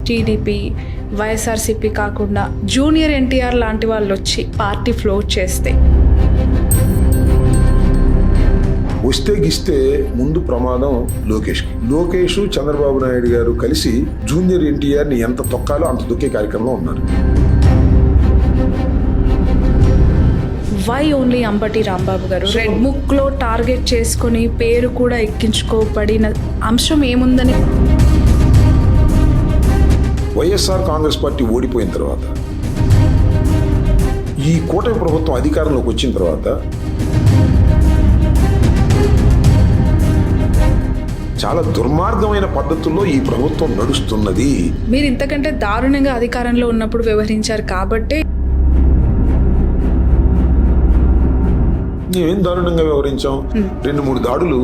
TDP, YSRCP కాకుండా junior NTR లాంటి వాళ్ళు వచ్చి పార్టీ ఫ్లోట్ చేస్తే వస్తే గిస్తే ముందు ప్రమాదం లోకేష్ చంద్రబాబు నాయుడు గారు కలిసి జూనియర్ ఎన్టీఆర్ని ఎంత తొక్కాలో అంత తొక్కే కార్యక్రమంలో ఉన్నారు. వై ఓన్లీ అంబటి రాంబాబు గారు? రెడ్ బుక్ లో టార్గెట్ చేసుకొని పేరు కూడా ఎక్కించుకోబడిన అంశం ఏముందని? వైఎస్ఆర్ కాంగ్రెస్ పార్టీ ఓడిపోయిన తర్వాత ఈ కూటమి ప్రభుత్వం అధికారంలోకి వచ్చిన తర్వాత చాలా దుర్మార్గమైన పద్ధతుల్లో ఈ ప్రభుత్వం నడుస్తున్నది. మీరు ఇంతకంటే దారుణంగా అధికారంలో ఉన్నప్పుడు వ్యవహరించారు కాబట్టి మేమేం దారుణంగా వ్యవహరించాం? 2-3 దాడులు.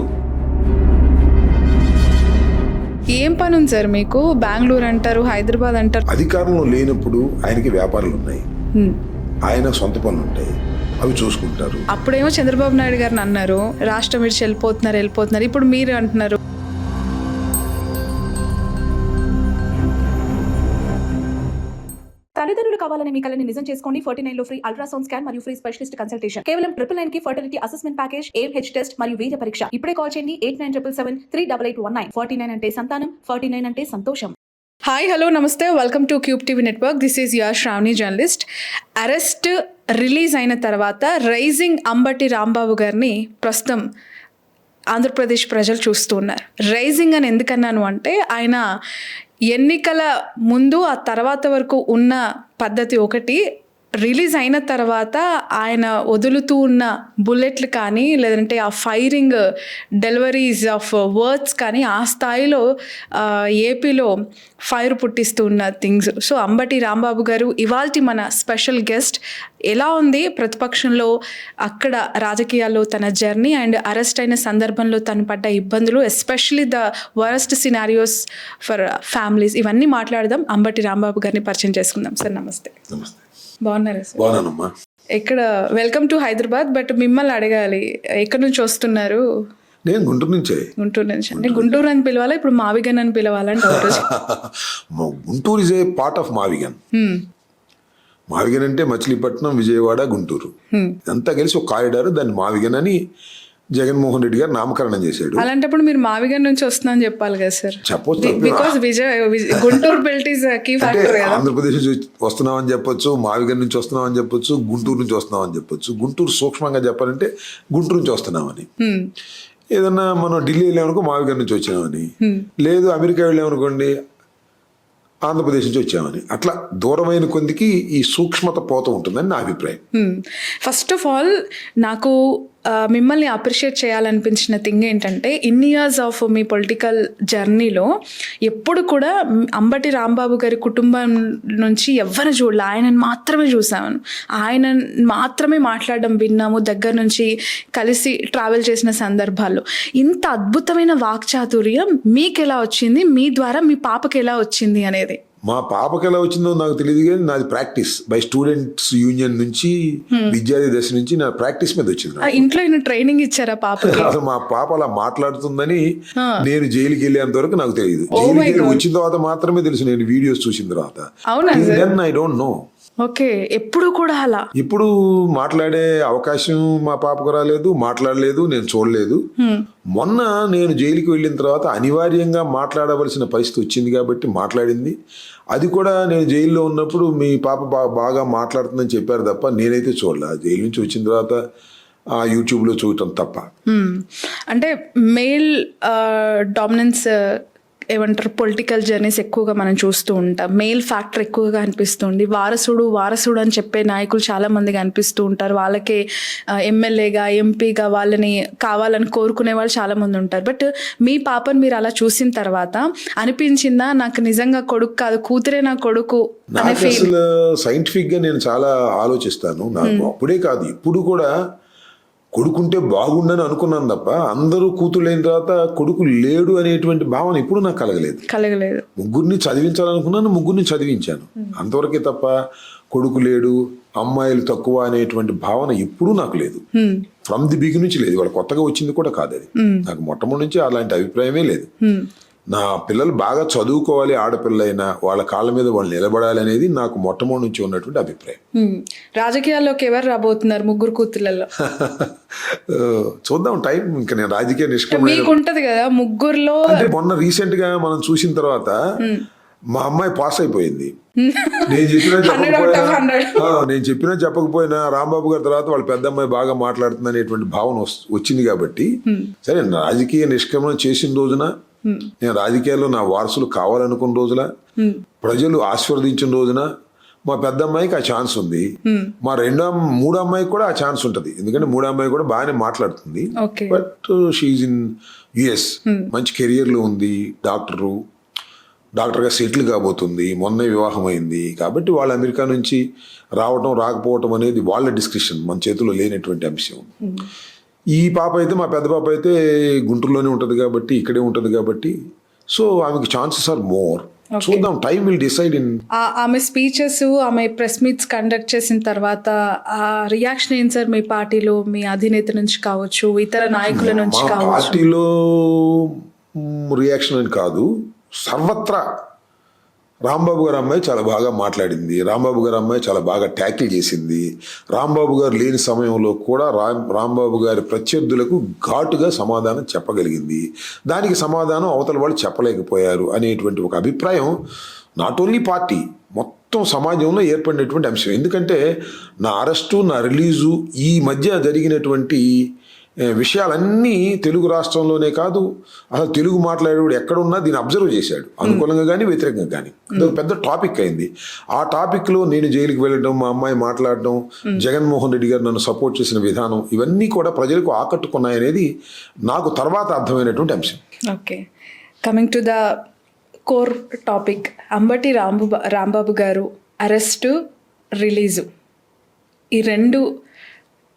ఏం పని ఉంది సార్ మీకు? బెంగళూరు అంటారు, హైదరాబాద్ అంటారు. అధికారంలో లేనప్పుడు ఆయనకి వ్యాపారాలు ఉన్నాయి, ఆయన సొంత పనులు ఉంటాయి, అవి చూసుకుంటారు. అప్పుడేమో చంద్రబాబు నాయుడు గారిని అన్నారు రాష్ట్రం విడిచి వెళ్ళిపోతున్నారు. ఇప్పుడు మీరు అంటున్నారు. తల్లిదండ్రులు కావాలని మీ కలని నిజం చేసుకోండి. 49 లో ఫ్రీ అల్ట్రాసౌండ్ స్కాన్ మరియు ఫ్రీ స్పెషలిస్ట్ కన్సల్టేషన్. కేవలం 999 కి fertility assessment package, AMH test మరియు వీర్య పరీక్ష. ఇప్పుడే కాల్ చేయండి 8977738819. 49 అంటే సంతానం, 49 అంటే సంతోషం. హాయ్, హలో, నమస్తే, welcome to Cube TV network. This is your Sravani journalist. Arrest release అయిన తర్వాత రైజింగ్ అంబటి రాంబాబు గారిని ప్రస్తుతం ఆంధ్రప్రదేశ్ ప్రజలు చూస్తూ ఉన్నారు. రైజింగ్ అని ఎందుకన్నాను అంటే ఆయన ఎన్నికల ముందు ఆ తర్వాత వరకు ఉన్న పద్ధతి ఒకటి, రిలీజ్ అయిన తర్వాత ఆయన వదులుతూ ఉన్న బుల్లెట్లు కానీ లేదంటే ఆ ఫైరింగ్ డెలివరీస్ ఆఫ్ వర్డ్స్ కానీ ఆ స్థాయిలో ఏపీలో ఫైర్ పుట్టిస్తూ ఉన్న థింగ్స్. సో అంబటి రాంబాబు గారు ఇవాల్టి మన స్పెషల్ గెస్ట్. ఎలా ఉంది ప్రతిపక్షంలో అక్కడ రాజకీయాల్లో తన జర్నీ అండ్ అరెస్ట్ అయిన సందర్భంలో తను పడ్డ ఇబ్బందులు, especially the worst scenarios for families, ఇవన్నీ మాట్లాడదాం. అంబటి రాంబాబు గారిని పరిచయం చేసుకుందాం. సార్ నమస్తే. నమస్తే. బాగున్నారా సార్? బాగున్నానమ్మా. ఇక్కడ వెల్కమ్ టు హైదరాబాద్. బట్ మిమ్మల్ని అడగాలి, ఎక్కడి నుంచి వస్తున్నారు? నేను గుంటూరు నుంచే. గుంటూరు నుంచి. అంటే గుంటూరు అని పిలవాలా, ఇప్పుడు మావిగన్ అని పిలవాలని doubt. Guntur is a part of మావిగన్. మావిగన్ అంటే మచిలీపట్నం, విజయవాడ, గుంటూరు ఇదంతా కలిసి ఒక కారిడార్, దాన్ని మావిగన్ అని జగన్మోహన్ రెడ్డి గారు నామకరణం చేశాడు. అలాంటప్పుడు మీరు మావిగన్ నుంచి వస్తున్నాను చెప్పాలి కదా సార్? చెప్పొచ్చు. Because Guntur belt is key factor కదా. ఆంధ్రప్రదేశ్ నుంచి వస్తున్నామని చెప్పొచ్చు, మావిగన్ నుంచి వస్తున్నామని చెప్పొచ్చు, గుంటూరు నుంచి వస్తున్నామని చెప్పొచ్చు. గుంటూరు సూక్ష్మంగా చెప్పాలంటే గుంటూరు నుంచి వస్తున్నామని. ఏదన్నా మనం ఢిల్లీ వెళ్ళామనుకో మావిగన్ నుంచి వచ్చామని, లేదు అమెరికా వెళ్ళామనుకోండి ఆంధ్రప్రదేశ్ నుంచి వచ్చామని. అట్లా దూరమైన కొద్దికి ఈ సూక్ష్మత పోతూ ఉంటుందని నా అభిప్రాయం. ఫస్ట్ ఆఫ్ ఆల్ నాకు మిమ్మల్ని అప్రిషియేట్ చేయాలనిపించిన థింగ్ ఏంటంటే, ఇన్ని ఇయర్స్ ఆఫ్ మీ పొలిటికల్ జర్నీలో ఎప్పుడు కూడా అంబటి రాంబాబు గారి కుటుంబం నుంచి ఎవరిని చూడలే, ఆయనను మాత్రమే చూసాను, ఆయన మాత్రమే మాట్లాడడం విన్నాము, దగ్గర నుంచి కలిసి ట్రావెల్ చేసిన సందర్భాల్లో. ఇంత అద్భుతమైన వాక్చాతుర్యం మీకు ఎలా వచ్చింది? మీ ద్వారా మీ పాపకి ఎలా వచ్చింది అనేది? మా పాపకి ఎలా వచ్చిందో నాకు తెలియదు, కానీ నాది ప్రాక్టీస్ బై స్టూడెంట్స్ యూనియన్ నుంచి, విద్యార్థి దశ నుంచి నా ప్రాక్టీస్ మీద వచ్చింది. ఇంట్లో ట్రైనింగ్ ఇచ్చారా పాపకి? అసలు మా పాప అలా మాట్లాడుతుందని నేను జైలుకి వెళ్ళేంత వరకు నాకు తెలియదు. జైలుకి వచ్చిన తర్వాత మాత్రమే తెలుసు, నేను వీడియోస్ చూసిన తర్వాత. I don't know. ఓకే. ఎప్పుడు కూడా అలా ఇప్పుడు మాట్లాడే అవకాశం మా పాపకు రాలేదు, మాట్లాడలేదు, నేను చూడలేదు. మొన్న నేను జైలుకి వెళ్ళిన తర్వాత అనివార్యంగా మాట్లాడవలసిన పరిస్థితి వచ్చింది కాబట్టి మాట్లాడింది. అది కూడా నేను జైల్లో ఉన్నప్పుడు మీ పాప బాగా మాట్లాడుతుందని చెప్పారు తప్ప నేనైతే చూడలేదు. జైలు నుంచి వచ్చిన తర్వాత యూట్యూబ్లో చూడటం తప్ప. అంటే మెయిల్ డామినెన్స్ ఏమంటారు, పొలిటికల్ జర్నీస్ ఎక్కువగా మనం చూస్తూ ఉంటాం. మెయిల్ ఫ్యాక్టర్ ఎక్కువగా అనిపిస్తుంది. వారసుడు అని చెప్పే నాయకులు చాలా మందిగా అనిపిస్తూ ఉంటారు. వాళ్ళకే ఎమ్మెల్యేగా, ఎంపీగా వాళ్ళని కావాలని కోరుకునే వాళ్ళు చాలా మంది ఉంటారు. బట్ మీ పాపను మీరు అలా చూసిన తర్వాత అనిపించిందా, నాకు నిజంగా కొడుకు కాదు కూతురే నా కొడుకు అనే ఫీల్? అసలు సైంటిఫిక్ గా నేను చాలా ఆలోచిస్తాను. నాకు అప్పుడే కాదు ఇప్పుడు కూడా కొడుకుంటే బాగుండని అనుకున్నాను తప్ప, అందరూ కూతురు అయిన తర్వాత కొడుకు లేడు అనేటువంటి భావన ఇప్పుడు నాకు కలగలేదు. ముగ్గురిని చదివించాలనుకున్నాను, ముగ్గురిని చదివించాను, అంతవరకే తప్ప కొడుకు లేడు, అమ్మాయిలు తక్కువ అనేటువంటి భావన ఎప్పుడూ నాకు లేదు. ఫ్రమ్ ది బిగినింగ్ నుంచి లేదు. వాళ్ళు కొత్తగా వచ్చింది కూడా కాదు అది. నాకు మొట్టమొదటి నుంచి అలాంటి అభిప్రాయమే లేదు. నా పిల్లలు బాగా చదువుకోవాలి, ఆడపిల్లైనా వాళ్ళ కాళ్ళ మీద వాళ్ళు నిలబడాలి అనేది నాకు మొట్టమొదటి నుంచి ఉన్నటువంటి అభిప్రాయం. రాజకీయాల్లోకి ఎవరు రాబోతున్నారు ముగ్గురు కూతుళ్ళల్లో? చూద్దాం, టైం. ఇంకా నేను రాజకీయ నిష్క్రమణ మీకు ఉంటది కదా ముగ్గురులో. అంటే మొన్న రీసెంట్ గా మనం చూసిన తర్వాత మా అమ్మాయి పాస్ అయిపోయింది. నేను చెప్పినా చెప్పకపోయినా రాంబాబు గారి తర్వాత వాళ్ళ పెద్ద అమ్మాయి బాగా మాట్లాడుతుంది అనేటువంటి భావన వచ్చింది కాబట్టి సరే, రాజకీయ నిష్క్రమణ చేసిన రోజున, నేను రాజకీయాల్లో నా వారసులు కావాలనుకున్న రోజున, ప్రజలు ఆశీర్వదించిన రోజున మా పెద్ద అమ్మాయికి ఆ ఛాన్స్ ఉంది. మా మూడో అమ్మాయికి కూడా ఆ ఛాన్స్ ఉంటుంది. ఎందుకంటే మూడో అమ్మాయి కూడా బాగానే మాట్లాడుతుంది. బట్ షీఈ్ ఇన్ యుఎస్, మంచి కెరియర్ లో ఉంది, డాక్టర్గా సెటిల్ కాబోతుంది, మొన్నే వివాహం అయింది. కాబట్టి వాళ్ళు అమెరికా నుంచి రావటం రాకపోవటం అనేది వాళ్ళ డిస్కషన్, మన చేతిలో లేనటువంటి అంశం. ఈ పాప అయితే, మా పెద్ద పాప అయితే గుంటూరులోనే ఉంటుంది కాబట్టి, ఇక్కడే ఉంటుంది కాబట్టి, సో ఆమెకి ఛాన్సెస్ ఆర్ మోర్. చూద్దాం, టైం విల్ డిసైడ్. ఆమె స్పీచెస్, ఆమె ప్రెస్ మీట్స్ కండక్ట్ చేసిన తర్వాత ఆ రియాక్షన్ ఏంటి సార్? మీ పార్టీలో, మీ అధినేత నుంచి కావచ్చు, ఇతర నాయకుల నుంచి కావచ్చు. పార్టీలో రియాక్షన్ అని కాదు, సర్వత్రా రాంబాబు గారి అమ్మాయి చాలా బాగా మాట్లాడింది, రాంబాబు గారి అమ్మాయి చాలా బాగా ట్యాకిల్ చేసింది. రాంబాబు గారు లేని సమయంలో కూడా రాంబాబు గారి ప్రత్యర్థులకు ఘాటుగా సమాధానం చెప్పగలిగింది. దానికి సమాధానం అవతల వాళ్ళు చెప్పలేకపోయారు అనేటువంటి ఒక అభిప్రాయం నాట్ ఓన్లీ పార్టీ, మొత్తం సమాజంలో ఏర్పడినటువంటి అంశం. ఎందుకంటే నా అరెస్టు, నా రిలీజు, ఈ మధ్య జరిగినటువంటి విషయాలన్నీ తెలుగు రాష్ట్రంలోనే కాదు, అసలు తెలుగు మాట్లాడేవాడు ఎక్కడున్నా దీన్ని అబ్జర్వ్ చేశాడు, అనుకూలంగా కానీ వ్యతిరేకంగా కానీ. అదొక పెద్ద టాపిక్ అయింది. ఆ టాపిక్లో నేను జైలుకి వెళ్ళడం, మా అమ్మాయి మాట్లాడడం, జగన్మోహన్ రెడ్డి గారు నన్ను సపోర్ట్ చేసిన విధానం, ఇవన్నీ కూడా ప్రజలకు ఆకట్టుకున్నాయనేది నాకు తర్వాత అర్థమైనటువంటి అంశం. Okay, coming to the core topic, Ambati Rambabu గారు అరెస్టు, రిలీజు, ఈ రెండు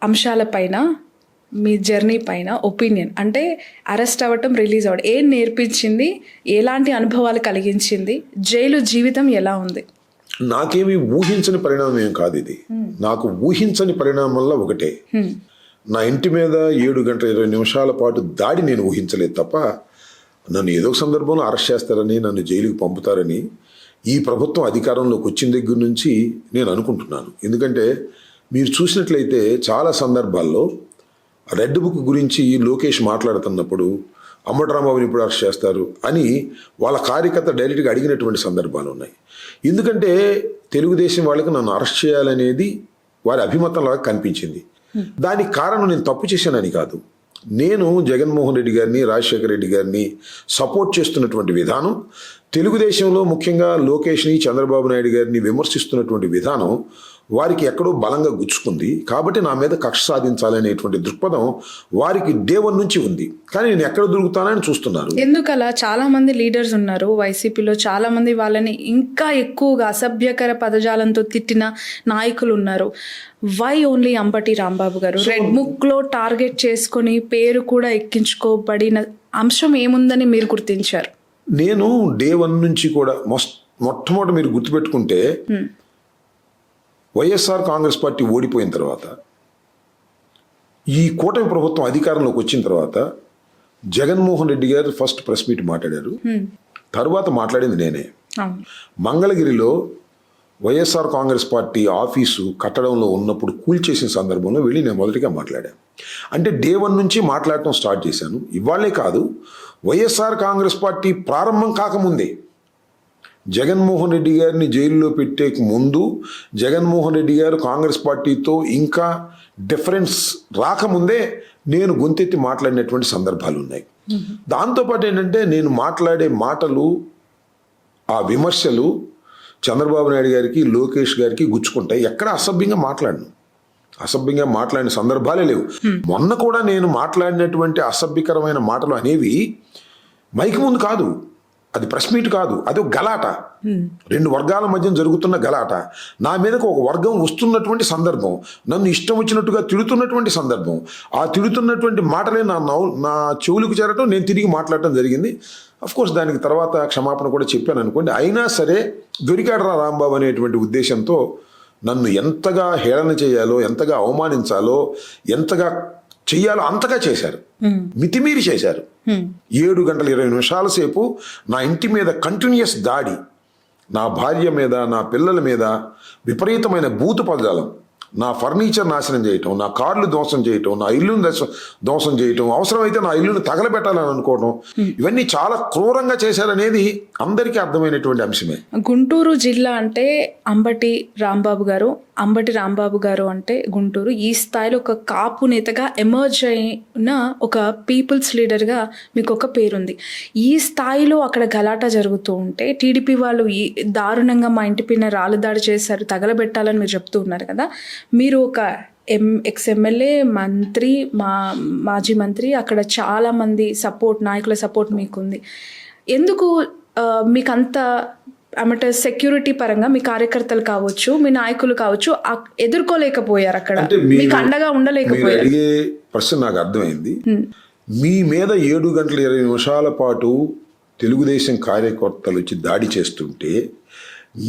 అంశాలపైన మీ జర్నీ పైన ఒపీనియన్, అంటే అరెస్ట్ అవ్వటం, రిలీజ్ అవ్వడం ఏం నేర్పించింది, ఎలాంటి అనుభవాలు కలిగించింది, జైలు జీవితం ఎలా ఉంది? నాకేమి ఊహించని పరిణామం ఏం కాదు ఇది. నాకు ఊహించని పరిణామం వల్ల ఒకటే, నా ఇంటి మీద 7 గంటల 20 నిమిషాల పాటు దాడి నేను ఊహించలేదు తప్ప, నన్ను ఏదో ఒక సందర్భంలో అరెస్ట్ చేస్తారని, నన్ను జైలుకి పంపుతారని ఈ ప్రభుత్వం అధికారంలోకి వచ్చిన దగ్గర నుంచి నేను అనుకుంటున్నాను. ఎందుకంటే మీరు చూసినట్లయితే చాలా సందర్భాల్లో రెడ్ బుక్ గురించి లోకేష్ మాట్లాడుతున్నప్పుడు అంబటి రాంబాబుని ఇప్పుడు అరెస్ట్ చేస్తారు అని వాళ్ళ కార్యకర్త డైరెక్ట్గా అడిగినటువంటి సందర్భాలు ఉన్నాయి. ఎందుకంటే తెలుగుదేశం వాళ్ళకి నన్ను అరెస్ట్ చేయాలనేది వారి అభిమతంలాగా కనిపించింది. దానికి కారణం నేను తప్పు చేశానని కాదు, నేను జగన్మోహన్ రెడ్డి గారిని, రాజశేఖర రెడ్డి గారిని సపోర్ట్ చేస్తున్నటువంటి విధానం, తెలుగుదేశంలో ముఖ్యంగా లోకేష్ని, చంద్రబాబు నాయుడు గారిని విమర్శిస్తున్నటువంటి విధానం వారికి ఎక్కడో బలంగా గుచ్చుకుంది. కాబట్టి నా మీద కక్ష సాధించాలనేటువంటి దృక్పథం వారికి డే 1 నుంచి ఉంది. కానీ నేను ఎక్కడ దొరుకుతానని చూస్తున్నారు. ఎందుకలా? చాలా మంది లీడర్స్ ఉన్నారు వైసీపీలో, చాలా మంది వాళ్ళని ఇంకా ఎక్కువగా అసభ్యకర పదజాలంతో తిట్టిన నాయకులు ఉన్నారు. వై ఓన్లీ అంబటి రాంబాబు గారు? రెడ్ బుక్ లో టార్గెట్ చేసుకొని పేరు కూడా ఎక్కించుకోబడిన అంశం ఏముందని మీరు గుర్తించారు? నేను డే 1 నుంచి కూడా మొట్టమొదటి మీరు గుర్తుపెట్టుకుంటే, వైఎస్ఆర్ కాంగ్రెస్ పార్టీ ఓడిపోయిన తర్వాత, ఈ కూటమి ప్రభుత్వం అధికారంలోకి వచ్చిన తర్వాత జగన్మోహన్ రెడ్డి గారు ఫస్ట్ ప్రెస్ మీట్ మాట్లాడారు. తర్వాత మాట్లాడింది నేనే. మంగళగిరిలో వైఎస్ఆర్ కాంగ్రెస్ పార్టీ ఆఫీసు కట్టడంలో ఉన్నప్పుడు కూల్చేసిన సందర్భంలో వెళ్ళి నేను మొదటిగా మాట్లాడాను. అంటే డే 1 నుంచి మాట్లాడటం స్టార్ట్ చేశాను. ఇవాళ్లే కాదు, వైఎస్ఆర్ కాంగ్రెస్ పార్టీ ప్రారంభం కాకముందే, జగన్మోహన్ రెడ్డి గారిని జైల్లో పెట్టే ముందు, జగన్మోహన్ రెడ్డి గారు కాంగ్రెస్ పార్టీతో ఇంకా డిఫరెన్స్ రాకముందే నేను గొంతెత్తి మాట్లాడినటువంటి సందర్భాలు ఉన్నాయి. దాంతోపాటు ఏంటంటే, నేను మాట్లాడే మాటలు, ఆ విమర్శలు చంద్రబాబు నాయుడు గారికి, లోకేష్ గారికి గుచ్చుకుంటాయి. ఎక్కడ అసభ్యంగా మాట్లాడిన సందర్భాలే లేవు. మొన్న కూడా నేను మాట్లాడినటువంటి అసభ్యకరమైన మాటలు అనేవి మైక్ ముందు కాదు, అది ప్రెస్ మీట్ కాదు, అది ఒక గలాట, 2 వర్గాల మధ్య జరుగుతున్న గలాట. నా మీదకు ఒక వర్గం వస్తున్నటువంటి సందర్భం, నన్ను ఇష్టం వచ్చినట్టుగా తిడుతున్నటువంటి సందర్భం, ఆ తిడుతున్నటువంటి మాటలే నా చెవులకు చేరటం, నేను తిరిగి మాట్లాడటం జరిగింది. అఫ్కోర్స్ దానికి తర్వాత క్షమాపణ కూడా చెప్పాను అనుకోండి. అయినా సరే దొరికాడరా రాంబాబు అనేటువంటి ఉద్దేశంతో నన్ను ఎంతగా హేళన చేయాలో, ఎంతగా అవమానించాలో, ఎంతగా చెయ్యాలో అంతగా చేశారు, మితిమీరి చేశారు. 7 గంటల 20 నిమిషాల సేపు నా ఇంటి మీద కంటిన్యూస్ దాడి, నా భార్య మీద, నా పిల్లల మీద విపరీతమైన బూతు పదాలం, నా ఫర్నిచర్ నాశనం చేయటం, నా కార్లు ధ్వంసం చేయటం, నా ఇల్లును ధ్వంసం చేయటం, అవసరమైతే నా ఇల్లును తగలబెట్టాలని అనుకోవడం, ఇవన్నీ చాలా క్రూరంగా చేశారనేది అందరికీ అర్థమైనటువంటి అంశమే. గుంటూరు జిల్లా అంటే అంబటి రాంబాబు గారు అంటే గుంటూరు. ఈ స్థాయిలో ఒక కాపు నేతగా ఎమర్జ్ అయిన ఒక పీపుల్స్ లీడర్గా మీకు ఒక పేరుంది. ఈ స్థాయిలో అక్కడ గలాటా జరుగుతూ ఉంటే టీడీపీ వాళ్ళు ఈ దారుణంగా మా ఇంటి పైన రాళ్ళు దాడి చేశారు, తగలబెట్టాలని మీరు చెప్తూ ఉన్నారు కదా. మీరు ఒక ఎక్స్ఎమ్మెల్యే, మంత్రి, మాజీ మంత్రి, అక్కడ చాలామంది నాయకుల సపోర్ట్ మీకుంది. ఎందుకు మీకు అంత ఏమంటారు సెక్యూరిటీ పరంగా మీ కార్యకర్తలు కావచ్చు, మీ నాయకులు కావచ్చు ఎదుర్కోలేకపోయారు, అక్కడ మీకు అండగా ఉండలేకపోయారు? అడిగే ప్రశ్న నాకు అర్థమైంది. మీ మీద 7 గంటల 20 నిమిషాల పాటు తెలుగుదేశం కార్యకర్తలు వచ్చి దాడి చేస్తుంటే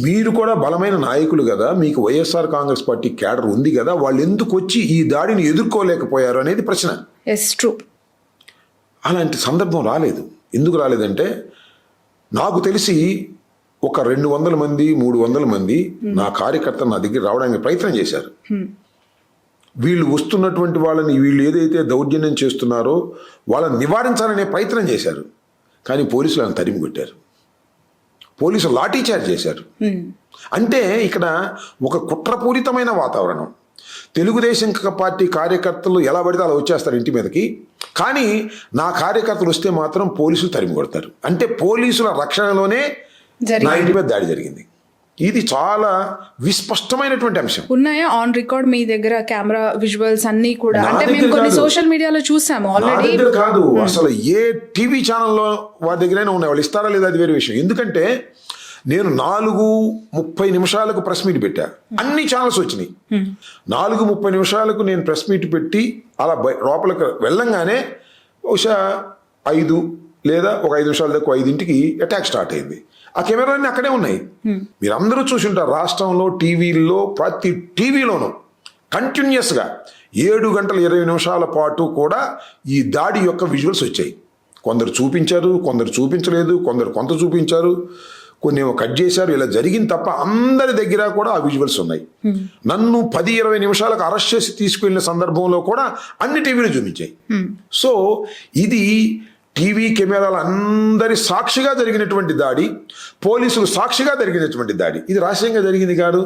మీరు కూడా బలమైన నాయకులు కదా, మీకు వైఎస్ఆర్ కాంగ్రెస్ పార్టీ క్యాడర్ ఉంది కదా, వాళ్ళు ఎందుకు వచ్చి ఈ దాడిని ఎదుర్కోలేకపోయారు అనేది ప్రశ్న. ట్రూ. అలాంటి సందర్భం రాలేదు. ఎందుకు రాలేదంటే నాకు తెలిసి ఒక 200 మంది 300 మంది నా కార్యకర్తలు నా దగ్గర రావడానికి ప్రయత్నం చేశారు. వీళ్ళు వస్తున్నటువంటి వాళ్ళని, వీళ్ళు ఏదైతే దౌర్జన్యం చేస్తున్నారో వాళ్ళని నివారించాలనే ప్రయత్నం చేశారు. కానీ పోలీసులు ఆయన తరిమి కొట్టారు, పోలీసులు లాఠీ చార్జ్ చేశారు. అంటే ఇక్కడ ఒక కుట్రపూరితమైన వాతావరణం. తెలుగుదేశం పార్టీ కార్యకర్తలు ఎలా పడితే అలా వచ్చేస్తారు ఇంటి మీదకి, కానీ నా కార్యకర్తలు వస్తే మాత్రం పోలీసులు తరిమి కొడతారు. అంటే పోలీసుల రక్షణలోనే నా ఇంటి మీద దాడి జరిగింది. ఇది చాలా విస్పష్టమైనటువంటి అంశం. ఉన్నాయా ఆన్ రికార్డ్ మీ దగ్గర కెమెరా విజువల్స్ అన్నీ కూడా? అంటే మేము కొన్ని సోషల్ మీడియాలో చూసాము ఆల్రెడీ. కాదు, అసలు ఏ టీవీ ఛానల్లో వారి దగ్గరైనా ఉన్నాయి, వాళ్ళు ఇస్తారా లేదా అది వేరే విషయం. ఎందుకంటే నేను 4:30 నిమిషాలకు ప్రెస్ మీట్ పెట్టా, అన్ని ఛానల్స్ వచ్చినాయి. 4:30 నిమిషాలకు నేను ప్రెస్ మీట్ పెట్టి అలా లోపలికి వెళ్ళంగానే బహుశా 5 లేదా ఒక 5 నిమిషాల దాకా 5ంటికి అటాక్ స్టార్ట్ అయింది. ఆ కెమెరాలన్నీ అక్కడే ఉన్నాయి, మీరు అందరూ చూసి ఉంటారు. రాష్ట్రంలో టీవీల్లో ప్రతి టీవీలోనూ కంటిన్యూస్గా 7 గంటల 20 నిమిషాల పాటు కూడా ఈ దాడి యొక్క విజువల్స్ వచ్చాయి. కొందరు చూపించారు, కొందరు చూపించలేదు, కొందరు కొంత చూపించారు, కొన్ని కట్ చేశారు. ఇలా జరిగింది తప్ప అందరి దగ్గర కూడా ఆ విజువల్స్ ఉన్నాయి. నన్ను 10-20 నిమిషాలకు అరెస్ట్ చేసి తీసుకెళ్లిన సందర్భంలో కూడా అన్ని టీవీలు చూపించాయి. సో ఇది టీవీ కెమెరాల అందరి సాక్షిగా జరిగినటువంటి దాడి, పోలీసులు సాక్షిగా జరిగినటువంటి దాడి. ఇది రహస్యంగా జరిగింది కాదు,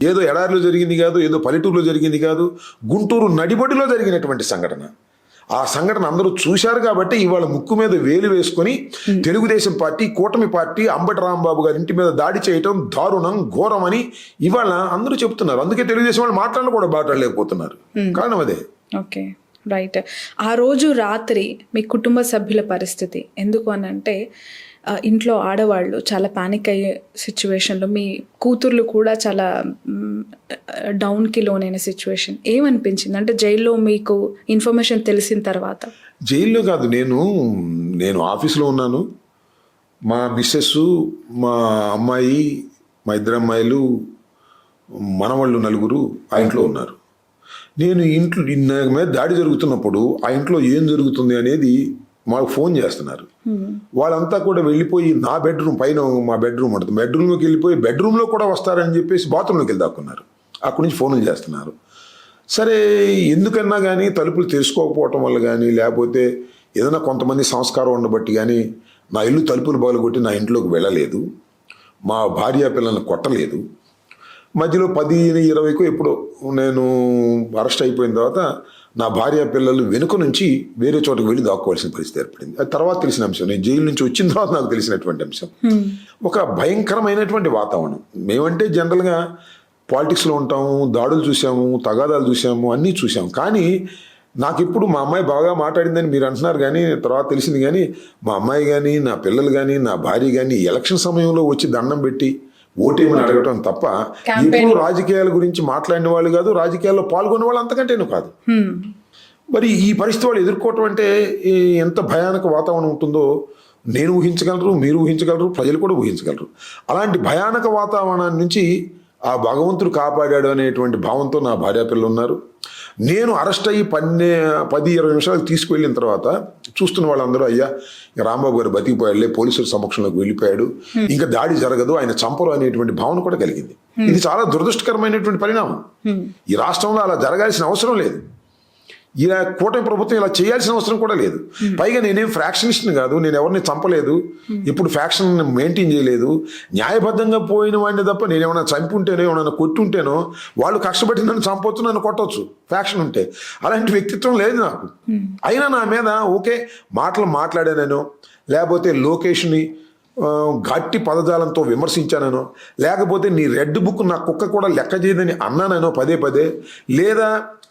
ఏదో ఎడారిలో జరిగింది కాదు, ఏదో పల్లెటూరులో జరిగింది కాదు, గుంటూరు నడిబొడిలో జరిగినటువంటి సంఘటన. ఆ సంఘటన అందరూ చూశారు కాబట్టి ఇవాళ ముక్కు మీద వేలు వేసుకొని తెలుగుదేశం పార్టీ, కూటమి పార్టీ అంబటి రాంబాబు గారి ఇంటి మీద దాడి చేయటం దారుణం, ఘోరం అని ఇవాళ అందరూ చెప్తున్నారు. అందుకే తెలుగుదేశం వాళ్ళు మాట్లాడలేకపోతున్నారు. కారణం అదే. Okay, right. ఆ రోజు రాత్రి మీ కుటుంబ సభ్యుల పరిస్థితి ఎందుకు అని అంటే, ఇంట్లో ఆడవాళ్ళు చాలా పానిక్ అయ్యే సిచ్యువేషన్లో, మీ కూతుర్లు కూడా చాలా డౌన్కి లోనైన సిచ్యువేషన్. ఏమనిపించింది అంటే జైల్లో మీకు ఇన్ఫర్మేషన్ తెలిసిన తర్వాత? జైల్లో కాదు, నేను ఆఫీస్లో ఉన్నాను. మా మిస్సెస్, మా అమ్మాయి, మా 2 అమ్మాయిలు, మనవాళ్ళు 4 ఆ ఇంట్లో ఉన్నారు. నేను ఇంట్లో నా మీద దాడి జరుగుతున్నప్పుడు ఆ ఇంట్లో ఏం జరుగుతుంది అనేది మాకు ఫోన్ చేస్తున్నారు. వాళ్ళంతా కూడా వెళ్ళిపోయి నా బెడ్రూమ్, పైన మా బెడ్రూమ్ ఉంటుంది, బెడ్రూమ్లోకి వెళ్ళిపోయి బెడ్రూమ్లో కూడా వస్తారని చెప్పేసి బాత్రూంలోకి వెళ్ళి దాక్కున్నారు. అక్కడి నుంచి ఫోన్లు చేస్తున్నారు. సరే, ఎందుకన్నా కానీ తలుపులు తెరుచుకోకపోవటం వల్ల కానీ, లేకపోతే ఏదైనా కొంతమంది సంస్కారం ఉండబట్టి కానీ నా ఇల్లు తలుపులు బాగుకొట్టి నా ఇంట్లోకి వెళ్ళలేదు, మా భార్య పిల్లల్ని కొట్టలేదు. మధ్యలో 10-20కు ఎప్పుడో నేను అరెస్ట్ అయిపోయిన తర్వాత నా భార్య పిల్లలు వెనుక నుంచి వేరే చోటకి వెళ్ళి దాక్కోవాల్సిన పరిస్థితి ఏర్పడింది. అది తర్వాత తెలిసిన అంశం, నేను జైలు నుంచి వచ్చిన తర్వాత నాకు తెలిసినటువంటి అంశం. ఒక భయంకరమైనటువంటి వాతావరణం. మేమంటే జనరల్గా పాలిటిక్స్లో ఉంటాము, దాడులు చూసాము, తగాదాలు చూసాము, అన్నీ చూసాము. కానీ నాకు ఇప్పుడు మా అమ్మాయి బాగా మాట్లాడిందని మీరు అంటున్నారు, కానీ తర్వాత తెలిసింది. కానీ మా అమ్మాయి కానీ, నా పిల్లలు కానీ, నా భార్య కానీ ఎలక్షన్ సమయంలో వచ్చి దండం పెట్టి ఓటేమని అడగటం తప్ప ఇప్పుడు రాజకీయాల గురించి మాట్లాడిన వాళ్ళు కాదు, రాజకీయాల్లో పాల్గొనే వాళ్ళు అంతకంటేనూ కాదు. మరి ఈ పరిస్థితి వాళ్ళు ఎదుర్కోవటం అంటే ఎంత భయానక వాతావరణం ఉంటుందో నేను ఊహించగలరు, మీరు ఊహించగలరు, ప్రజలు కూడా ఊహించగలరు. అలాంటి భయానక వాతావరణాన్ని నుంచి ఆ భగవంతుడు కాపాడాడు అనేటువంటి భావంతో నా భార్య పిల్లలు ఉన్నారు. నేను అరెస్ట్ అయ్యి 10-20 నిమిషాలకు తీసుకువెళ్ళిన తర్వాత చూస్తున్న వాళ్ళందరూ అయ్యా ఇక రాంబాబు గారు బతికిపోయాడులే, పోలీసుల సమక్షంలోకి వెళ్ళిపోయాడు, ఇంకా దాడి జరగదు, ఆయన చంపరు అనేటువంటి భావన కూడా కలిగింది. ఇది చాలా దురదృష్టకరమైనటువంటి పరిణామం. ఈ రాష్ట్రంలో అలా జరగాల్సిన అవసరం లేదు. ఇలా కూటమి ప్రభుత్వం ఇలా చేయాల్సిన అవసరం కూడా లేదు. పైగా నేనేం ఫ్రాక్షనిస్ట్ని కాదు, నేను ఎవరిని చంపలేదు, ఇప్పుడు ఫ్యాక్షన్ మెయింటైన్ చేయలేదు, న్యాయబద్ధంగా పోయిన వాడిని తప్ప నేను ఏమైనా చంపి ఉంటేనో ఏమైనా కొట్టుంటేనో వాళ్ళు కష్టపడి నన్ను చంపొచ్చు, నన్ను కొట్టవచ్చు ఫ్యాక్షన్ ఉంటే. అలాంటి వ్యక్తిత్వం లేదు నాకు. అయినా నా మీద ఓకే మాటలు మాట్లాడానో, లేకపోతే లోకేష్ని గట్టి పదజాలంతో విమర్శించానో, లేకపోతే నీ రెడ్ బుక్ నా కుక్క కూడా లెక్క చేయదని అన్నానో పదే, లేదా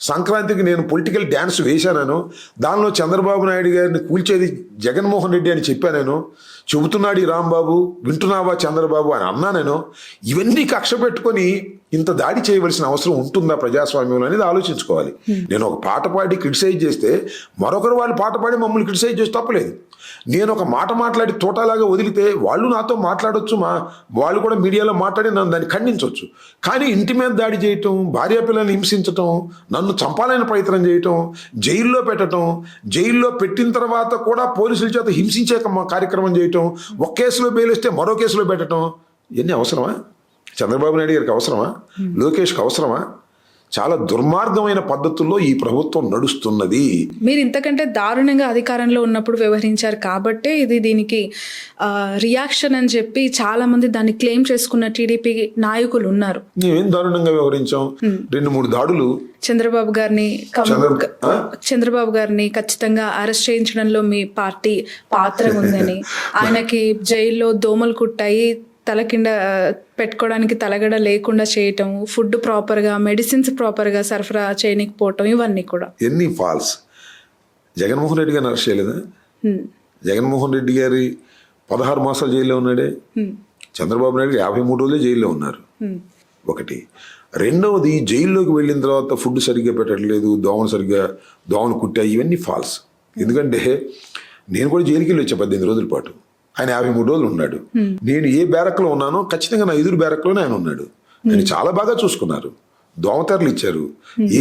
సంక్రాంతికి నేను పొలిటికల్ డ్యాన్స్ వేశానో, దానిలో చంద్రబాబు నాయుడు గారిని కూల్చేది జగన్మోహన్ రెడ్డి అని చెప్పానేనో, చెబుతున్నాడు ఈ రాంబాబు, వింటున్నావా చంద్రబాబు అని అన్నానేనో, ఇవన్నీ కక్ష పెట్టుకొని ఇంత దాడి చేయవలసిన అవసరం ఉంటుందా ప్రజాస్వామ్యంలో అనేది ఆలోచించుకోవాలి. నేను ఒక పాట పాడి క్రిటిసైజ్ చేస్తే మరొకరు వాళ్ళు పాట పాడి మమ్మల్ని క్రిటిసైజ్ చేసి తప్పలేదు. నేను ఒక మాట మాట్లాడి తోటలాగా వదిలితే వాళ్ళు నాతో మాట్లాడొచ్చు, వాళ్ళు కూడా మీడియాలో మాట్లాడి నన్ను దాన్ని ఖండించవచ్చు. కానీ ఇంటి మీద దాడి చేయటం, భార్య పిల్లల్ని హింసించటం, నన్ను చంపాలని ప్రయత్నం చేయటం, జైల్లో పెట్టడం, జైల్లో పెట్టిన తర్వాత కూడా పోలీసుల చేత హింసించే కార్యక్రమం చేయటం, ఒక కేసులో బెయిల్ ఇస్తే మరో కేసులో పెట్టడం, ఇవన్నీ అవసరమా? చంద్రబాబు నాయుడు గారికి అవసరమా? లోకేష్కి అవసరమా? చాలా దుర్మార్గమైన పద్ధతుల్లో ఈ ప్రభుత్వం నడుస్తున్నది. మీరు ఇంతకంటే దారుణంగా అధికారంలో ఉన్నప్పుడు వ్యవహరించారు కాబట్టే ఇది దీనికి రియాక్షన్ అని చెప్పి చాలా మంది దాన్ని క్లెయిమ్ చేసుకున్న టీడీపీ నాయకులు ఉన్నారు. మేమేం దారుణంగా వ్యవహరించాం? 2-3 దాడులు చంద్రబాబు గారిని ఖచ్చితంగా అరెస్ట్ చేయించడంలో మీ పార్టీ పాత్ర ఉందని, ఆయనకి జైల్లో దోమలు కుట్టాయి, తల కింద పెట్టుకోవడానికి తలగడ లేకుండా చేయటం, ఫుడ్ ప్రాపర్గా, మెడిసిన్స్ ప్రాపర్గా సరఫరా చేయకపోవటం, ఇవన్నీ కూడా ఎన్ని ఫాల్స్. జగన్మోహన్ రెడ్డి గారిని అరెస్ట్ చేయలేదా? జగన్మోహన్ రెడ్డి గారి 16 మాసాలు జైల్లో ఉన్నాడే. చంద్రబాబు నాయుడు 53 రోజులే జైల్లో ఉన్నారు. ఒకటి. రెండవది, జైల్లోకి వెళ్ళిన తర్వాత ఫుడ్ సరిగ్గా పెట్టట్లేదు, దోమలు కుట్టాయి, ఇవన్నీ ఫాల్స్. ఎందుకంటే నేను కూడా జైలుకి వెళ్ళి వచ్చా 18 రోజుల పాటు. ఆయన 53 రోజులు ఉన్నాడు. నేను ఏ బ్యారక్లో ఉన్నానో ఖచ్చితంగా నా ఎదురు బ్యారక్లోనే ఆయన ఉన్నాడు. ఆయన చాలా బాగా చూసుకున్నారు. దోమతెరలు ఇచ్చారు,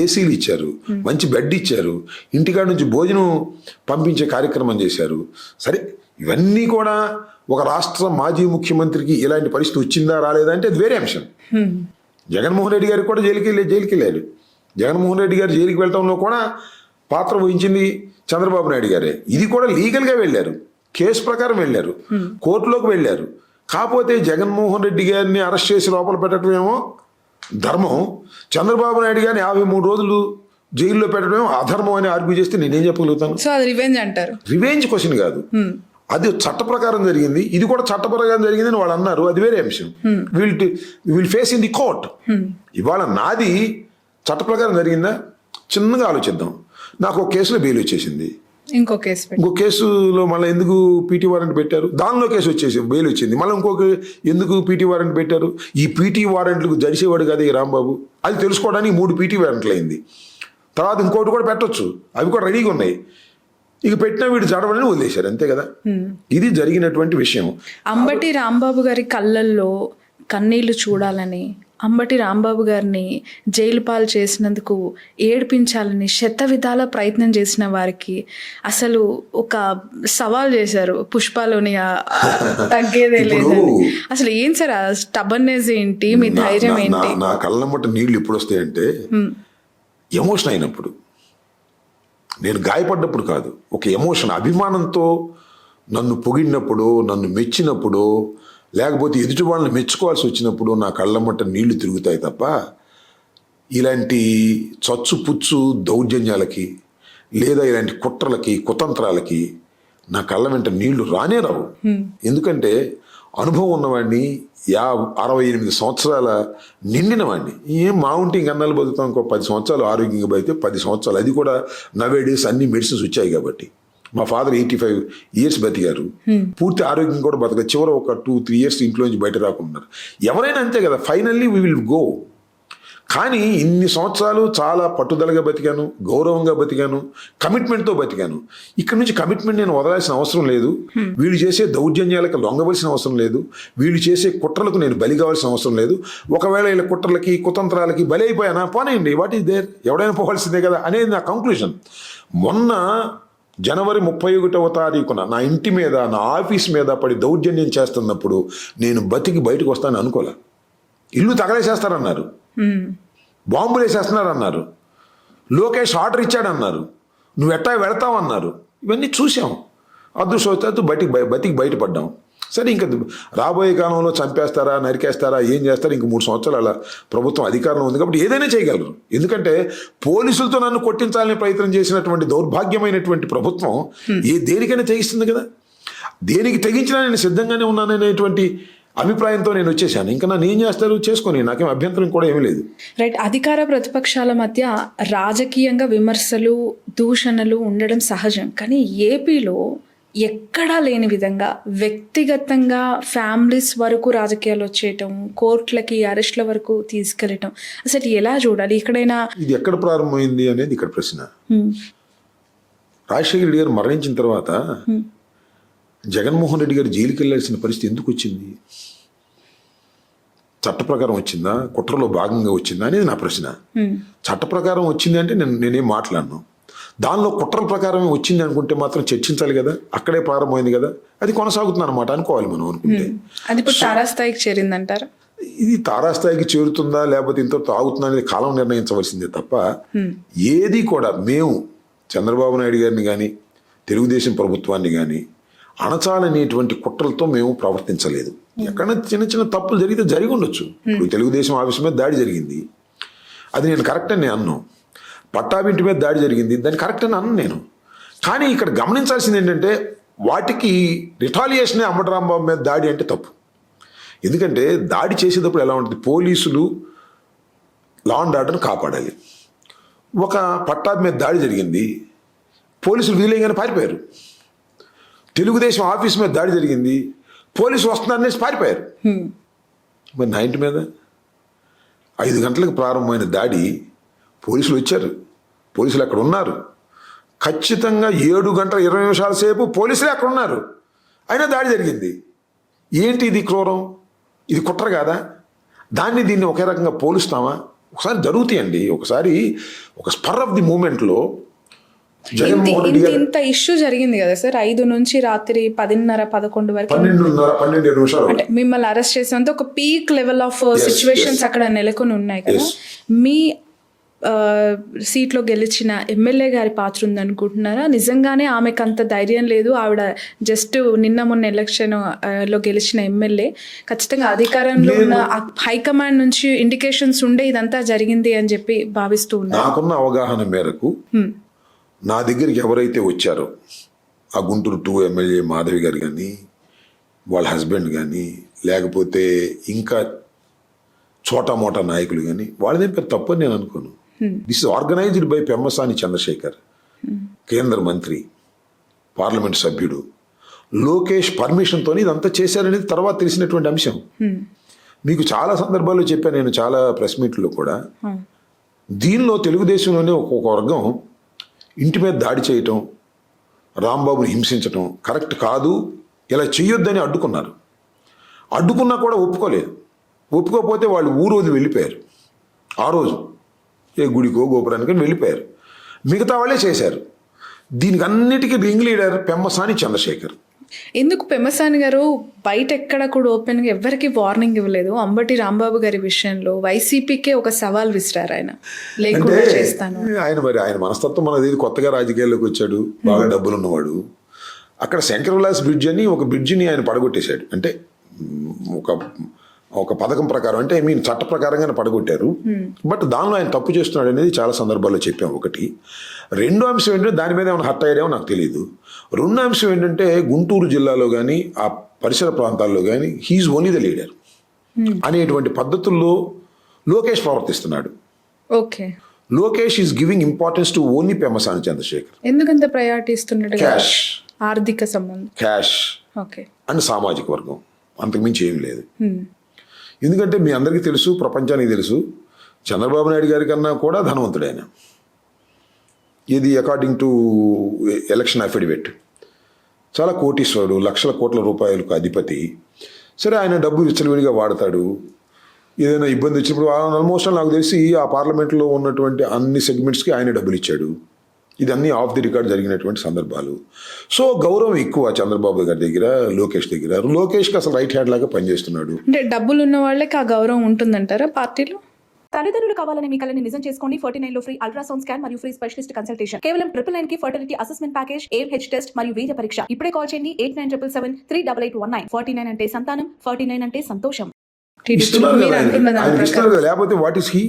ఏసీలు ఇచ్చారు, మంచి బెడ్ ఇచ్చారు, ఇంటికాడ నుంచి భోజనం పంపించే కార్యక్రమం చేశారు. సరే, ఇవన్నీ కూడా ఒక రాష్ట్ర మాజీ ముఖ్యమంత్రికి ఇలాంటి పరిస్థితి వచ్చిందా రాలేదా అంటే అది వేరే అంశం. జగన్మోహన్ రెడ్డి గారికి కూడా జైలుకి వెళ్ళాడు. జగన్మోహన్ రెడ్డి గారు జైలుకి వెళ్ళటంలో కూడా పాత్ర వహించింది చంద్రబాబు నాయుడు గారే. ఇది కూడా లీగల్గా వెళ్ళారు, కేసు ప్రకారం వెళ్ళారు, కోర్టులోకి వెళ్ళారు. కాకపోతే జగన్మోహన్ రెడ్డి గారిని అరెస్ట్ చేసి లోపల పెట్టడం ఏమో ధర్మం, చంద్రబాబు నాయుడు గారిని 53 రోజులు జైల్లో పెట్టడం అధర్మం అని ఆర్గ్యూ చేస్తే నేనేం చెప్పగలుగుతాను? సో అది రివెంజ్ అంటారు. రివెంజ్ క్వశ్చన్ కాదు, అది చట్ట ప్రకారం జరిగింది, ఇది కూడా చట్ట ప్రకారం జరిగింది అని వాళ్ళు అన్నారు, అది వేరే అంశం. Will face in the court. ఇవాళ నాది చట్ట ప్రకారం జరిగిందా? చిన్నగా ఆలోచిద్దాం. నాకు ఒక కేసులో బెయిల్ వచ్చేసింది, ఇంకో కేసులో మళ్ళీ ఎందుకు పీటీ వారెంట్ పెట్టారు, దానిలో కేసు వచ్చేసి బెయిల్ వచ్చింది, మళ్ళీ ఇంకొక ఎందుకు పీటీ వారెంట్ పెట్టారు. ఈ పీటీ వారెంట్లకు జరిసేవాడు కదా ఈ రాంబాబు, అది తెలుసుకోవడానికి 3 పీటీ వారెంట్లు అయింది. తర్వాత ఇంకోటి కూడా పెట్టొచ్చు, అవి కూడా రెడీగా ఉన్నాయి. ఇక పెట్టినా వీడు జడవని వదిలేశారు, అంతే కదా. ఇది జరిగినటువంటి విషయం. అంబటి రాంబాబు గారి కళ్ళల్లో కన్నీళ్లు చూడాలని, అంబటి రాంబాబు గారిని జైలు పాలు చేసినందుకు ఏడిపించాలని శతవిధాల ప్రయత్నం చేసిన వారికి అసలు ఒక సవాల్ చేశారు, పుష్పలోని తగ్గేదే లేదు. అసలు ఏం సార్ ఆ స్టబర్నెస్ ఏంటి, మీ ధైర్యం ఏంటి? నా కళ్ళమ్మట నీళ్లు ఎప్పుడు వస్తాయంటే ఎమోషన్ అయినప్పుడు, నేను గాయపడ్డప్పుడు కాదు, ఒక ఎమోషన్, అభిమానంతో నన్ను పొగిడినప్పుడు, నన్ను మెచ్చినప్పుడు, లేకపోతే ఎదుటి వాళ్ళని మెచ్చుకోవాల్సి వచ్చినప్పుడు నా కళ్ళమ్మట నీళ్లు తిరుగుతాయి తప్ప ఇలాంటి చచ్చు పుచ్చు దౌర్జన్యాలకి లేదా ఇలాంటి కుట్రలకి కుతంత్రాలకి నా కళ్ళ వెంట నీళ్లు రానే రావు. ఎందుకంటే అనుభవం ఉన్నవాడిని, 68 సంవత్సరాల నిండిన వాడిని. ఏం మా ఉంటే ఇంకన్నాళ్ళు బతుకుతాం, ఇంకో 10 సంవత్సరాలు ఆరోగ్యంగా బతికితే 10 సంవత్సరాలు, అది కూడా నవేడేస్ అన్ని మెడిసిన్స్ వచ్చాయి కాబట్టి. మా ఫాదర్ 85 ఇయర్స్ బతికారు, పూర్తి ఆరోగ్యం కూడా బతకదు. చివరి ఒక 2-3 ఇయర్స్ ఇంట్లో నుంచి బయట రాకున్నారు. ఎవరైనా అంతే కదా, ఫైనల్లీ వీ విల్ గో. కానీ ఇన్ని సంవత్సరాలు చాలా పట్టుదలగా బతికాను, గౌరవంగా బతికాను, కమిట్మెంట్తో బతికాను. ఇక్కడ నుంచి కమిట్మెంట్ నేను వదలాల్సిన అవసరం లేదు. వీళ్ళు చేసే దౌర్జన్యాలకు లొంగవలసిన అవసరం లేదు. వీళ్ళు చేసే కుట్రలకు నేను బలి కావాల్సిన అవసరం లేదు. ఒకవేళ వీళ్ళ కుట్రలకి కుతంత్రాలకి బలి అయిపోయానా, పోనేయండి, వాట్ ఈస్ దేర్, ఎవడైనా పోవాల్సిందే కదా అనేది నా కంక్లూజన్. మొన్న జనవరి 31వ తారీఖున నా ఇంటి మీద, నా ఆఫీస్ మీద పడి దౌర్జన్యం చేస్తున్నప్పుడు నేను బతికి బయటకు వస్తానని అనుకోలే. ఇల్లు తగలేసేస్తారన్నారు, బాంబులు వేసేస్తున్నారన్నారు, లోకేష్ ఆర్డర్ ఇచ్చాడన్నారు, నువ్వు ఎట్టా వెళతావన్నారు. ఇవన్నీ చూసాం. అదృష్టవశాత్తు బతికి బయటపడ్డాం. సరే, ఇంకా రాబోయే కాలంలో చంపేస్తారా, నరికేస్తారా, ఏం చేస్తారా, ఇంక 3 సంవత్సరాల ప్రభుత్వం అధికారంలో ఉంది కాబట్టి ఏదైనా చేయగలరు. ఎందుకంటే పోలీసులతో నన్ను కొట్టించాలని ప్రయత్నం చేసినటువంటి దౌర్భాగ్యమైనటువంటి ప్రభుత్వం దేనికైనా తెగిస్తుంది కదా. దేనికి తెగించినా నేను సిద్ధంగానే ఉన్నాననేటువంటి అభిప్రాయంతో నేను వచ్చేసాను. ఇంకా నన్ను ఏం చేస్తారు, చేసుకొని, నాకేం అభ్యంతరం కూడా ఏమీ లేదు. రైట్. అధికార ప్రతిపక్షాల మధ్య రాజకీయంగా విమర్శలు, దూషణలు ఉండడం సహజం. కానీ ఏపీలో ఎక్కడా లేని విధంగా వ్యక్తిగతంగా ఫ్యామిలీస్ వరకు రాజకీయాలు వచ్చేయటం, కోర్టులకి అరెస్ట్ల వరకు తీసుకెళ్ళటం, అసలు ఎలా చూడాలి? ఇక్కడైనా ఇది ఎక్కడ ప్రారంభమైంది అనేది ఇక్కడ ప్రశ్న. రాజశేఖర రెడ్డి గారు మరణించిన తర్వాత జగన్మోహన్ రెడ్డి గారు జైలుకి వెళ్ళాల్సిన పరిస్థితి ఎందుకు వచ్చింది? చట్ట ప్రకారం వచ్చిందా, కుట్రలో భాగంగా వచ్చిందా అనేది నా ప్రశ్న. చట్ట ప్రకారం వచ్చింది అంటే నేనేం మాట్లాడను. దానిలో కుట్రల ప్రకారమే వచ్చింది అనుకుంటే మాత్రం చర్చించాలి కదా. అక్కడే ప్రారంభమైంది కదా, అది కొనసాగుతుంది అనమాట అనుకోవాలి మనం. అనుకుంటే అది ఇప్పుడు తారాస్థాయికి చేరిందంటారా? ఇది తారాస్థాయికి చేరుతుందా లేకపోతే ఇంతటితో ఆగుతుందా అనేది కాలం నిర్ణయించవలసిందే తప్ప ఏది కూడా మేము చంద్రబాబు నాయుడు గారిని కానీ తెలుగుదేశం ప్రభుత్వాన్ని కానీ అణచాలనేటువంటి కుట్రలతో మేము ప్రవర్తించలేదు. ఎక్కడైనా చిన్న చిన్న తప్పులు జరిగితే జరిగి ఉండొచ్చు. ఇప్పుడు తెలుగుదేశం ఆఫీస్ మీద దాడి జరిగింది, అది నేను కరెక్ట్ అని నేను అన్నాను. పట్టాభింటి మీద దాడి జరిగింది, దాన్ని కరెక్ట్ అని అన్నాను నేను. కానీ ఇక్కడ గమనించాల్సింది ఏంటంటే వాటికి రిటాలియేషనే అంబటి రాంబాబు మీద దాడి అంటే తప్పు. ఎందుకంటే దాడి చేసేటప్పుడు ఎలా ఉంటుంది, పోలీసులు లా అండ్ ఆర్డర్ని కాపాడాలి. ఒక పట్టాభి మీద దాడి జరిగింది, పోలీసులు వీలైగానే పారిపోయారు. తెలుగుదేశం ఆఫీస్ మీద దాడి జరిగింది, పోలీసులు వస్తున్నారనేసి పారిపోయారు. మరి నా ఇంటి మీద 5 గంటలకు ప్రారంభమైన దాడి, పోలీసులు వచ్చారు, పోలీసులు అక్కడ ఉన్నారు. ఖచ్చితంగా 7 గంటల 20 నిమిషాల సేపు పోలీసులే అక్కడ ఉన్నారు, అయినా దాడి జరిగింది. ఏంటి ఇది క్రూరం, ఇది కుట్ర కాదా? దీన్ని ఒకే రకంగా పోలుస్తామా? ఒకసారి జరుగుతాయండి. ఒకసారి ఒక స్పర్ ఆఫ్ ది మూమెంట్లో ఇంత ఇష్యూ జరిగింది కదా సార్, 5 నుంచి రాత్రి 10:30-11 వరకు, 12 నిమిషాలు అంటే మిమ్మల్ని అరెస్ట్ చేసేంత ఒక పీక్ లెవెల్ ఆఫ్ సిచ్యువేషన్స్ అక్కడ నెలకొని ఉన్నాయి కదా. మీ సీట్లో గెలిచిన ఎమ్మెల్యే గారి పాత్ర ఉందనుకుంటున్నారా? నిజంగానే ఆమెకు అంత ధైర్యం లేదు, ఆవిడ జస్ట్ మొన్న ఎలక్షన్ లో గెలిచిన ఎమ్మెల్యే, ఖచ్చితంగా అధికారంలో ఉన్న హైకమాండ్ నుంచి ఇండికేషన్స్ ఉండే ఇదంతా జరిగింది అని చెప్పి భావిస్తూ ఉన్నారు. నాకున్న అవగాహన మేరకు నా దగ్గరికి ఎవరైతే వచ్చారో, ఆ గుంటూరు 2 ఎమ్మెల్యే మాధవి గారు కానీ, వాళ్ళ హస్బెండ్ కానీ, లేకపోతే ఇంకా చోటా మోటా నాయకులు కానీ, వాళ్ళదేం పేరు తప్పని నేను అనుకోను. This is organized by Pemmasani Chandrasekhar, కేంద్ర మంత్రి, పార్లమెంట్ సభ్యుడు. లోకేష్ పర్మిషన్తో ఇదంతా చేశారనేది తర్వాత తెలిసినటువంటి అంశం. మీకు చాలా సందర్భాల్లో చెప్పాను నేను, చాలా ప్రెస్ మీట్లో కూడా. దీనిలో తెలుగుదేశంలోనే ఒక్కొక్క వర్గం ఇంటి మీద దాడి చేయటం, రాంబాబుని హింసించటం కరెక్ట్ కాదు, ఇలా చెయ్యొద్దని అడ్డుకున్నారు. అడ్డుకున్నా కూడా ఒప్పుకోలేదు. ఒప్పుకోకపోతే వాళ్ళు ఊరు వదిలి వెళ్ళిపోయారు. ఆ రోజు ఏ గుడికో గోపురానికో వెళ్ళిపోయారు. మిగతా వాళ్ళే చేశారు. దీనికి అన్నిటికీ రింగ్ లీడర్ పెమ్మసాని చంద్రశేఖర్. ఎందుకు పెమ్మసాని గారు బయట ఎక్కడ కూడా ఓపెన్గా ఎవరికి వార్నింగ్ ఇవ్వలేదు? అంబటి రాంబాబు గారి విషయంలో వైసీపీకే ఒక సవాల్ విసిరారు ఆయన, లేకుండా చేస్తాను. ఆయన మనస్తత్వం మనది. కొత్తగా రాజకీయాల్లోకి వచ్చాడు, బాగా డబ్బులు ఉన్నవాడు. అక్కడ శంకర్ విలాస్ బ్రిడ్జ్ అని ఒక బ్రిడ్జిని ఆయన పడగొట్టేశాడు. అంటే ఒక పథకం ప్రకారం, అంటే చట్ట ప్రకారంగానే పడగొట్టారు. బట్ దానిలో ఆయన తప్పు చేస్తున్నాడు అనేది చాలా సందర్భాల్లో చెప్పాం. ఒకటి. రెండో అంశం ఏంటంటే దాని మీద ఏమైనా హర్ట్ అయ్యాడేమో నాకు తెలియదు. రెండో అంశం ఏంటంటే గుంటూరు జిల్లాలో కానీ ఆ పరిసర ప్రాంతాల్లో కానీ హీఈస్ ఓన్లీ ద లీడర్ అనేటువంటి పద్ధతుల్లో లోకేష్ ప్రవర్తిస్తున్నాడు. Okay. Lokesh is giving importance to only Pemmasani Chandrasekhar. ఎందుకంత ప్రయారిటీ ఇస్తున్నాడు? క్యాష్, ఆర్థిక సంబంధం, క్యాష్ అండ్ సామాజిక వర్గం, అంతకుమించి ఏం లేదు. ఎందుకంటే మీ అందరికీ తెలుసు, ప్రపంచానికి తెలుసు, చంద్రబాబు నాయుడు గారి కన్నా కూడా ధనవంతుడు ఆయన. ఇది అకార్డింగ్ టు ఎలక్షన్ అఫిడవిట్. చాలా కోటీశ్వరుడు, లక్షల కోట్ల రూపాయలకు అధిపతి. సరే, ఆయన డబ్బు విచ్చలవిడిగా వాడతాడు. ఏదైనా ఇబ్బంది వచ్చినప్పుడు ఆల్మోస్ట్ నాకు తెలిసి ఆ పార్లమెంట్లో ఉన్నటువంటి అన్ని సెగ్మెంట్స్కి ఆయన డబ్బులు ఇచ్చాడు. ఇదన్నీ ఆఫ్ ది రికార్డ్ జరిగినటువంటి సందర్భాలు. సో గౌరవం ఎక్కువ చంద్రబాబు గారి దగ్గర, లోకేష్ దగ్గర. లోకేష్కి అసలు రైట్ హ్యాండ్ లాగా పనిచేస్తున్నాడు. అంటే డబ్బులు ఉన్న వాళ్ళకి ఆ గౌరవం ఉంటుందంటారా పార్టీలో? తల్లిదండ్రులు కావాలని మీ కలని నిజం చేసుకోండి. 49 లో ఫ్రీ అల్ట్రాసౌండ్ స్కాన్ మరియు ఫ్రీ స్పెషలిస్ట్ కన్సల్టేషన్. కేవలం 999 కి fertility assessment package, AMH test మరియు వీర్య పరీక్ష. ఇప్పుడే కాల్ చేయండి 8977738819. 49 అంటే సంతానం, 49 అంటే సంతోషం. ఇస్తున్నారు మీరు కదా అంటున్న దాని ఆయన ఇస్తున్నారు ప్రకారం. కదా. లేకపోతే వాట్ ఈస్ హీ?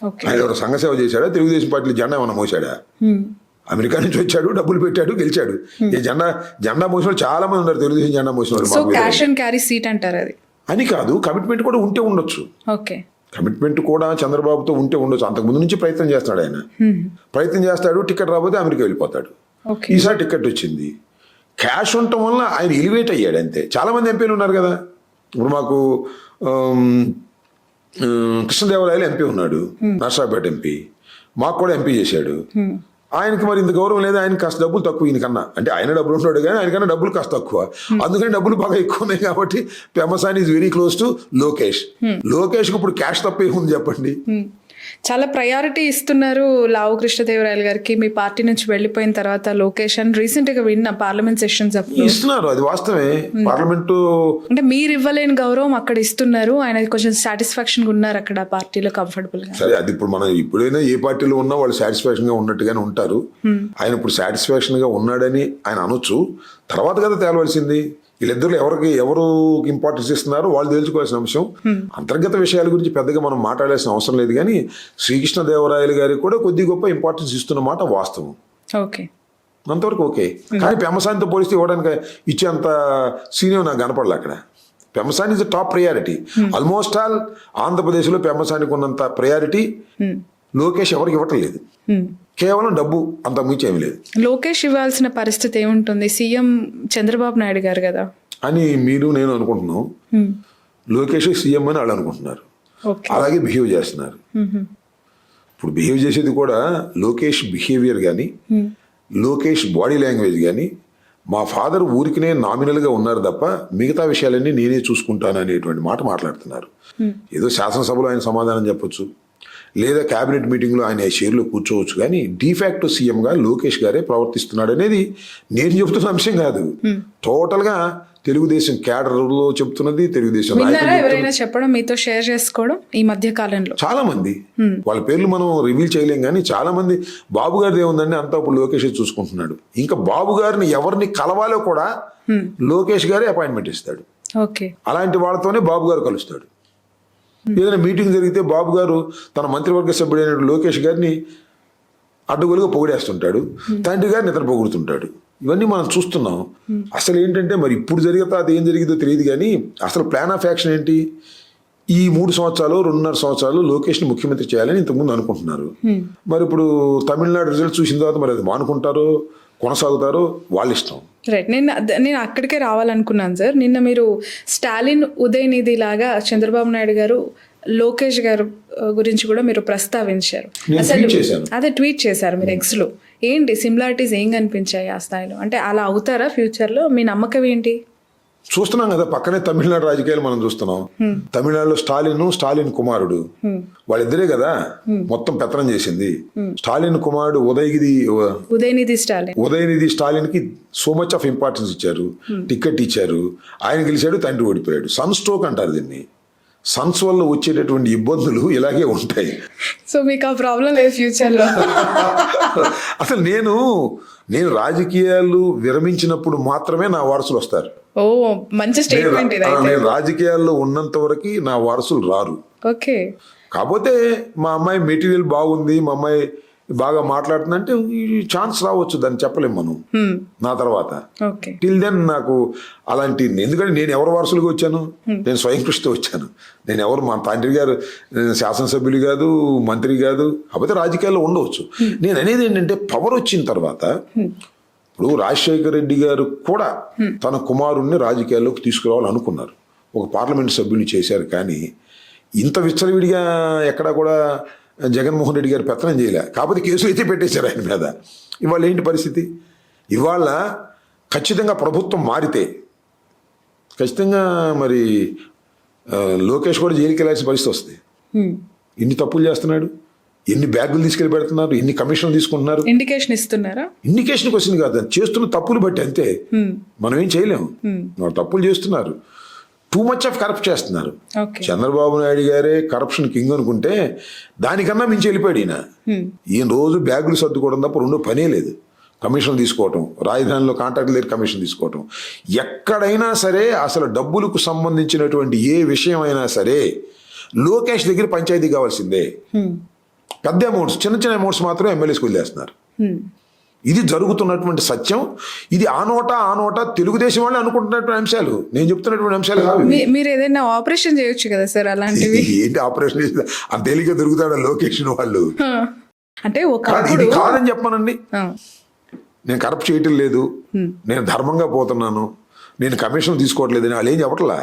ఓకే. ఆయన ఒక సంఘ సేవ చేశాడా? తెలుగుదేశం పార్టీలో జెండా ఏమన్నా మోసాడా? అమెరికా నుంచి వచ్చాడు, డబ్బులు పెట్టాడు, గెలిచాడు. ఈ జెండా మోసిన వాళ్ళు చాలా మంది ఉన్నారు. తెలుగుదేశం జెండా మోసిన సో వాళ్ళు క్యాష్ అండ్ క్యారీ సీట్ అంటారు అది. అని కాదు, కమిట్మెంట్ కూడా ఉంటే ఉండొచ్చు. ఓకే. కమిట్మెంట్ కూడా చంద్రబాబుతో ఉంటే ఉండొచ్చు. అంతకుముందు నుంచి ప్రయత్నం చేస్తాడు ఆయన. ప్రయత్నం చేస్తాడు, టికెట్ రాకపోతే అమెరికా వెళ్ళిపోతాడు. ఓకే. ఈసారి టికెట్ వచ్చింది. క్యాష్ ఉండటం వల్ల ఆయన ఎలివేట్ అయ్యాడు అంతే. చాలా మంది ఎంపీలు ఉన్నారు కదా. ఇప్పుడు మాకు కృష్ణదేవరాయలు ఎంపీ ఉన్నాడు, నర్సాపేట ఎంపీ. మాకు కూడా ఎంపీ చేశాడు. ఆయనకి మరి ఇంత గౌరవం లేదు. ఆయన కాస్త డబ్బులు తక్కువ ఈయనకన్నా. అంటే ఆయన డబ్బులు ఉన్నాడు కానీ ఆయనకన్నా డబ్బులు కాస్త తక్కువ. అందుకని డబ్బులు బాగా ఎక్కువ ఉన్నాయి కాబట్టి Pemmasani is very close to Lokesh. లోకేష్కి ఇప్పుడు క్యాష్ తప్ప ఏముంది చెప్పండి. చాలా ప్రయారిటీ ఇస్తున్నారు లావు కృష్ణదేవరాయలు గారికి మీ పార్టీ నుంచి వెళ్ళిపోయిన తర్వాత లోకేష్ అని రీసెంట్ గా విన్న పార్లమెంట్ సెషన్స్ అప్పుడు. ఇస్తున్నారు, అది వాస్తవమే. పార్లమెంటు అంటే మీరు ఇవ్వలేని గౌరవం అక్కడ ఇస్తున్నారు. ఆయన కొంచెం సాటిస్ఫాక్షన్ గా ఉన్నారు అక్కడ పార్టీలో, కంఫర్టబుల్ గా. సరే, అది ఇప్పుడు మనం ఎప్పుడైనా ఏ పార్టీలో ఉన్నా వాళ్ళు సాటిస్ఫాక్షన్ గా ఉన్నట్టుగానే ఉంటారు. ఆయన ఇప్పుడు సాటిస్ఫాక్షన్ గా ఉన్నాడని ఆయన అనొచ్చు. తర్వాత కదా తేలవలసింది. వీళ్ళిద్దరు ఎవరు ఇంపార్టెన్స్ ఇస్తున్నారో వాళ్ళు తెలుసుకోవాల్సిన అంశం. అంతర్గత విషయాల గురించి పెద్దగా మనం మాట్లాడాల్సిన అవసరం లేదు. కానీ శ్రీకృష్ణదేవరాయలు గారికి కూడా కొద్ది గొప్ప ఇంపార్టెన్స్ ఇస్తున్నమాట వాస్తవం. ఓకే, అంతవరకు ఓకే. కానీ పెమ్మసానితో పోలిస్తే ఇవ్వడానికి ఇచ్చేంత సీనియర్ నాకు కనపడలే అక్కడ. Pemmasani is top priority. Almost all ఆంధ్రప్రదేశ్లో పెమ్మసానికి ఉన్నంత ప్రయారిటీ లోకేష్ ఎవరికి ఇవ్వటం లేదు. కేవలం డబ్బు, అంత మించి ఏమి లేదు. లోకేష్ ఇవ్వాల్సిన పరిస్థితి ఏముంటుంది? సీఎం చంద్రబాబు నాయుడు గారు కదా అని మీరు నేను అనుకుంటున్నాం. లోకేష్ సీఎం అని వాళ్ళు అనుకుంటున్నారు. ఓకే. అలాగే బిహేవ్ చేస్తున్నారు. ఇప్పుడు బిహేవ్ చేసేది కూడా లోకేష్ బిహేవియర్ కానీ, లోకేష్ బాడీ లాంగ్వేజ్ కానీ, మా ఫాదర్ ఊరికినే నామినల్గా ఉన్నారు తప్ప మిగతా విషయాలన్నీ నేనే చూసుకుంటాను అనేటువంటి మాట మాట్లాడుతున్నారు. ఏదో శాసనసభలో ఆయన సమాధానం చెప్పొచ్చు, లేదా క్యాబినెట్ మీటింగ్లో ఆయన చైర్లో కూర్చోవచ్చు. కానీ డిఫాక్టో సీఎంగా లోకేష్ గారే ప్రవర్తిస్తున్నాడు అనేది నేను చెబుతున్న అంశం కాదు. టోటల్గా తెలుగుదేశం క్యాడర్లో చెప్తున్నది, తెలుగుదేశం విన్నారా ఎవరైనా చెప్పడం, మీతో షేర్ చేసుకోవడం ఈ మధ్య కాలంలో? చాలా మంది. వాళ్ళ పేర్లు మనం రివీల్ చేయలేం కానీ చాలా మంది. బాబు గారిది ఏముందండి, అంతా ఇప్పుడు లోకేష్ చూసుకుంటున్నాడు. ఇంకా బాబు గారిని ఎవరిని కలవాలో కూడా లోకేష్ గారే అపాయింట్మెంట్ ఇస్తాడు. ఓకే. అలాంటి వాళ్ళతోనే బాబు గారు కలుస్తాడు. ఏదైనా మీటింగ్ జరిగితే బాబు గారు తన మంత్రివర్గ సభ్యుడైన లోకేష్ గారిని అడ్డగోలుగా పొగిడేస్తుంటాడు, తండ్రి గారిని ఇతర పొగుడుతుంటాడు. ఇవన్నీ మనం చూస్తున్నాం. అసలు ఏంటంటే మరి ఇప్పుడు జరిగితే అది ఏం జరిగిందో తెలియదు కానీ అసలు ప్లాన్ ఆఫ్ యాక్షన్ ఏంటి? ఈ 3 సంవత్సరాలు 2.5 సంవత్సరాలు లోకేష్ని ముఖ్యమంత్రి చేయాలని ఇంతకుముందు అనుకుంటున్నారు. మరి ఇప్పుడు తమిళనాడు రిజల్ట్ చూసిన తర్వాత మరి అది మానుకుంటారో కొనసాగుతారో వాళ్ళ ఇష్టం. రైట్. నేను అక్కడికే రావాలనుకున్నాను సార్. నిన్న మీరు స్టాలిన్ ఉదయనిధి లాగా చంద్రబాబు నాయుడు గారు లోకేష్ గారు గురించి కూడా మీరు ప్రస్తావించారు. నేను ట్వీట్ చేశాను. అదే ట్వీట్ చేశారు మీరు ఎక్స్లో. ఏంటి సిమిలారిటీస్ ఏం కనిపించాయి ఆ స్థాయిలో? అంటే అలా అవుతారా ఫ్యూచర్లో? మీ నమ్మకం ఏంటి? చూస్తున్నాం కదా, పక్కనే తమిళనాడు రాజకీయాలు మనం చూస్తున్నాం. తమిళనాడులో స్టాలిన్ కుమారుడు వాళ్ళిద్దరే కదా మొత్తం పెత్తనం చేసింది. స్టాలిన్ కుమారుడు ఉదయనిధి స్టాలిన్ కి సో మచ్ ఆఫ్ ఇంపార్టెన్స్ ఇచ్చారు, టికెట్ ఇచ్చారు. ఆయన గెలిచాడు, తండ్రి ఓడిపోయాడు. సన్ స్ట్రోక్ అంటారు దీన్ని. సన్స్ వల్ల వచ్చేటటువంటి ఇబ్బందులు ఇలాగే ఉంటాయి. సో మీకు ఆ ప్రాబ్లం లేదు ఫ్యూచర్లో? అసలు నేను రాజకీయాలు విరమించినప్పుడు మాత్రమే నా వారసులు వస్తారు. ఓ, మంచి స్టేట్మెంట్ ఇది. నేను రాజకీయాల్లో ఉన్నంత వరకు నా వారసులు రారు. ఓకే. కాకపోతే మా అమ్మాయి మెటీరియల్ బాగుంది, మా అమ్మాయి బాగా మాట్లాడుతుందంటే ఈ ఛాన్స్ రావచ్చు, దాన్ని చెప్పలేము మనం నా తర్వాత. ఓకే. టిల్ దెన్ నాకు అలాంటి, ఎందుకంటే నేను ఎవరి వారసులుగా వచ్చాను? నేను స్వయం కృషితో వచ్చాను. నేను ఎవరు, మా తండ్రి గారు శాసనసభ్యులు కాదు, మంత్రి కాదు. కాకపోతే రాజకీయాల్లో ఉండవచ్చు. నేను అనేది ఏంటంటే పవర్ వచ్చిన తర్వాత ఇప్పుడు రాజశేఖర రెడ్డి గారు కూడా తన కుమారుణ్ణి రాజకీయాల్లోకి తీసుకురావాలనుకున్నారు. ఒక పార్లమెంట్ సభ్యుని చేశారు. కానీ ఇంత విచ్చలవిడిగా ఎక్కడా కూడా జగన్మోహన్ రెడ్డి గారు పెత్తనం చేయలే, కాకపోతే కేసులు అయితే పెట్టేశారు ఆయన మీద. ఇవాళ ఏంటి పరిస్థితి? ఇవాళ ఖచ్చితంగా ప్రభుత్వం మారితే ఖచ్చితంగా మరి లోకేష్ కూడా జైలుకి వెళ్ళాల్సిన పరిస్థితి వస్తుంది. ఎన్ని తప్పులు చేస్తున్నాడు, ఎన్ని బ్యాగులు తీసుకెళ్ళి పెడుతున్నారు, ఎన్ని కమిషన్లు తీసుకుంటున్నారు. ఇండికేషన్ ఇస్తున్నారా? ఇండికేషన్ క్వశ్చన్ కాదు, చేస్తున్న తప్పులు బట్టి అంతే. మనం ఏం చేయలేము. వాళ్ళు తప్పులు చేస్తున్నారు, టూ మచ్ ఆఫ్ కరప్ట్ చేస్తున్నారు. చంద్రబాబు నాయుడు గారే కరప్షన్ కింగ్ అనుకుంటే దానికన్నా మించి వెళ్ళిపోయాడు ఈయన రోజు బ్యాగులు సర్దుకోవడం తప్ప రెండో పనే లేదు. కమిషన్ తీసుకోవటం, రాజధానిలో కాంట్రాక్టుల దగ్గర కమిషన్ తీసుకోవటం, ఎక్కడైనా సరే అసలు డబ్బులకు సంబంధించినటువంటి ఏ విషయం అయినా సరే లోకేష్ దగ్గర పంచాయతీ కావాల్సిందే. పెద్ద అమౌంట్స్, చిన్న చిన్న అమౌంట్స్ మాత్రం ఎమ్మెల్యేస్కి వదిలేస్తున్నారు. ఇది జరుగుతున్నటువంటి సత్యం. ఇది ఆ నోట తెలుగుదేశం వాళ్ళు అనుకుంటున్నటువంటి అంశాలు, నేను చెప్తున్నటువంటి అంశాలు కాదు. మీరు ఏదైనా ఆపరేషన్ చేయొచ్చు కదా సార్ అలాంటివి. ఏంటి ఆపరేషన్ చేసి అంత తేలిగ్గా దొరుకుతాడా లోకేష్ వాళ్ళు? అంటే ఇది కాదని చెప్పానండి. నేను కరప్ట్ చేయటం లేదు, నేను ధర్మంగా పోతున్నాను, నేను కమిషన్ తీసుకోవట్లేదని వాళ్ళు ఏం చెప్పట్లా.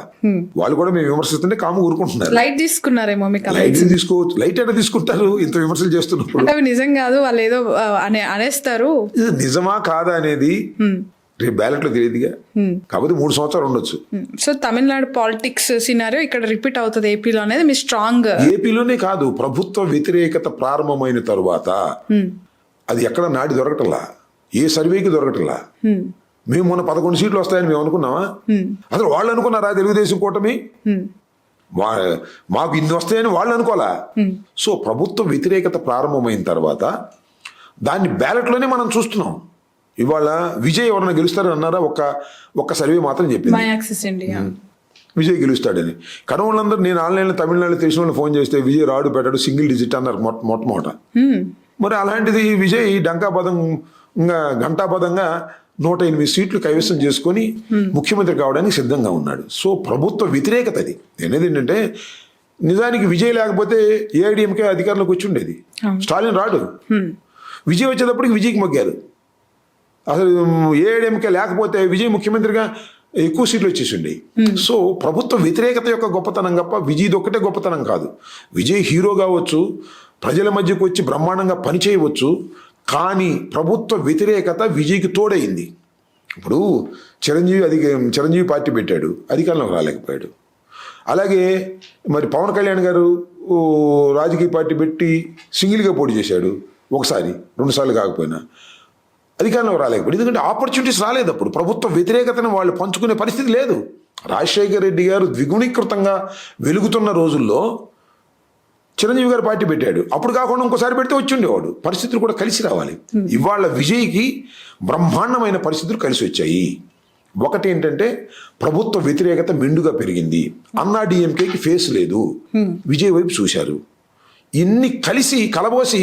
వాళ్ళు కూడా మేము విమర్శిస్తుంటే కాము ఊరుకుంటున్నారు. లైట్ తీసుకున్నారేమో మీకు. లైట్ తీసుకోవచ్చు, లైట్ అంటే తీసుకుంటారు ఇంత విమర్శలు చేస్తున్నప్పుడు. అవి నిజం కాదు, వాళ్ళు ఏదో అనేస్తారు. ఇది నిజమా కాదా అనేది రేపు బ్యాలెట్ లో తెలియదుగా. కాకపోతే 3 సంవత్సరాలు ఉండొచ్చు. సో తమిళనాడు పాలిటిక్స్ సినారియో ఇక్కడ రిపీట్ అవుతుంది ఏపీలో అనేది మీ స్ట్రాంగ్. ఏపీలోనే కాదు, ప్రభుత్వ వ్యతిరేకత ప్రారంభమైన తరువాత అది ఎక్కడ నాడి దొరకటంలా, ఏ సర్వేకి దొరకటంలా. మేము మొన్న 11 సీట్లు వస్తాయని మేము అనుకున్నామా? అసలు వాళ్ళు అనుకున్నారా తెలుగుదేశం కూటమి మాకు ఇన్ని వస్తాయని వాళ్ళు అనుకోవాలా? సో ప్రభుత్వ వ్యతిరేకత ప్రారంభమైన తర్వాత దాన్ని బ్యాలెట్లోనే మనం చూస్తున్నాం. ఇవాళ విజయ్ ఎవరన్నా గెలుస్తారని అన్నారా? ఒక్క సర్వే మాత్రం చెప్పింది విజయ్ గెలుస్తాడని. కనవాళ్ళందరూ నేను ఆన్లైన్లో తమిళనాడులో తెలిసిన వాళ్ళు ఫోన్ చేస్తే విజయ్ రాడు పెట్టాడు, సింగిల్ డిజిట్ అన్నారు మొట్టమొదట. మరి అలాంటిది విజయ్ ఘంటాపదంగా 108 సీట్లు కైవసం చేసుకొని ముఖ్యమంత్రి కావడానికి సిద్ధంగా ఉన్నాడు. సో ప్రభుత్వ వ్యతిరేకత అది. అనేది ఏంటంటే నిజానికి విజయ్ లేకపోతే ఏఐడిఎంకే అధికారంలోకి వచ్చి ఉండేది, స్టాలిన్ రాడు. విజయ్ వచ్చేటప్పటికి విజయ్కి మొగ్గారు. అసలు ఏఐడిఎంకే లేకపోతే విజయ్ ముఖ్యమంత్రిగా ఎక్కువ సీట్లు వచ్చేసి ఉండేవి. సో ప్రభుత్వ వ్యతిరేకత యొక్క గొప్పతనం తప్ప విజయ్ది ఒక్కటే గొప్పతనం కాదు. విజయ్ హీరో కావచ్చు, ప్రజల మధ్యకు వచ్చి బ్రహ్మాండంగా పనిచేయవచ్చు, కానీ ప్రభుత్వ వ్యతిరేకత విజయ్కి తోడైంది. ఇప్పుడు చిరంజీవి పార్టీ పెట్టాడు, అధికారంలోకి రాలేకపోయాడు. అలాగే మరి పవన్ కళ్యాణ్ గారు రాజకీయ పార్టీ పెట్టి సింగిల్గా పోటీ చేశాడు, ఒకసారి 2 సార్లు కాకపోయినా అధికారంలోకి రాలేకపోయాడు. ఎందుకంటే ఆపర్చునిటీస్ రాలేదు. అప్పుడు ప్రభుత్వ వ్యతిరేకతను వాళ్ళు పంచుకునే పరిస్థితి లేదు. రాజశేఖర రెడ్డి గారు ద్విగుణీకృతంగా వెలుగుతున్న రోజుల్లో చిరంజీవి గారు పార్టీ పెట్టాడు, అప్పుడు కాకుండా ఇంకోసారి పెడితే వచ్చి ఉండేవాడు. పరిస్థితులు కూడా కలిసి రావాలి. ఇవాళ విజయ్కి బ్రహ్మాండమైన పరిస్థితులు కలిసి వచ్చాయి. ఒకటి ఏంటంటే ప్రభుత్వ వ్యతిరేకత మెండుగా పెరిగింది, అన్నా డిఎంకేకి ఫేస్ లేదు, విజయ్ వైపు చూశారు. ఇన్ని కలిసి కలబోసి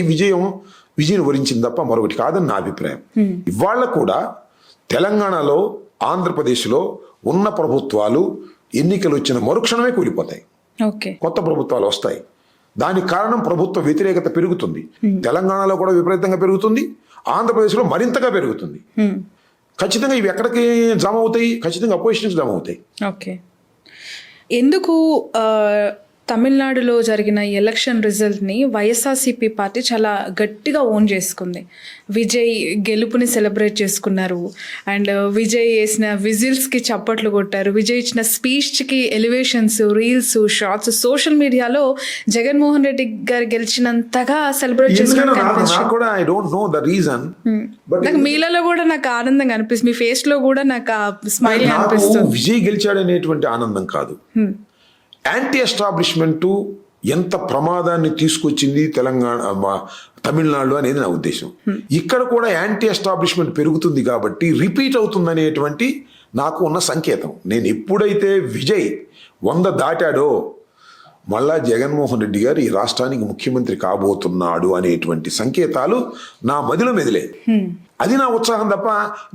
విజయం వరించింది తప్ప మరొకటి కాదని నా అభిప్రాయం. ఇవాళ కూడా తెలంగాణలో ఆంధ్రప్రదేశ్లో ఉన్న ప్రభుత్వాలు ఎన్నికలు వచ్చిన మరుక్షణమే కూలిపోతాయి, కొత్త ప్రభుత్వాలు వస్తాయి. దానికి కారణం ప్రభుత్వ వ్యతిరేకత పెరుగుతుంది. తెలంగాణలో కూడా విపరీతంగా పెరుగుతుంది, ఆంధ్రప్రదేశ్లో మరింతగా పెరుగుతుంది. ఖచ్చితంగా ఇవి ఎక్కడికి జమ అవుతాయి? ఖచ్చితంగా అపోజిషన్కి జమ అవుతాయి. ఓకే, ఎందుకు తమిళనాడులో జరిగిన ఎలక్షన్ రిజల్ట్ని వైఎస్ఆర్సీపీ పార్టీ చాలా గట్టిగా ఓన్ చేసుకుంది. విజయ్ గెలుపుని సెలబ్రేట్ చేసుకున్నారు, అండ్ విజయ్ వేసిన విజిల్స్కి చప్పట్లు కొట్టారు, విజయ్ ఇచ్చిన స్పీచ్కి ఎలివేషన్స్, రీల్స్, షార్ట్స్ సోషల్ మీడియాలో జగన్మోహన్ రెడ్డి గారు గెలిచినంతగా సెలబ్రేట్ చేసుకున్నారు. నాకు మీలలో కూడా నాకు ఆనందంగా అనిపిస్తుంది, మీ ఫేస్ లో కూడా నాకు స్మైల్ అనిపిస్తుంది. విజయ్ గెలిచాడనేటువంటి ఆనందం కాదు, యాంటీ ఎస్టాబ్లిష్మెంట్ ఎంత ప్రమాదాన్ని తీసుకొచ్చింది తమిళనాడు అనేది నా ఉద్దేశం. ఇక్కడ కూడా యాంటీ ఎస్టాబ్లిష్మెంట్ పెరుగుతుంది కాబట్టి రిపీట్ అవుతుందనేటువంటి నాకు ఉన్న సంకేతం. నేను ఎప్పుడైతే విజయ్ 100 దాటాడో మళ్ళా జగన్మోహన్ రెడ్డి గారు ఈ రాష్ట్రానికి ముఖ్యమంత్రి కాబోతున్నాడు అనేటువంటి సంకేతాలు నా మదిలో మెదిలే. అది నా ఉత్సాహం తప్ప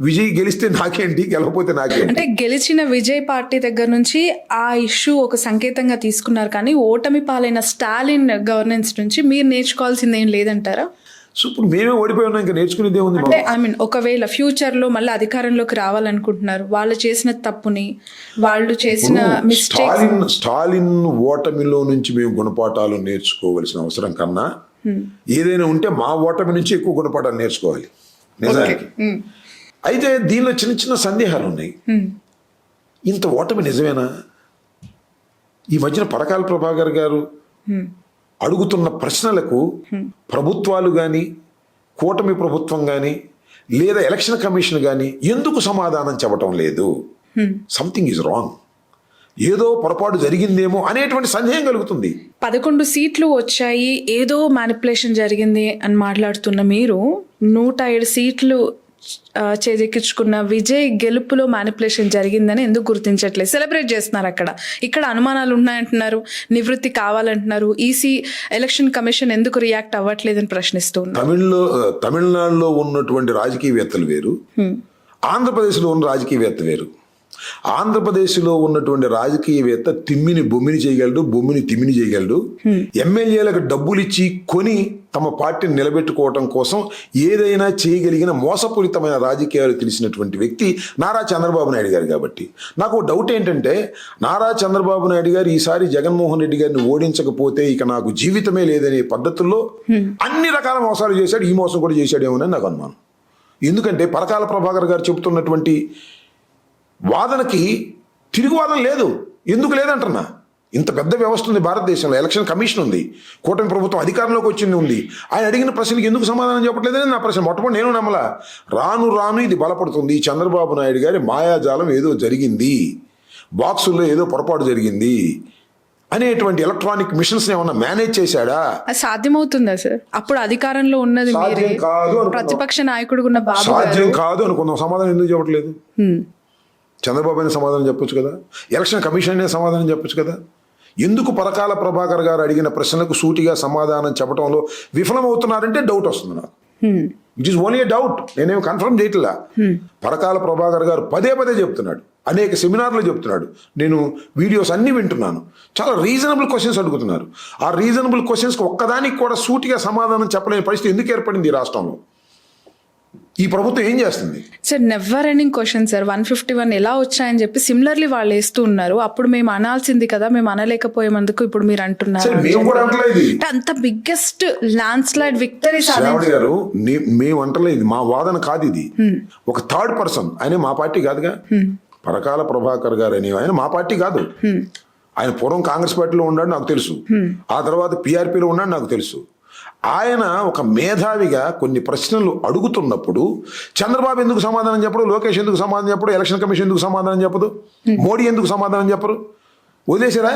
విజయ్ గెలిస్తే నాకేంటి, గెలకపోతే నాకేంటి. అంటే గెలిచిన విజయ్ పార్టీ దగ్గర నుంచి ఆ ఇష్యూ ఒక సంకేతంగా తీసుకున్నారు, కానీ ఓటమి పాలైన స్టాలిన్ గవర్నెన్స్ నుంచి మీరు నేర్చుకోవాల్సింది ఏం లేదంటారా? సో ఇప్పుడు మేమే ఓడిపోయి ఉన్నాం, ఇంకా నేర్చుకునేది ఏముంది? అంటే ఒకవేళ ఫ్యూచర్లో మళ్ళీ అధికారంలోకి రావాలనుకుంటున్నారు, వాళ్ళు చేసిన తప్పుని, వాళ్ళు చేసిన మిస్టేక్స్, స్టాలిన్ ఓటమిలో నుంచి మేము గుణపాఠాలు నేర్చుకోవాల్సిన అవసరం కన్నా ఏదైనా ఉంటే మా ఓటమి నుంచి ఎక్కువ గుణపాఠాలు నేర్చుకోవాలి నిజానికి. అయితే దీనిలో చిన్న చిన్న సందేహాలు ఉన్నాయి. ఇంత ఓటమి నిజమేనా? ఈ మధ్యన పరకాల ప్రభాకర్ గారు అడుగుతున్న ప్రశ్నలకు ప్రభుత్వాలు కానీ, కూటమి ప్రభుత్వం కానీ, లేదా ఎలక్షన్ కమిషన్ కానీ ఎందుకు సమాధానం చెప్పటం లేదు? Something is wrong. ఏదో పొరపాటు జరిగిందేమో అనేటువంటి సందేహం కలుగుతుంది. 11 సీట్లు వచ్చాయి, ఏదో మ్యానిపులేషన్ జరిగింది అని మాట్లాడుతున్న మీరు 107 సీట్లు చేజెక్కించుకున్న విజయ్ గెలుపులో మ్యానిపులేషన్ జరిగిందని ఎందుకు గుర్తించట్లేదు? సెలబ్రేట్ చేస్తున్నారు అక్కడ. ఇక్కడ అనుమానాలు ఉన్నాయంటున్నారు, నివృత్తి కావాలంటున్నారు. ఈసీ ఎలక్షన్ కమిషన్ ఎందుకు రియాక్ట్ అవ్వట్లేదని ప్రశ్నిస్తున్నారు. తమిళనాడులో ఉన్నటువంటి రాజకీయవేత్తలు వేరు, ఆంధ్రప్రదేశ్లో ఉన్న రాజకీయవేత్త వేరు. ఆంధ్రప్రదేశ్లో ఉన్నటువంటి రాజకీయవేత్త తిమ్మిని బొమ్మిని చేయగలడు, బొమ్మిని తిమ్మిని చేయగలడు. ఎమ్మెల్యేలకు డబ్బులు ఇచ్చి కొని తమ పార్టీని నిలబెట్టుకోవటం కోసం ఏదైనా చేయగలిగిన మోసపూరితమైన రాజకీయాలు తెలిసినటువంటి వ్యక్తి నారా చంద్రబాబు నాయుడు గారు. కాబట్టి నాకు డౌట్ ఏంటంటే, నారా చంద్రబాబు నాయుడు గారు ఈసారి జగన్మోహన్ రెడ్డి గారిని ఓడించకపోతే ఇక నాకు జీవితమే లేదనే పద్ధతుల్లో అన్ని రకాల మోసాలు చేశాడు. ఈ మోసం కూడా చేశాడేమోనని నాకు అనుమానం. ఎందుకంటే పరకాల ప్రభాకర్ గారు చెబుతున్నటువంటి వాదనకి తిరుగువాదన లేదు. ఎందుకు లేదంటున్నా? ఇంత పెద్ద వ్యవస్థ ఉంది భారతదేశంలో, ఎలక్షన్ కమిషన్ ఉంది, కూటమి ప్రభుత్వం అధికారంలోకి వచ్చింది ఉంది. ఆయన అడిగిన ప్రశ్నకి ఎందుకు సమాధానం చెప్పట్లేదని నా ప్రశ్న. మొట్టమొదటి నేను నమ్మలా. రాను రాను ఇది బలపడుతుంది. చంద్రబాబు నాయుడు గారి మాయాజాలం ఏదో జరిగింది, బాక్సుల్లో ఏదో పొరపాటు జరిగింది అనేటువంటి ఎలక్ట్రానిక్ మిషన్స్ ఏమన్నా మేనేజ్ చేశాడా? సాధ్యమవుతుందా సార్? అప్పుడు అధికారంలో ఉన్నది మీరే, ప్రతిపక్ష నాయకుడు ఉన్న బాబు. సాధ్యం కాదు అనుకుందాం. సమాధానం ఎందుకు చెప్పట్లేదు? చంద్రబాబు అయినా సమాధానం చెప్పొచ్చు కదా, ఎలక్షన్ కమిషన్ అయినా సమాధానం చెప్పొచ్చు కదా. ఎందుకు పరకాల ప్రభాకర్ గారు అడిగిన ప్రశ్నలకు సూటిగా సమాధానం చెప్పడంలో విఫలమవుతున్నారంటే డౌట్ వస్తుంది నాకు. It is only A doubt, నేనేం కన్ఫర్మ్ చేయట్లా. పరకాల ప్రభాకర్ గారు పదే పదే చెప్తున్నాడు, అనేక సెమినార్లు చెప్తున్నాడు, నేను వీడియోస్ అన్నీ వింటున్నాను. చాలా రీజనబుల్ క్వశ్చన్స్ అడుగుతున్నారు. ఆ రీజనబుల్ క్వశ్చన్స్కి ఒక్కదానికి కూడా సూటిగా సమాధానం చెప్పలేని పరిస్థితి ఎందుకు ఏర్పడింది ఈ రాష్ట్రంలో? ఈ ప్రభుత్వం ఏం చేస్తుంది sir? Never ending question sir. 151 ఎలా వచ్చాయని చెప్పి సిమిలర్లీ వాళ్ళు వేస్తూ ఉన్నారు. అప్పుడు మేము అనాల్సింది కదా, మేము అనలేకపోయేందుకు ఇప్పుడు మీరు అంటున్నారు. అంత బిగ్గెస్ట్ ల్యాండ్ స్లైడ్ విక్టరీ గారు మేము అంటలేదు, మా వాదన కాదు ఇది. ఒక థర్డ్ పర్సన్, ఆయన మా పార్టీ కాదుగా. పరకాల ప్రభాకర్ గారు అనే ఆయన మా పార్టీ కాదు. ఆయన పూర్వం కాంగ్రెస్ పార్టీలో ఉన్నాడు నాకు తెలుసు, ఆ తర్వాత పిఆర్పీలో ఉన్నాడు నాకు తెలుసు. ఆయన ఒక మేధావిగా కొన్ని ప్రశ్నలు అడుగుతున్నప్పుడు చంద్రబాబు ఎందుకు సమాధానం చెప్పడు, లోకేష్ ఎందుకు సమాధానం చెప్పడు, ఎలక్షన్ కమిషన్ ఎందుకు సమాధానం చెప్పదు, మోడీ ఎందుకు సమాధానం చెప్పరు? వదిలేశారా?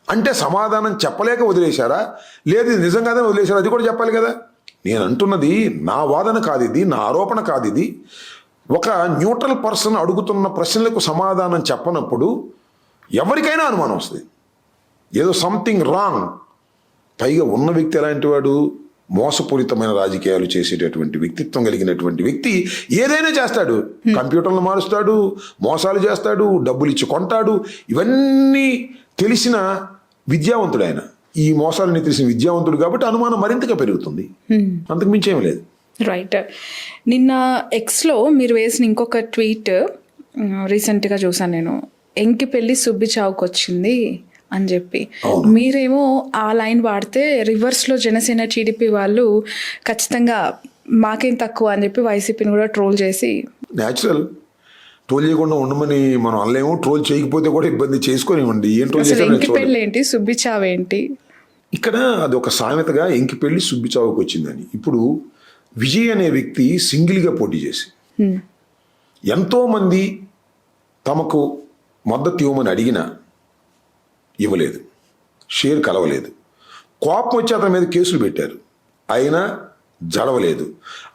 అంటే సమాధానం చెప్పలేక వదిలేశారా, లేదు నిజంగానే వదిలేశారా? అది కూడా చెప్పాలి కదా. నేను అంటున్నది నా వాదన కాదు ఇది, నా ఆరోపణ కాదు ఇది. ఒక న్యూట్రల్ పర్సన్ అడుగుతున్న ప్రశ్నలకు సమాధానం చెప్పనప్పుడు ఎవరికైనా అనుమానం వస్తుంది, ఏదో సంథింగ్ రాంగ్. పైగా ఉన్న వ్యక్తి ఎలాంటి వాడు? మోసపూరితమైన రాజకీయాలు చేసేటటువంటి వ్యక్తిత్వం కలిగినటువంటి వ్యక్తి. ఏదైనా చేస్తాడు, కంప్యూటర్లు మారుస్తాడు, మోసాలు చేస్తాడు, డబ్బులు ఇచ్చి కొంటాడు. ఇవన్నీ తెలిసిన విద్యావంతుడు ఆయన. ఈ మోసాలని తెలిసిన విద్యావంతుడు కాబట్టి అనుమానం మరింతగా పెరుగుతుంది, అంతకు మించేం లేదు. రైట్. నిన్న ఎక్స్లో మీరు వేసిన ఇంకొక ట్వీట్ రీసెంట్గా చూసాను నేను. ఎంకిపెళ్లి సుబ్బి చావుకు వచ్చింది అని చెప్పి మీరేమో ఆ లైన్ వాడితే రివర్స్లో జనసేన టీడీపీ వాళ్ళు ఖచ్చితంగా మాకేం తక్కువ అని చెప్పి వైసీపీని కూడా ట్రోల్ చేసి, న్యాచురల్, ట్రోల్ చేయకుండా ఉండమని మనం అనలేము. ట్రోల్ చేయకపోతే కూడా ఇబ్బంది చేసుకొని ఏం ట్రోల్ చేస్తారు? ఎంకిపెళ్లి ఏంటి, సుబ్బి చావు ఏంటి? ఇక్కడ అది ఒక సామెతగా ఎంకిపెళ్లి సుబ్బి చావుకు వచ్చిందని. ఇప్పుడు విజయ్ అనే వ్యక్తి సింగిల్గా పోటీ చేసి ఎంతోమంది తమకు మద్దతు ఇవ్వమని అడిగినా ఇవ్వలేదు, షేర్ కలవలేదు. కోపం వచ్చి అతని మీద కేసులు పెట్టారు, అయినా జడవలేదు.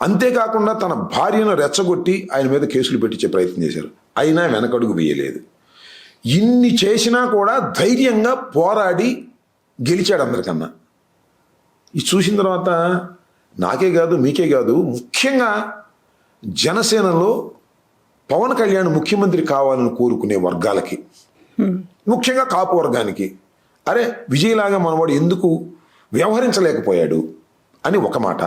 అంతేకాకుండా తన భార్యను రెచ్చగొట్టి ఆయన మీద కేసులు పెట్టించే ప్రయత్నం చేశారు, అయినా వెనకడుగు వేయలేదు. ఇన్ని చేసినా కూడా ధైర్యంగా పోరాడి గెలిచాడు అందరికన్నా. ఇది చూసిన తర్వాత నాకే కాదు మీకే కాదు, ముఖ్యంగా జనసేనలో పవన్ కళ్యాణ్ ముఖ్యమంత్రి కావాలని కోరుకునే వర్గాలకి, ముఖ్యంగా కాపు వర్గానికి, అరే విజయ్లాగా మనవాడు ఎందుకు వ్యవహరించలేకపోయాడు అని ఒక మాట.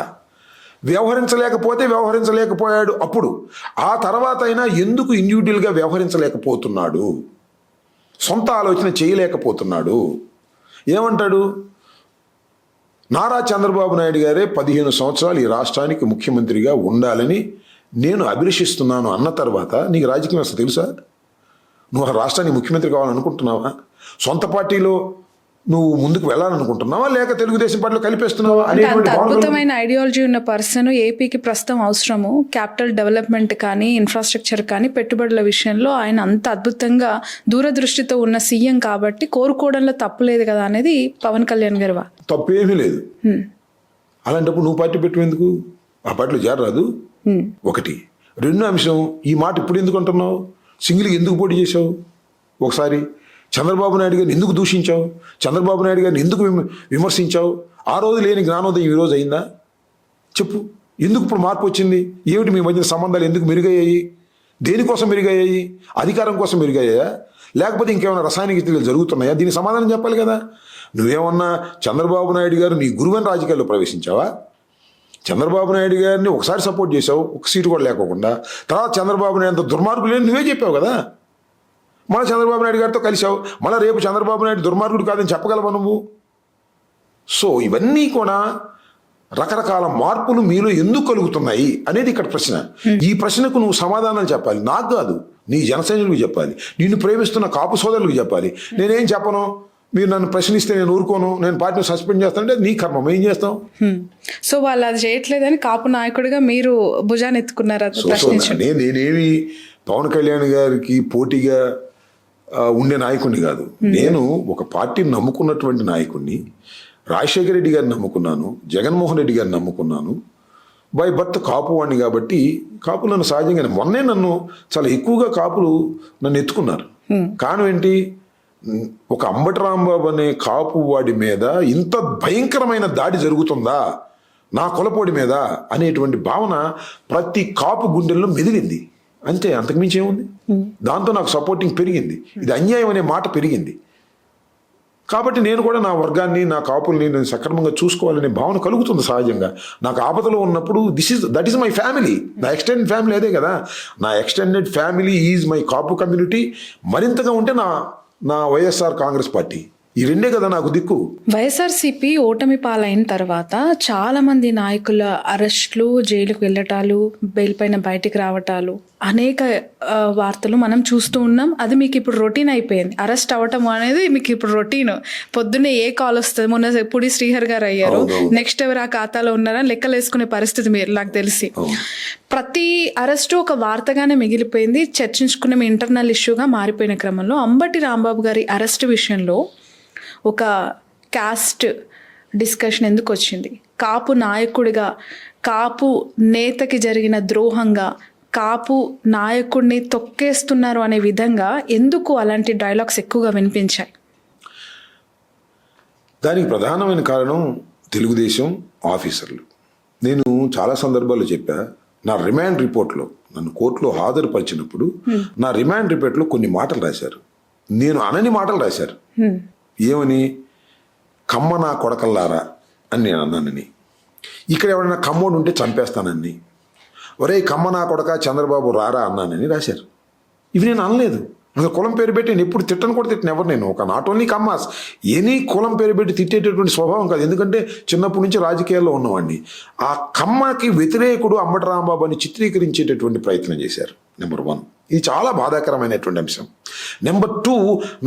వ్యవహరించలేకపోయాడు అప్పుడు, ఆ తర్వాత అయినా ఎందుకు ఇండివిజువల్గా వ్యవహరించలేకపోతున్నాడు, సొంత ఆలోచన చేయలేకపోతున్నాడు? ఏమంటాడు? నారా చంద్రబాబు నాయుడు గారే 15 సంవత్సరాలు ఈ రాష్ట్రానికి ముఖ్యమంత్రిగా ఉండాలని నేను అభిలషిస్తున్నాను అన్న తర్వాత నీకు రాజకీయం అసలు తెలుసా? నువ్వు ఆ రాష్ట్రానికి ముఖ్యమంత్రి కావాలనుకుంటున్నావా? సొంత పార్టీలో నువ్వు ముందుకు వెళ్ళాలనుకుంటున్నావా, లేక తెలుగుదేశం పార్టీలో కలిపేస్తున్నావా అంత అనేటువంటి భావనలు- అద్భుతమైన ఐడియాలజీ ఉన్న పర్సన్ ఏపీకి ప్రస్తుతం అవసరము. క్యాపిటల్ డెవలప్మెంట్ కానీ ఇన్ఫ్రాస్ట్రక్చర్ కానీ పెట్టుబడుల విషయంలో ఆయన అంత అద్భుతంగా దూరదృష్టితో ఉన్న సీఎం కాబట్టి కోరుకోవడంలో తప్పులేదు కదా అనేది పవన్ కళ్యాణ్ గారు తప్పేమీ లేదు. అలాంటప్పుడు నువ్వు పార్టీ పెట్టేందుకు? ఆ పార్టీలో చేరరాదు. ఒకటి. రెండో అంశం, ఈ మాట ఇప్పుడు ఎందుకు అంటున్నావు? సింగిల్గా ఎందుకు పోటీ చేశావు? ఒకసారి చంద్రబాబు నాయుడు గారిని ఎందుకు దూషించావు? చంద్రబాబు నాయుడు గారిని ఎందుకు విమర్శించావు? ఆ రోజు లేని జ్ఞానోదయం ఈరోజు అయిందా? చెప్పు. ఎందుకు ఇప్పుడు మార్పు వచ్చింది? ఏమిటి మీ మధ్యన సంబంధాలు ఎందుకు మెరుగయ్యాయి? దేనికోసం మెరుగయ్యాయి? అధికారం కోసం మెరుగయ్యాయా, లేకపోతే ఇంకేమైనా రసాయనిక చర్యలు జరుగుతున్నాయా? దీనికి సమాధానం చెప్పాలి కదా. నువ్వేమన్నా చంద్రబాబు నాయుడు గారు నీ గురువని రాజకీయాల్లో ప్రవేశించావా? చంద్రబాబు నాయుడు గారిని ఒకసారి సపోర్ట్ చేసావు, ఒక సీటు కూడా లేకోకుండా. తర్వాత చంద్రబాబు నాయుడు అంత దుర్మార్గులు లేని నువ్వే చెప్పావు కదా. మళ్ళీ చంద్రబాబు నాయుడు గారితో కలిసావు. మళ్ళీ రేపు చంద్రబాబు నాయుడు దుర్మార్గుడు కాదని చెప్పగలవా నువ్వు? సో ఇవన్నీ కూడా రకరకాల మార్పులు మీలో ఎందుకు కలుగుతున్నాయి అనేది ఇక్కడ ప్రశ్న. ఈ ప్రశ్నకు నువ్వు సమాధానాలు చెప్పాలి. నాకు కాదు, నీ జనసైనికులకు చెప్పాలి, నిన్ను ప్రేమిస్తున్న కాపు సోదరులకు చెప్పాలి. నేనేం చెప్పను, మీరు నన్ను ప్రశ్నిస్తే నేను ఊరుకోను, నేను పార్టీని సస్పెండ్ చేస్తానంటే నీ కర్మం, ఏం చేస్తాం? సో వాళ్ళు అది చేయట్లేదని కాపు నాయకుడిగా మీరు భుజాన్ని ఎత్తుకున్నారు. నేనేమి పవన్ కళ్యాణ్ గారికి పోటీగా ఉండే నాయకుడిని కాదు. నేను ఒక పార్టీని నమ్ముకున్నటువంటి నాయకుడిని. రాజశేఖర రెడ్డి గారిని నమ్ముకున్నాను, జగన్మోహన్ రెడ్డి గారిని నమ్ముకున్నాను. బై బర్త్ కాపు వాడిని కాబట్టి కాపులు నన్ను సహజంగానే, మొన్నే నన్ను చాలా ఎక్కువగా కాపులు నన్ను ఎత్తుకున్నారు. కారణం ఏంటి? ఒక అంబటి రాంబాబు అనే కాపు వాడి మీద ఇంత భయంకరమైన దాడి జరుగుతుందా నా కులపోడి మీద అనేటువంటి భావన ప్రతి కాపు గుండెల్లో మెదిలింది. అంతే, అంతకుమించి ఏముంది? దాంతో నాకు సపోర్టింగ్ పెరిగింది. ఇది అన్యాయం అనే మాట పెరిగింది. కాబట్టి నేను కూడా నా వర్గాన్ని, నా కాపుల్ని నేను సక్రమంగా చూసుకోవాలనే భావన కలుగుతుంది సహజంగా. నాకు ఆపదలో ఉన్నప్పుడు దట్ ఈస్ మై ఫ్యామిలీ. నా ఎక్స్టెండెడ్ ఫ్యామిలీ అదే కదా. నా extended family is my Kapu community. మరింతగా ఉంటే నా వైఎస్ఆర్ కాంగ్రెస్ పార్టీ. ఈ రెండే కదా నాకు దిక్కు. వైఎస్ఆర్సీపీ ఓటమి పాలైన తర్వాత చాలా మంది నాయకుల అరెస్టులు, జైలుకు వెళ్ళటాలు, బెయిల్ పైన బయటికి రావటాలు, అనేక వార్తలు మనం చూస్తూ ఉన్నాం. అది మీకు ఇప్పుడు రొటీన్ అయిపోయింది. అరెస్ట్ అవ్వటం అనేది మీకు ఇప్పుడు రొటీన్. పొద్దున్నే ఏ కాల్ వస్తుంది, మొన్న పుడి శ్రీహర్ గారు అయ్యారు, నెక్స్ట్ ఎవరు ఆ ఖాతాలో ఉన్నారని లెక్కలు వేసుకునే పరిస్థితి మీరు, నాకు తెలిసి ప్రతి అరెస్టు ఒక వార్తగానే మిగిలిపోయింది. చర్చించుకునే ఇంటర్నల్ ఇష్యూగా మారిపోయిన క్రమంలో అంబటి రాంబాబు గారి అరెస్ట్ విషయంలో ఒక కాస్ట్ డిస్కషన్ ఎందుకు వచ్చింది? కాపు నాయకుడిగా, కాపు నేతకి జరిగిన ద్రోహంగా, కాపు నాయకుడిని తొక్కేస్తున్నారు అనే విధంగా ఎందుకు అలాంటి డైలాగ్స్ ఎక్కువగా వినిపించాయి? దానికి ప్రధానమైన కారణం తెలుగుదేశం ఆఫీసర్లు. నేను చాలా సందర్భాల్లో చెప్పా, నా రిమాండ్ రిపోర్ట్లో, నన్ను కోర్టులో హాజరుపరిచినప్పుడు నా రిమాండ్ రిపోర్ట్లో కొన్ని మాటలు రాశారు. నేను అనని మాటలు రాశారు. ఏమని? కమ్మ నా కొడకల్లారా అని నేను అన్నానని. ఇక్కడ ఎవరైనా కమ్మోడు ఉంటే చంపేస్తానని, ఒరే కమ్మ నా కొడక చంద్రబాబు రారా అన్నానని రాశారు. ఇవి నేను అనలేదు. అసలు కులం పేరు పెట్టి నేను ఎప్పుడు తిట్టను కూడా తిట్టిన ఎవరు నేను. ఒక నాట్ ఓన్లీ కమ్మాస్, ఎనీ కులం పేరు పెట్టి తిట్టేటటువంటి స్వభావం కాదు. ఎందుకంటే చిన్నప్పటి నుంచి రాజకీయాల్లో ఉన్నవాడిని. ఆ కమ్మకి వ్యతిరేకుడు అంబటి రాంబాబు అని చిత్రీకరించేటటువంటి ప్రయత్నం చేశారు. నెంబర్ 1, ఇది చాలా బాధాకరమైనటువంటి అంశం. నెంబర్ 2,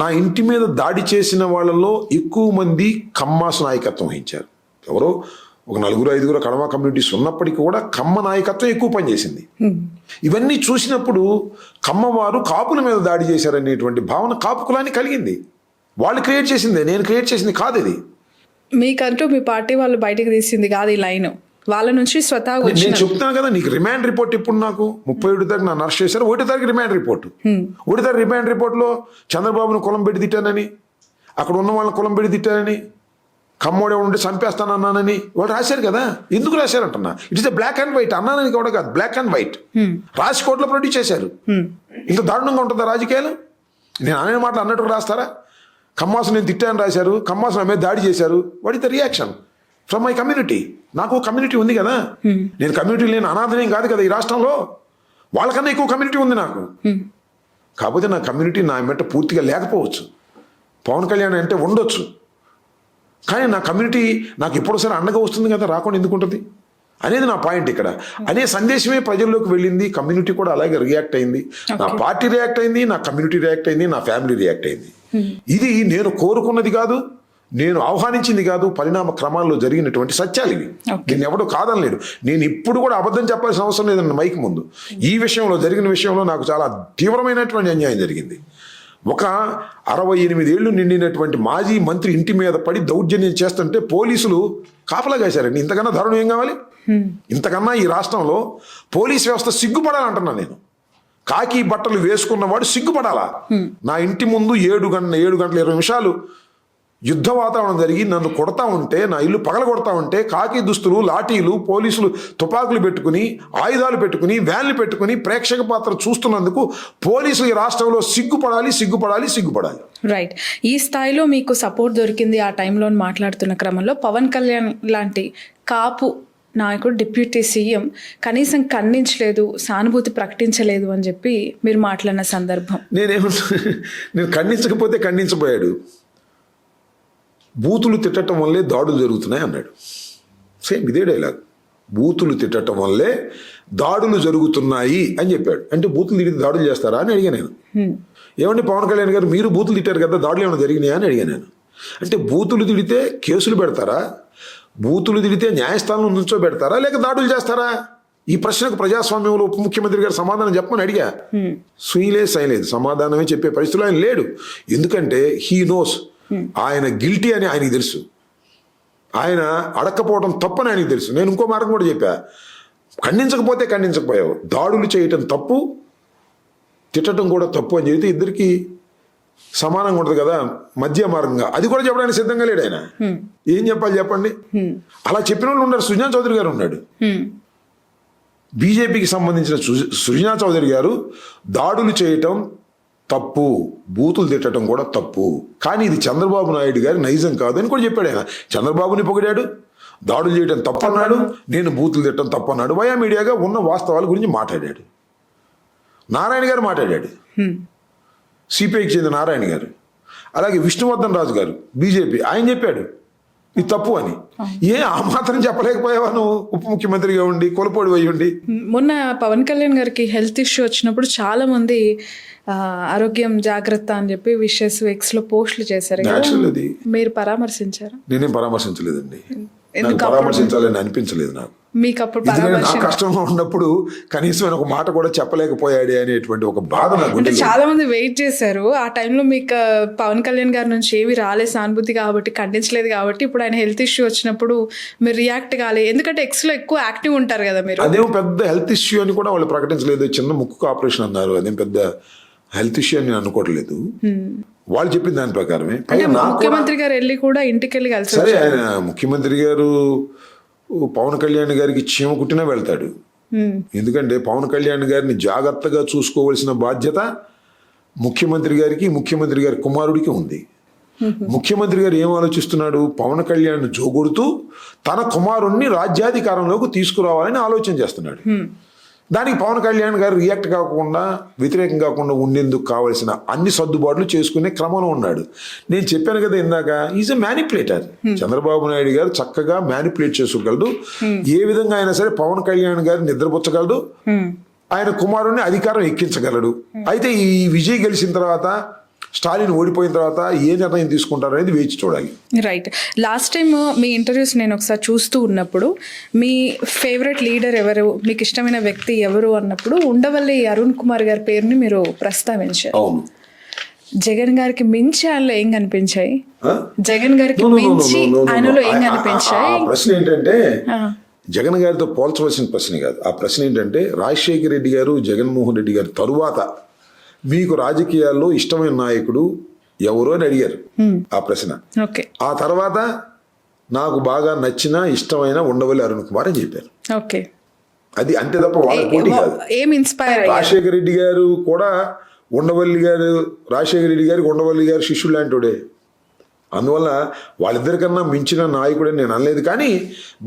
నా ఇంటి మీద దాడి చేసిన వాళ్ళలో ఎక్కువ మంది కమ్మాస్ నాయకత్వం వహించారు. ఎవరో ఒక 4-5 కడమ కమ్యూనిటీస్ ఉన్నప్పటికీ కూడా కమ్మ నాయకత్వం ఎక్కువ పనిచేసింది. ఇవన్నీ చూసినప్పుడు కమ్మవారు కాపుల మీద దాడి చేశారనేటువంటి భావన కాపు కులాన్ని కలిగింది. వాళ్ళు క్రియేట్ చేసిందే, నేను క్రియేట్ చేసింది కాదు. ఇది మీకంటూ మీ పార్టీ వాళ్ళు బయటకు తీసింది కాదు. ఈ లైన్ వాళ్ళ నుంచి స్వతహాగా నేను చెప్తాను కదా. నీకు రిమాండ్ రిపోర్ట్ ఇప్పుడు నాకు 31 తారీఖు నన్ను అరెస్ట్ చేశారు. 1 తారీఖు రిమాండ్ రిపోర్ట్. 1 తారీఖు రిమాండ్ రిపోర్ట్లో చంద్రబాబును కులం పెట్టి తిట్టానని, అక్కడ ఉన్న వాళ్ళని కులం పెట్టి తిట్టానని, కమ్మోడే ఉంటే చంపేస్తానన్నానని వాళ్ళు రాశారు కదా. ఎందుకు రాశారంటున్నా, it is black and white. అన్నానని కూడా కాదు, బ్లాక్ అండ్ వైట్ రాసి కోర్టులో ప్రొడ్యూస్ చేశారు. ఇంత దారుణంగా ఉంటుందా రాజకీయాలు? నేను అనే మాటలు అన్నట్టు రాస్తారా? కమ్మాసు నేను తిట్టాను రాశారు, కమ్మాసు నా మీద దాడి చేశారు. What is the reaction from my community? నాకు కమ్యూనిటీ ఉంది కదా. నేను కమ్యూనిటీ లేని అనాథనేం కాదు కదా ఈ రాష్ట్రంలో. వాళ్ళకన్నా ఎక్కువ కమ్యూనిటీ ఉంది నాకు. కాకపోతే నా కమ్యూనిటీ నా మెట్ట పూర్తిగా లేకపోవచ్చు. పవన్ కళ్యాణ్ అంటే ఉండొచ్చు, కానీ నా కమ్యూనిటీ నాకు ఎప్పుడోసారి అండగా వస్తుంది కదా, రాకుండా ఎందుకు ఉంటుంది అనేది నా పాయింట్ ఇక్కడ. అనే సందేశమే ప్రజల్లోకి వెళ్ళింది. కమ్యూనిటీ కూడా అలాగే రియాక్ట్ అయింది. నా పార్టీ రియాక్ట్ అయింది, నా కమ్యూనిటీ రియాక్ట్ అయింది, నా ఫ్యామిలీ రియాక్ట్ అయింది. ఇది నేను కోరుకున్నది కాదు, నేను ఆహ్వానించింది కాదు, పరిణామ క్రమాల్లో జరిగినటువంటి సత్యాలు ఇవి. దీన్ని ఎవడో కాదనలేడు. నేను ఇప్పుడు కూడా అబద్ధం చెప్పాల్సిన అవసరం లేదన్న మైక్ ముందు. ఈ విషయంలో జరిగిన విషయంలో నాకు చాలా తీవ్రమైనటువంటి అన్యాయం జరిగింది. ఒక 68 ఏళ్లు నిండినటువంటి మాజీ మంత్రి ఇంటి మీద పడి దౌర్జన్యం చేస్తుంటే పోలీసులు కాపలా కాశారండి. ఇంతకన్నా దారుణం ఏం కావాలి? ఇంతకన్నా ఈ రాష్ట్రంలో పోలీస్ వ్యవస్థ సిగ్గుపడాలంటున్నా నేను. కాకి బట్టలు వేసుకున్నవాడు సిగ్గుపడాలా? నా ఇంటి ముందు 7 గంటల 20 నిమిషాలు యుద్ధ వాతావరణం జరిగి నన్ను కొడతా ఉంటే, నా ఇల్లు పగల కొడతా ఉంటే, కాకి దుస్తులు, లాఠీలు, పోలీసులు తుపాకులు పెట్టుకుని, ఆయుధాలు పెట్టుకుని, వ్యాన్లు పెట్టుకుని ప్రేక్షక పాత్ర చూస్తున్నందుకు పోలీసులు ఈ రాష్ట్రంలో సిగ్గుపడాలి, సిగ్గుపడాలి, సిగ్గుపడాలి. రైట్. ఈ స్థాయిలో మీకు సపోర్ట్ దొరికింది ఆ టైంలో మాట్లాడుతున్న క్రమంలో పవన్ కళ్యాణ్ లాంటి కాపు నాయకుడు, డిప్యూటీ సీఎం కనీసం ఖండించలేదు, సానుభూతి ప్రకటించలేదు అని చెప్పి మీరు మాట్లాడిన సందర్భం. నేను ఖండించకపోతే ఖండించబోయాడు. బూతులు తిట్టడం వల్లే దాడులు జరుగుతున్నాయి అన్నాడు. సేమ్ ఇదే డైలాగ్. బూతులు తిట్టడం వల్లే దాడులు జరుగుతున్నాయి అని చెప్పాడు. అంటే బూతులు తిడితే దాడులు చేస్తారా అని అడిగా నేను. ఏమండి పవన్ కళ్యాణ్ గారు, మీరు బూతులు తిట్టారు కదా, దాడులు ఏమైనా జరిగినాయా అని అడిగా నేను. అంటే బూతులు తిడితే కేసులు పెడతారా, బూతులు తిడితే న్యాయస్థానంలో నుంచోబెడతారా, లేక దాడులు చేస్తారా? ఈ ప్రశ్నకు ప్రజాస్వామ్యంలో ఉప ముఖ్యమంత్రి గారు సమాధానం చెప్పమని అడిగా. సైలేదు, సమాధానమే చెప్పే పరిస్థితిలో ఆయన లేడు. ఎందుకంటే హీ నోస్ ఆయన గిల్టీ అని ఆయనకి తెలుసు. ఆయన అడక్కపోవడం తప్పని ఆయనకి తెలుసు. నేను ఇంకో మార్గం కూడా చెప్పా, ఖండించకపోతే ఖండించకపోయావు, దాడులు చేయటం తప్పు, తిట్టడం కూడా తప్పు అని చెబితే ఇద్దరికి సమానంగా ఉంటుంది కదా, మధ్య మార్గంగా. అది కూడా చెప్పడానికి సిద్ధంగా లేడు ఆయన. ఏం చెప్పాలి చెప్పండి? అలా చెప్పిన వాళ్ళు ఉన్నారు. సుజనా చౌదరి గారు ఉన్నాడు, బీజేపీకి సంబంధించిన సుజనా చౌదరి గారు. దాడులు చేయటం తప్పు, బూతులు తిట్టడం కూడా తప్పు, కానీ ఇది చంద్రబాబు నాయుడు గారి నైజం కాదు అని కూడా చెప్పాడు ఆయన. చంద్రబాబుని పొగిడాడు, దాడులు చేయడం తప్పన్నాడు, నేను బూతులు తిట్టడం తప్పన్నాడు. వయా మీడియాగా ఉన్న వాస్తవాల గురించి మాట్లాడాడు. నారాయణ గారు మాట్లాడాడు, సిపిఐకి చెందిన నారాయణ గారు. అలాగే విష్ణువర్ధన్ రాజు గారు బీజేపీ, ఆయన చెప్పాడు ఇది తప్పు అని. ఆ మాత్రం చెప్పలేకపోయావా నువ్వు ఉప ముఖ్యమంత్రిగా ఉండి, కొలపోడి అయ్యి ఉండి? మొన్న పవన్ కళ్యాణ్ గారికి హెల్త్ ఇష్యూ వచ్చినప్పుడు చాలా మంది ఆరోగ్యం జాగ్రత్త అని చెప్పి విషెస్ ఎక్స్లో పోస్టులు చేశారు. అది మీరు పరామర్శించారా? నేనేం పరామర్శించలేదండి. పరామర్శించాలని అనిపించలేదు నాకు. మీకు అప్పుడు నా కష్టంగా ఉన్నప్పుడు కనీసం ఒక మాట కూడా చెప్పలేకపోయాడే అనేటువంటి ఒక బాధ నాకు. అంటే చాలా మంది వెయిట్ చేశారు ఆ టైంలో. మీకు పవన్ కళ్యాణ్ గారి నుంచి ఏవి రాలేదు సానుభూతి కాబట్టి, ఖండించలేదు కాబట్టి, ఇప్పుడు ఆయన హెల్త్ ఇష్యూ వచ్చినప్పుడు మీరు రియాక్ట్ కాలేదు. ఎందుకంటే ఎక్స్లో ఎక్కువ యాక్టివ్ ఉంటారు కదా మీరు. అదేం పెద్ద హెల్త్ ఇష్యూ అని కూడా వాళ్ళు ప్రకటించలేదు. చిన్న ముక్కు ఆపరేషన్ అన్నారు, అదేం పెద్ద హెల్త్ ఇష్యూ అని నేను అనుకోవట్లేదు. వాళ్ళు చెప్పిన దాని ప్రకారమే. ముఖ్యమంత్రి గారు వెళ్ళి కూడా ఇంటికి వెళ్ళి కలిసి, సరే ఆయన ముఖ్యమంత్రి గారు పవన్ కళ్యాణ్ గారికి చీమ కుట్టినా వెళ్తాడు. ఎందుకంటే పవన్ కళ్యాణ్ గారిని జాగ్రత్తగా చూసుకోవాల్సిన బాధ్యత ముఖ్యమంత్రి గారికి, ముఖ్యమంత్రి గారి కుమారుడికి ఉంది. ముఖ్యమంత్రి గారు ఏం ఆలోచిస్తున్నాడు? పవన్ కళ్యాణ్ జోగొడుతూ తన కుమారుణ్ణి రాజ్యాధికారంలోకి తీసుకురావాలని ఆలోచన చేస్తున్నాడు. దానికి పవన్ కళ్యాణ్ గారు రియాక్ట్ కాకుండా, వ్యతిరేకం కాకుండా ఉండేందుకు కావాల్సిన అన్ని సర్దుబాట్లు చేసుకునే క్రమంలో ఉన్నాడు. నేను చెప్పాను కదా ఇందాక, is a manipulator. Chandrababu Naidu గారు చక్కగా మ్యానిపులేట్ చేసుకోగలడు. ఏ విధంగా అయినా సరే పవన్ కళ్యాణ్ గారు నిద్రపుచ్చగలడు, ఆయన కుమారుణ్ణి అధికారం ఎక్కించగలడు. అయితే ఈ విజయ్ గెలిచిన తర్వాత, స్టాలిన్ ఓడిపోయిన తర్వాత ఏ నిర్ణయం తీసుకుంటారు అనేది వేచి చూడాలి. రైట్. లాస్ట్ టైం మీ ఇంటర్వ్యూస్ నేను ఒకసారి చూస్తూ ఉన్నప్పుడు మీ ఫేవరెట్ లీడర్ ఎవరు, మీకు ఇష్టమైన వ్యక్తి ఎవరు అన్నప్పుడు ఉండవల్లి అరుణ్ కుమార్ గారి పేరుని మీరు ప్రస్తావించారు. అవును. జగన్ గారికి మించి ఆయనలో ఏం కనిపించాయి? జగన్ గారికి మించి ఆయనలో ఏం కనిపించాయి? ప్రశ్న ఏంటంటే జగన్ గారితో పోల్చవలసిన ప్రశ్న కాదు. ఆ ప్రశ్న ఏంటంటే రాజశేఖర రెడ్డి గారు, జగన్మోహన్ రెడ్డి గారి తరువాత మీకు రాజకీయాల్లో ఇష్టమైన నాయకుడు ఎవరు అని అడిగారు ఆ ప్రశ్న. ఆ తర్వాత నాకు బాగా నచ్చిన, ఇష్టమైన ఉండవల్లి అరుణ్ కుమార్ అని చెప్పారు. అది అంతే తప్ప వాళ్ళ పోటీ కాదు. రాజశేఖర రెడ్డి గారు కూడా ఉండవల్లి గారు, రాజశేఖర రెడ్డి గారికి ఉండవల్లి గారు శిష్యుడు లాంటివాడే. అందువల్ల వాళ్ళిద్దరికన్నా మించిన నాయకుడని నేను అనలేదు. కానీ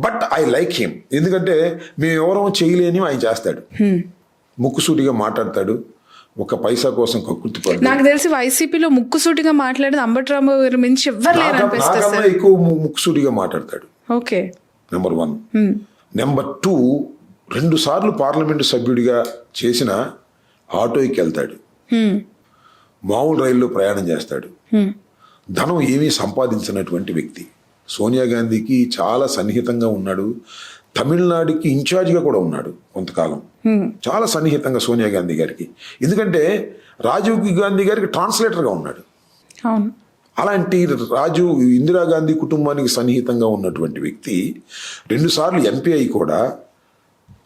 బట్ ఐ లైక్ హిమ్. ఎందుకంటే మేము ఎవరో చేయలేని ఆయన చేస్తాడు. ముక్కుసూటిగా మాట్లాడతాడు, ఒక పైసా కోసం కక్కుర్తి పడ్డాడు. నాకు తెలిసి వైసీపీలో ముక్కుసూటిగా మాట్లాడేది అంబటి రాంబాబు గారి మించి ఎవ్వరు లేరు అనిపిస్తుంది నాకన్నా సార్. ఎక్కువ ముక్కుసూటిగా మాట్లాడతాడు. ఓకే. నెంబర్ 1. నెంబర్ 2, 2 సార్లు పార్లమెంటు సభ్యుడిగా చేసిన ఆటోకి వెళ్తాడు, మామూలు రైల్లో ప్రయాణం చేస్తాడు, ధనం ఏమీ సంపాదించినటువంటి వ్యక్తి. సోనియా గాంధీకి చాలా సన్నిహితంగా ఉన్నాడు. తమిళనాడుకి ఇన్ఛార్జిగా కూడా ఉన్నాడు కొంతకాలం, చాలా సన్నిహితంగా సోనియా గాంధీ గారికి. ఎందుకంటే రాజీవ్ గాంధీ గారికి ట్రాన్స్లేటర్గా ఉన్నాడు. అవును. అలాంటి ఇందిరాగాంధీ కుటుంబానికి సన్నిహితంగా ఉన్నటువంటి వ్యక్తి 2 సార్లు ఎంపీ అయి కూడా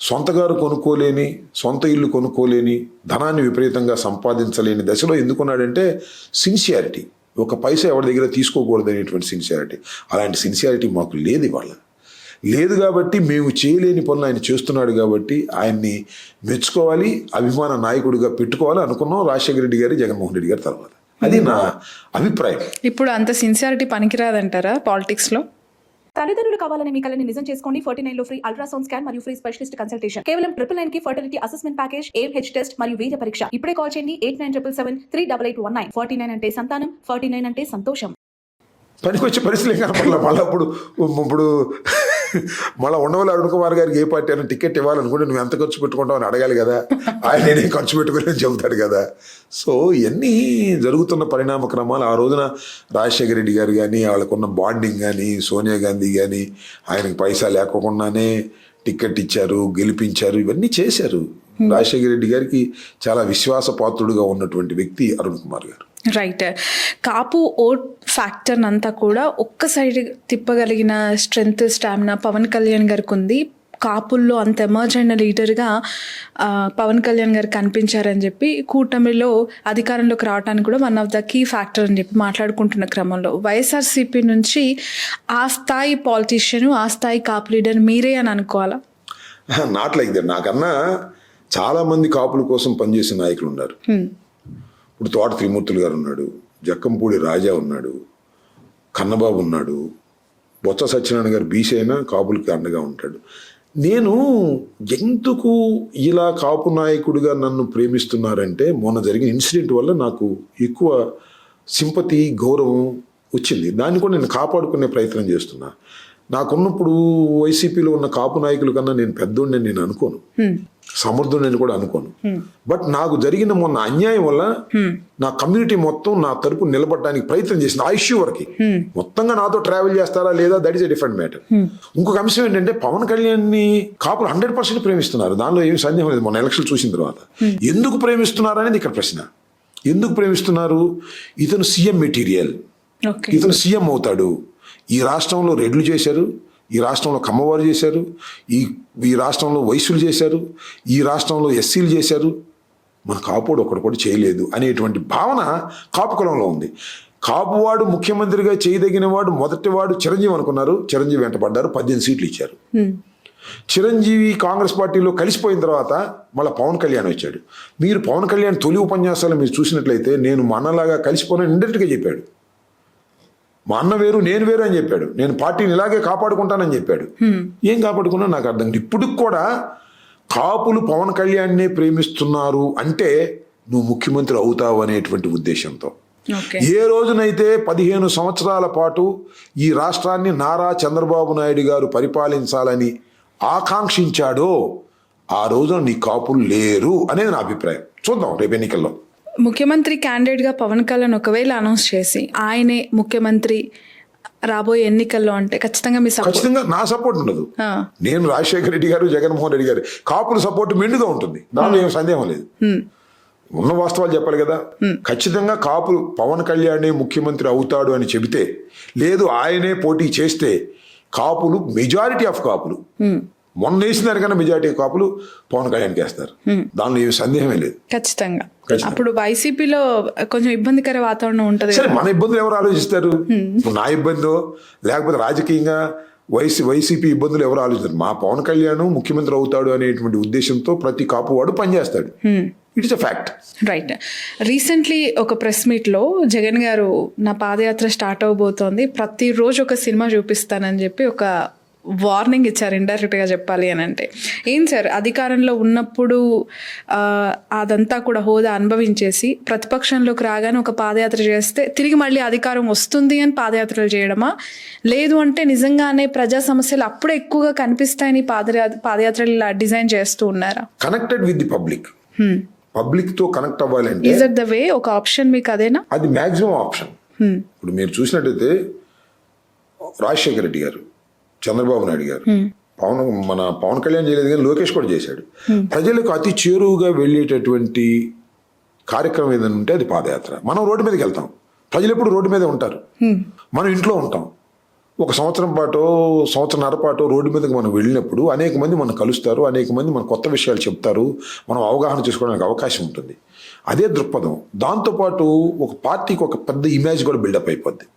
సొంతగారు కొనుక్కోలేని, సొంత ఇల్లు కొనుక్కోలేని, ధనాన్ని విపరీతంగా సంపాదించలేని దశలో ఎందుకున్నాడంటే సిన్సియారిటీ. ఒక పైసా ఎవరి దగ్గర తీసుకోకూడదు అనేటువంటి సిన్సియారిటీ. అలాంటి సిన్సియారిటీ మాకు లేదు ఇవాళ. లేదు కాబట్టి మేము చేయలేని పనులు ఆయన చేస్తున్నాడు కాబట్టి ఆయన్ని మెచ్చుకోవాలి, అభిమాన నాయకుడిగా పెట్టుకోవాలి అనుకున్నాం రాజశేఖర రెడ్డి గారి, జగన్మోహన్ రెడ్డి గారి తర్వాత. అది నా అభిప్రాయం. ఇప్పుడు అంత సిన్సియారిటీ పనికిరాదంటారా పాలిటిక్స్లో? తల్లిదండ్రులు కావాలని మీ కలని నిజం చేసుకోండి. 49 లో ఫ్రీ అల్ట్రాసౌండ్ స్కాన్ మరియు ఫ్రీ స్పెషలిస్ట్ కన్సల్టేషన్. కేవలం 999 కి fertility assessment package, AMH test మరియు వీర్య పరీక్ష. ఇప్పుడే కాల్ చేయండి 8977738819. 49 అంటే సంతానం, 49 అంటే సంతోషం. పనికొచ్చే పరిస్థితులు ఏం కనపడలే. ఇప్పుడు మళ్ళీ ఉండవల్లి అరుణ్ కుమార్ గారికి ఏ పార్టీ అయినా టికెట్ ఇవ్వాలనుకుంటే నువ్వు ఎంత ఖర్చు పెట్టుకుంటావు అని అడగాలి కదా. ఆయన నేనే ఖర్చు పెట్టుకోలేని చెబుతాడు కదా. సో ఇవన్నీ జరుగుతున్న పరిణామ క్రమాలు. ఆ రోజున రాజశేఖర రెడ్డి గారు కానీ, వాళ్ళకున్న బాండింగ్ కానీ, సోనియా గాంధీ కానీ ఆయనకి పైసా లేకోకుండానే టికెట్ ఇచ్చారు, గెలిపించారు, ఇవన్నీ చేశారు. రాజశేఖర రెడ్డి గారికి చాలా విశ్వాసపాత్రుడుగా ఉన్నటువంటి వ్యక్తి అరుణ్ కుమార్ గారు. రైట్. కాపు ఓట్ ఫ్యాక్టర్ అంతా కూడా ఒక్క సైడ్ తిప్పగలిగిన స్ట్రెంగ్త్, స్టామినా పవన్ కళ్యాణ్ గారికి ఉంది. కాపుల్లో అంత ఎమర్జ్ అయిన లీడర్గా పవన్ కళ్యాణ్ గారు కనిపించారని చెప్పి కూటమిలో అధికారంలోకి రావడానికి కూడా one of the key factor అని చెప్పి మాట్లాడుకుంటున్న క్రమంలో వైఎస్ఆర్సీపీ నుంచి ఆ స్థాయి పాలిటీషియన్, ఆ స్థాయి కాపు లీడర్ మీరే అని అనుకోవాలా? Not like that. నాకన్నా చాలామంది కాపుల కోసం పనిచేసే నాయకులు ఉన్నారు. ఇప్పుడు తోట త్రిమూర్తులు గారు ఉన్నాడు, జక్కంపూడి రాజా ఉన్నాడు, కన్నబాబు ఉన్నాడు, బొత్స సత్యనారాయణ గారు బీసీ అయినా కాపులకి అండగా ఉంటాడు. నేను ఎందుకు ఇలా కాపు నాయకుడిగా నన్ను ప్రేమిస్తున్నారంటే మొన్న జరిగిన ఇన్సిడెంట్ వల్ల నాకు ఎక్కువ సింపతి, గౌరవం వచ్చింది. దాన్ని కూడా నేను కాపాడుకునే ప్రయత్నం చేస్తున్నా. నాకున్నప్పుడు వైసీపీలో ఉన్న కాపు నాయకుల కన్నా నేను పెద్దోడిని నేను అనుకోను, సమర్థుడిని కూడా అనుకోను. బట్ నాకు జరిగిన మొన్న అన్యాయం వల్ల నా కమ్యూనిటీ మొత్తం నా తరపు నిలబడడానికి ప్రయత్నం చేసింది. ఆ ఇష్యూ వరకు మొత్తంగా నాతో ట్రావెల్ చేస్తారా లేదా, that is a different matter. ఇంకొక అంశం ఏంటంటే పవన్ కళ్యాణ్ని కాపులు 100% ప్రేమిస్తున్నారు. దానిలో ఏమి సందేహం లేదు. మొన్న ఎలక్షన్ చూసిన తర్వాత ఎందుకు ప్రేమిస్తున్నారు అనేది ఇక్కడ ప్రశ్న. ఎందుకు ప్రేమిస్తున్నారు? ఇతను సీఎం మెటీరియల్, ఇతను సీఎం అవుతాడు. ఈ రాష్ట్రంలో రెడ్లు చేశారు, ఈ రాష్ట్రంలో కమ్మవారు చేశారు, ఈ రాష్ట్రంలో వైశ్యులు చేశారు, ఈ రాష్ట్రంలో ఎస్సీలు చేశారు, మన కాపువాడు ఒకటి కూడా చేయలేదు అనేటువంటి భావన కాపు కులంలో ఉంది. కాపువాడు ముఖ్యమంత్రిగా చేయదగిన వాడు మొదటివాడు చిరంజీవి అనుకున్నారు. చిరంజీవి వెంటబడ్డారు, 18 సీట్లు ఇచ్చారు. చిరంజీవి కాంగ్రెస్ పార్టీలో కలిసిపోయిన తర్వాత మళ్ళీ పవన్ కళ్యాణ్ వచ్చాడు. మీరు పవన్ కళ్యాణ్ తొలి ఉపన్యాసాలు మీరు చూసినట్లయితే నేను మా అన్నలాగా కలిసిపోనని ఇండైరెక్ట్గా చెప్పాడు. మా అన్న వేరు, నేను వేరు అని చెప్పాడు. నేను పార్టీని ఇలాగే కాపాడుకుంటానని చెప్పాడు. ఏం కాపాడుకున్నా నాకు అర్థం. ఇప్పటికి కూడా కాపులు పవన్ కళ్యాణ్నే ప్రేమిస్తున్నారు అంటే నువ్వు ముఖ్యమంత్రి అవుతావు అనేటువంటి ఉద్దేశంతో. ఏ రోజునైతే 15 సంవత్సరాల పాటు ఈ రాష్ట్రాన్ని నారా చంద్రబాబు నాయుడు గారు పరిపాలించాలని ఆకాంక్షించాడో ఆ రోజున నీ కాపులు లేరు అనేది నా అభిప్రాయం. చూద్దాం రేపు ఎన్నికల్లో. ముఖ్యమంత్రి క్యాండిడేట్గా పవన్ కళ్యాణ్ ఒకవేళ అనౌన్స్ చేసి ఆయనే ముఖ్యమంత్రి రాబోయే ఎన్నికల్లో అంటే ఖచ్చితంగా నా సపోర్ట్ ఉండదు. నేను రాజశేఖర రెడ్డి గారు, జగన్మోహన్ రెడ్డి గారు కాపుల సపోర్ట్ మెండుగా ఉంటుంది. దానిలో ఏం సందేహం లేదు. ఉన్న వాస్తవాలు చెప్పాలి కదా. ఖచ్చితంగా కాపులు పవన్ కళ్యాణ్ ముఖ్యమంత్రి అవుతాడు అని చెబితే, లేదు ఆయనే పోటీ చేస్తే కాపులు, మెజారిటీ ఆఫ్ కాపులు, మొన్న వేసిన దానికన్నా మెజారిటీ కాపులు పవన్ కళ్యాణ్కి వేస్తారు. దానిలో ఏమి సందేహమే లేదు. ఖచ్చితంగా. అప్పుడు వైసీపీలో కొంచెం ఇబ్బందికర వాతావరణం ఉంటుంది. సరే, మన ఇబ్బందులు ఎవరు ఆలోచిస్తారు? ఇప్పుడు నా ఇబ్బందో లేకపోతే రాజకీయంగా వైసీపీ ఇబ్బందులు ఎవరు ఆలోచిస్తారు? మా పవన్ కళ్యాణ్ ముఖ్యమంత్రి అవుతాడు అనేటువంటి ఉద్దేశంతో ప్రతి కాపువాడు పనిచేస్తాడు. It's a fact. Right. Recently ఒక ప్రెస్ మీట్లో జగన్ గారు నా పాదయాత్ర స్టార్ట్ అవబోతోంది, ప్రతిరోజు ఒక సినిమా చూపిస్తానని చెప్పి ఒక వార్నింగ్ ఇచ్చారు ఇండైరెక్ట్గా చెప్పాలి అని అంటే. ఏం సార్, అధికారంలో ఉన్నప్పుడు అదంతా కూడా హోదా అనుభవించేసి ప్రతిపక్షంలోకి రాగానే ఒక పాదయాత్ర చేస్తే తిరిగి మళ్ళీ అధికారం వస్తుంది అని పాదయాత్రలు చేయడమా, లేదు అంటే నిజంగానే ప్రజా సమస్యలు అప్పుడే ఎక్కువగా కనిపిస్తాయని పాదయాత్రలు ఇలా డిజైన్ చేస్తూ ఉన్నారా? Connected with the public, public తో కనెక్ట్ అవ్వాలంటే ఈజ్ ఇట్ ద వే? ఒక ఆప్షన్ మీకు అదేనా? అది మాక్సిమం ఆప్షన్. ఇప్పుడు మీరు చూసినట్టయితే రాజశేఖర రెడ్డి గారు, చంద్రబాబు నాయుడు గారు, మన పవన్ కళ్యాణ్ చేయలేదు కానీ లోకేష్ కూడా చేశాడు. ప్రజలకు అతి చేరువుగా వెళ్ళేటటువంటి కార్యక్రమం ఏదైనా ఉంటే అది పాదయాత్ర. మనం రోడ్డు మీదకి వెళ్తాం, ప్రజలు ఎప్పుడు రోడ్డు మీదే ఉంటారు, మనం ఇంట్లో ఉంటాం. ఒక సంవత్సరం పాటు, సంవత్సరంన్నర పాటు రోడ్డు మీదకి మనం వెళ్ళినప్పుడు అనేక మంది మనం కలుస్తారు, అనేక మంది మన కొత్త విషయాలు చెప్తారు, మనం అవగాహన చేసుకోవడానికి అవకాశం ఉంటుంది. అదే దృక్పథం. దాంతోపాటు ఒక పార్టీకి ఒక పెద్ద ఇమేజ్ కూడా బిల్డప్ అయిపోద్ది.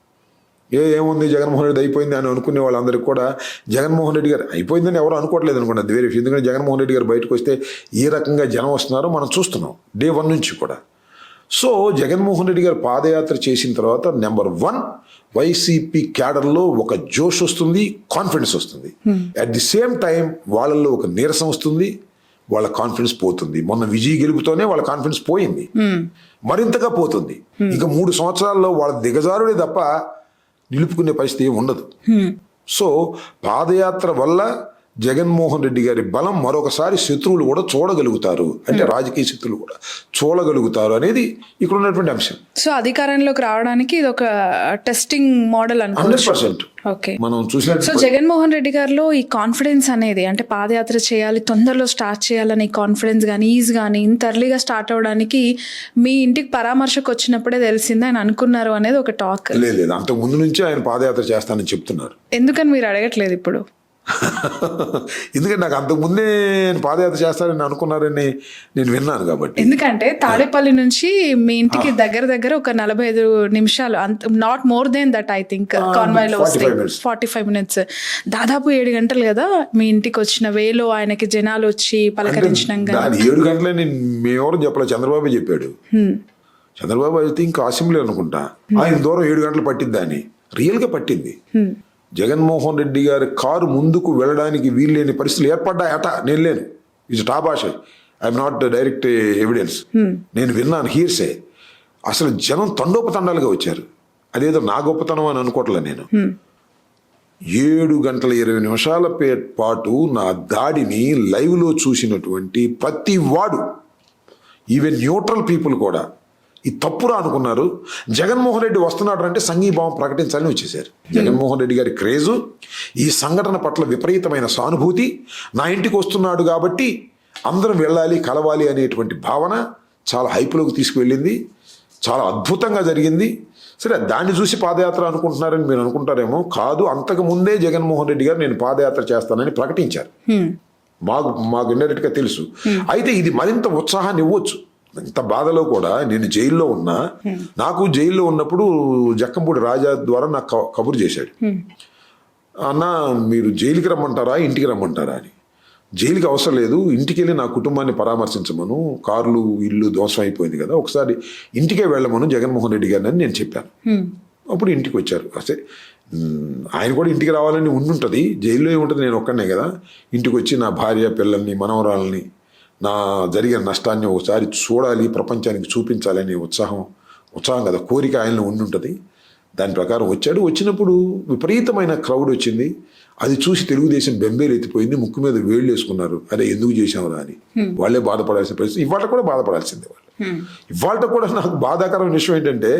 ఏముంది జగన్మోహన్ రెడ్డి అయిపోయింది అని అనుకునే వాళ్ళందరికీ కూడా జగన్మోహన్ రెడ్డి గారు అయిపోయిందని ఎవరు అనుకోవట్లేదు అనుకోండి, అది వేరే విషయం. ఎందుకంటే జగన్మోహన్ రెడ్డి గారు బయటకు వస్తే ఏ రకంగా జనం వస్తున్నారో మనం చూస్తున్నాం డే 1 నుంచి కూడా. సో జగన్మోహన్ రెడ్డి గారు పాదయాత్ర చేసిన తర్వాత నెంబర్ 1 వైసీపీ క్యాడర్లో ఒక జోష్ వస్తుంది, కాన్ఫిడెన్స్ వస్తుంది. అట్ ది సేమ్ టైం వాళ్ళల్లో ఒక నీరసం వస్తుంది, వాళ్ళ కాన్ఫిడెన్స్ పోతుంది. మొన్న విజయ్ గెలుపుతోనే వాళ్ళ కాన్ఫిడెన్స్ పోయింది, మరింతగా పోతుంది. ఇంకా 3 సంవత్సరాల్లో వాళ్ళ దిగజారుడే తప్ప నిలుపుకునే పరిస్థితి ఉండదు. సో పాదయాత్ర వల్ల జగన్మోహన్ రెడ్డి గారి బలం మరొకసారి శత్రువులు కూడా చూడగలుగుతారు, అంటే రాజకీయ శత్రువులు కూడా చూడగలుగుతారు అనేది ఇక్కడ ఉన్నటువంటి అంశం. సో అధికారంలోకి రావడానికి ఇది ఒక టెస్టింగ్ మోడల్ అనుకోవచ్చు. 100%. ఓకే. మనం చూసినట్టు సో జగన్మోహన్ రెడ్డి గారిలో ఈ కాన్ఫిడెన్స్ అనేది, అంటే పాదయాత్ర చేయాలి, తొందరలో స్టార్ట్ చేయాలని కాన్ఫిడెన్స్ కానీ ఈజ్ కానీ ఇంత ఎర్లీగా స్టార్ట్ అవడానికి మీ ఇంటికి పరామర్శకు వచ్చినప్పుడే తెలిసింది ఆయన అనుకున్నారు అనేది ఒక టాక్. లేదు, అంతకు ముందు నుంచి ఆయన పాదయాత్ర చేస్తానని చెప్తున్నారు. ఎందుకని మీరు అడగట్లేదు ఇప్పుడు? ఎందుకంటే నాకు అంతకుముందే పాదయాత్ర చేస్తారని అనుకున్నారని నేను విన్నాను కాబట్టి. ఎందుకంటే తాడేపల్లి నుంచి మీ ఇంటికి దగ్గర ఒక 45 నిమిషాలు, not more than that I think, కాన్వాయ్లో 45 minutes, దాదాపు 7 గంటలు కదా మీ ఇంటికి వచ్చిన వేలో ఆయనకి జనాలు వచ్చి పలకరించడం. 7 గంటలే మేమెవరు చెప్పలేదు, చంద్రబాబు చెప్పాడు. చంద్రబాబు ఐ థింక్ అసెంబ్లీ అనుకుంటా, ఆయన దూరం 7 గంటలు పట్టిద్దా అని. రియల్గా పట్టింది. జగన్మోహన్ రెడ్డి గారి కారు ముందుకు వెళ్ళడానికి వీల్లేని పరిస్థితులు ఏర్పడ్డాయట. నేను లేను, ఇది టాబాష్, ఐఎమ్ నాట్ డైరెక్ట్ ఎవిడెన్స్. నేను విన్నాను, హీర్సే. అసలు జనం తండోపతండాలుగా వచ్చారు. అదేదో నా గొప్పతనం అని అనుకోవట్లే నేను. 7 గంటల 20 నిమిషాల పాటు నా దాడిని లైవ్లో చూసినటువంటి ప్రతి వాడు, ఈవెన్ న్యూట్రల్ పీపుల్ కూడా ఈ తప్పురా అనుకున్నారు. జగన్మోహన్ రెడ్డి వస్తున్నాడు అంటే సంఘీభావం ప్రకటించాలని వచ్చేసారు. జగన్మోహన్ రెడ్డి గారి క్రేజు, ఈ సంఘటన పట్ల విపరీతమైన సానుభూతి, నా ఇంటికి వస్తున్నాడు కాబట్టి అందరం వెళ్ళాలి, కలవాలి అనేటువంటి భావన చాలా హైప్లోకి తీసుకువెళ్ళింది. చాలా అద్భుతంగా జరిగింది. సరే, దాన్ని చూసి పాదయాత్ర అనుకుంటున్నారని మీరు అనుకుంటారేమో. కాదు, అంతకు ముందే జగన్మోహన్ రెడ్డి గారు నేను పాదయాత్ర చేస్తానని ప్రకటించారు. మాకు ఇండైరెక్ట్గా తెలుసు. అయితే ఇది మరింత ఉత్సాహాన్ని ఇవ్వచ్చు. ఇంత బాధలో కూడా నేను జైల్లో ఉన్నా, నాకు జైల్లో ఉన్నప్పుడు జక్కంపూడి రాజా ద్వారా నాకు కబురు చేశాడు, అన్న మీరు జైలుకి రమ్మంటారా ఇంటికి రమ్మంటారా అని. జైలుకి అవసరం లేదు, ఇంటికి వెళ్ళి నా కుటుంబాన్ని పరామర్శించమను, కార్లు ఇల్లు ధ్వంసం అయిపోయింది కదా, ఒకసారి ఇంటికే వెళ్ళమను జగన్మోహన్ రెడ్డి గారిని అని నేను చెప్పాను. అప్పుడు ఇంటికి వచ్చారు. అసే ఆయన కూడా ఇంటికి రావాలని ఉండుంటుంది, జైల్లో ఏముంటుంది, నేను ఒక్కనే కదా. ఇంటికి వచ్చి నా భార్య పిల్లల్ని మనవరాలని నా జరిగిన నష్టాన్ని ఒకసారి చూడాలి, ప్రపంచానికి చూపించాలనే ఉత్సాహం కదా, కోరిక ఆయనలో ఉండుంటుంది. దాని ప్రకారం వచ్చాడు. వచ్చినప్పుడు విపరీతమైన క్రౌడ్ వచ్చింది. అది చూసి తెలుగుదేశం బెంబేలు ఎత్తిపోయింది, ముక్కు మీద వేళ్ళు వేసుకున్నారు. అదే ఎందుకు చేసావురా అని. వాళ్ళే బాధపడాల్సిన పరిస్థితి. ఇవాళ కూడా బాధపడాల్సిందే వాళ్ళు. ఇవాళ కూడా నాకు బాధాకరమైన విషయం ఏంటంటే,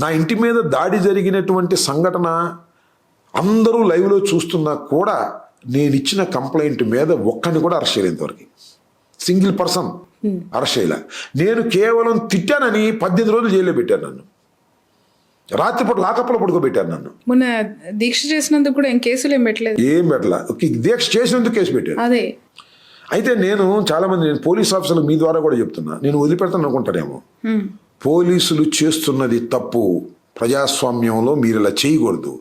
నా ఇంటి మీద దాడి జరిగినటువంటి సంఘటన అందరూ లైవ్లో చూస్తున్నా కూడా నేను ఇచ్చిన కంప్లైంట్ మీద ఒక్కడిని కూడా అరెస్ట్ చేయలేదు ఇంతవరకు. సింగిల్ పర్సన్ అరెస్ట్ చేయలే. నేను కేవలం తిట్టానని 18 రోజులు జైల్లో పెట్టారు నన్ను. రాత్రిపూట లాకప్లో పడుకోబెట్టారు నన్ను. మొన్న దీక్ష చేసినందుకు కూడా కేసులు ఏం పెట్టలేదు. ఏం పెట్టలా, దీక్ష చేసినందుకు కేసు పెట్టారు. అదే. అయితే నేను పోలీస్ ఆఫీసర్లు మీ ద్వారా కూడా చెప్తున్నా, నేను వదిలిపెడతాను అనుకుంటారేమో. పోలీసులు చేస్తున్నది తప్పు. ప్రజాస్వామ్యంలో మీరు ఇలా చేయకూడదు.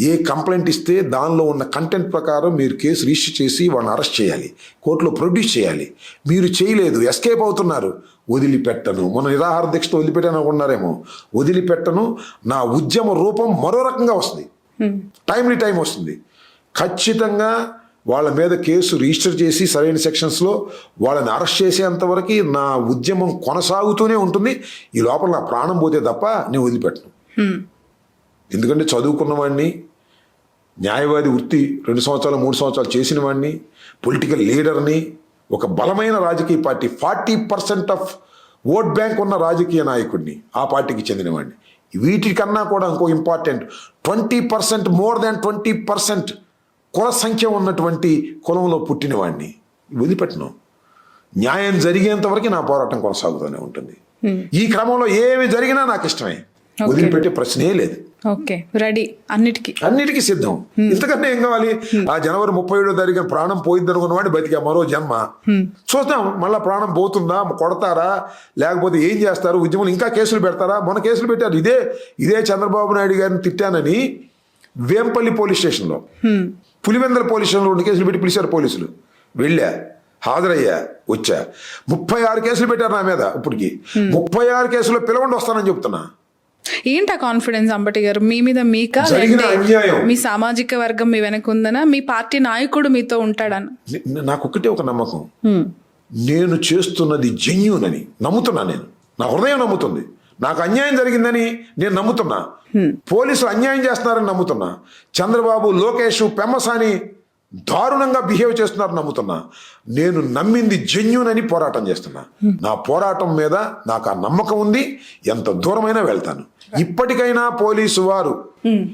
ఏ కంప్లైంట్ ఇస్తే దానిలో ఉన్న కంటెంట్ ప్రకారం మీరు కేసు రిజిస్టర్ చేసి వాళ్ళని అరెస్ట్ చేయాలి, కోర్టులో ప్రొడ్యూస్ చేయాలి. మీరు చేయలేదు, ఎస్కేప్ అవుతున్నారు. వదిలిపెట్టను. మన నిరాహార దీక్షతో వదిలిపెట్టాను అనుకున్నారేమో. వదిలిపెట్టను. నా ఉద్యమ రూపం మరో రకంగా వస్తుంది, టైం వస్తుంది. ఖచ్చితంగా వాళ్ళ మీద కేసు రిజిస్టర్ చేసి సరైన సెక్షన్స్లో వాళ్ళని అరెస్ట్ చేసేంతవరకు నా ఉద్యమం కొనసాగుతూనే ఉంటుంది. ఈ లోపల నా ప్రాణం పోతే తప్ప నేను వదిలిపెట్టను. ఎందుకంటే చదువుకున్న వాడిని, న్యాయవాది వృత్తి 2 సంవత్సరాలు 3 సంవత్సరాలు చేసిన వాడిని, పొలిటికల్ లీడర్ని, ఒక బలమైన రాజకీయ పార్టీ 40% ఆఫ్ ఓట్ బ్యాంక్ ఉన్న రాజకీయ నాయకుడిని, ఆ పార్టీకి చెందినవాడిని. వీటికన్నా కూడా ఇంకో ఇంపార్టెంట్ 20%, మోర్ దాన్ 20% కుల సంఖ్య ఉన్నటువంటి కులంలో పుట్టినవాడిని వదిలిపెట్టను. న్యాయం జరిగేంత వరకు నా పోరాటం కొనసాగుతూనే ఉంటుంది. ఈ క్రమంలో ఏమి జరిగినా నాకు ఇష్టమే, వదిలిపెట్టే ప్రశ్నే లేదు. ఓకే, రెడీ అన్నిటికీ సిద్ధం. ఇంతకన్నా ఏం కావాలి? ఆ జనవరి 37వ తారీఖున ప్రాణం పోయిద్ది అనుకున్న వాడిని బతికా మరో జన్మ. చూద్దాం మళ్ళా ప్రాణం పోతుందా, కొడతారా, లేకపోతే ఏం చేస్తారు, ఉద్యమం ఇంకా కేసులు పెడతారా? మొన్న కేసులు పెట్టారు. ఇదే చంద్రబాబు నాయుడు గారిని తిట్టానని వేంపల్లి పోలీస్ స్టేషన్లో, పులివెందుల పోలీస్ స్టేషన్లో 2 కేసులు పెట్టి పిలిచారు పోలీసులు. వెళ్ళా, హాజరయ్యా, వచ్చా. 36 కేసులు పెట్టారు నా మీద. ఇప్పటికి 36 కేసుల్లో పిలవండి వస్తానని చెప్తున్నా. ఏంటా కాన్ఫిడెన్స్ అంబటి గారు మీ మీద? మీకా, జరిగిన అన్యాయం, మీ సామాజిక వర్గం మీ వెనక ఉందనా, మీ పార్టీ నాయకుడు మీతో ఉంటాడని? నాకు ఒకటే ఒక నమ్మకం, నేను చేస్తున్నది జెన్యూన్ అని నమ్ముతున్నా. నేను నా హృదయం నమ్ముతుంది. నాకు అన్యాయం జరిగిందని నేను నమ్ముతున్నా. పోలీసులు అన్యాయం చేస్తున్నారని నమ్ముతున్నా. చంద్రబాబు, లోకేష్, పెమ్మసాని దారుణంగా బిహేవ్ చేస్తున్నారని నమ్ముతున్నా. నేను నమ్మింది జెన్యూన్ అని పోరాటం చేస్తున్నా. నా పోరాటం మీద నాకు ఆ నమ్మకం ఉంది. ఎంత దూరమైనా వెళ్తాను. ఇప్పటికైనా పోలీసు వారు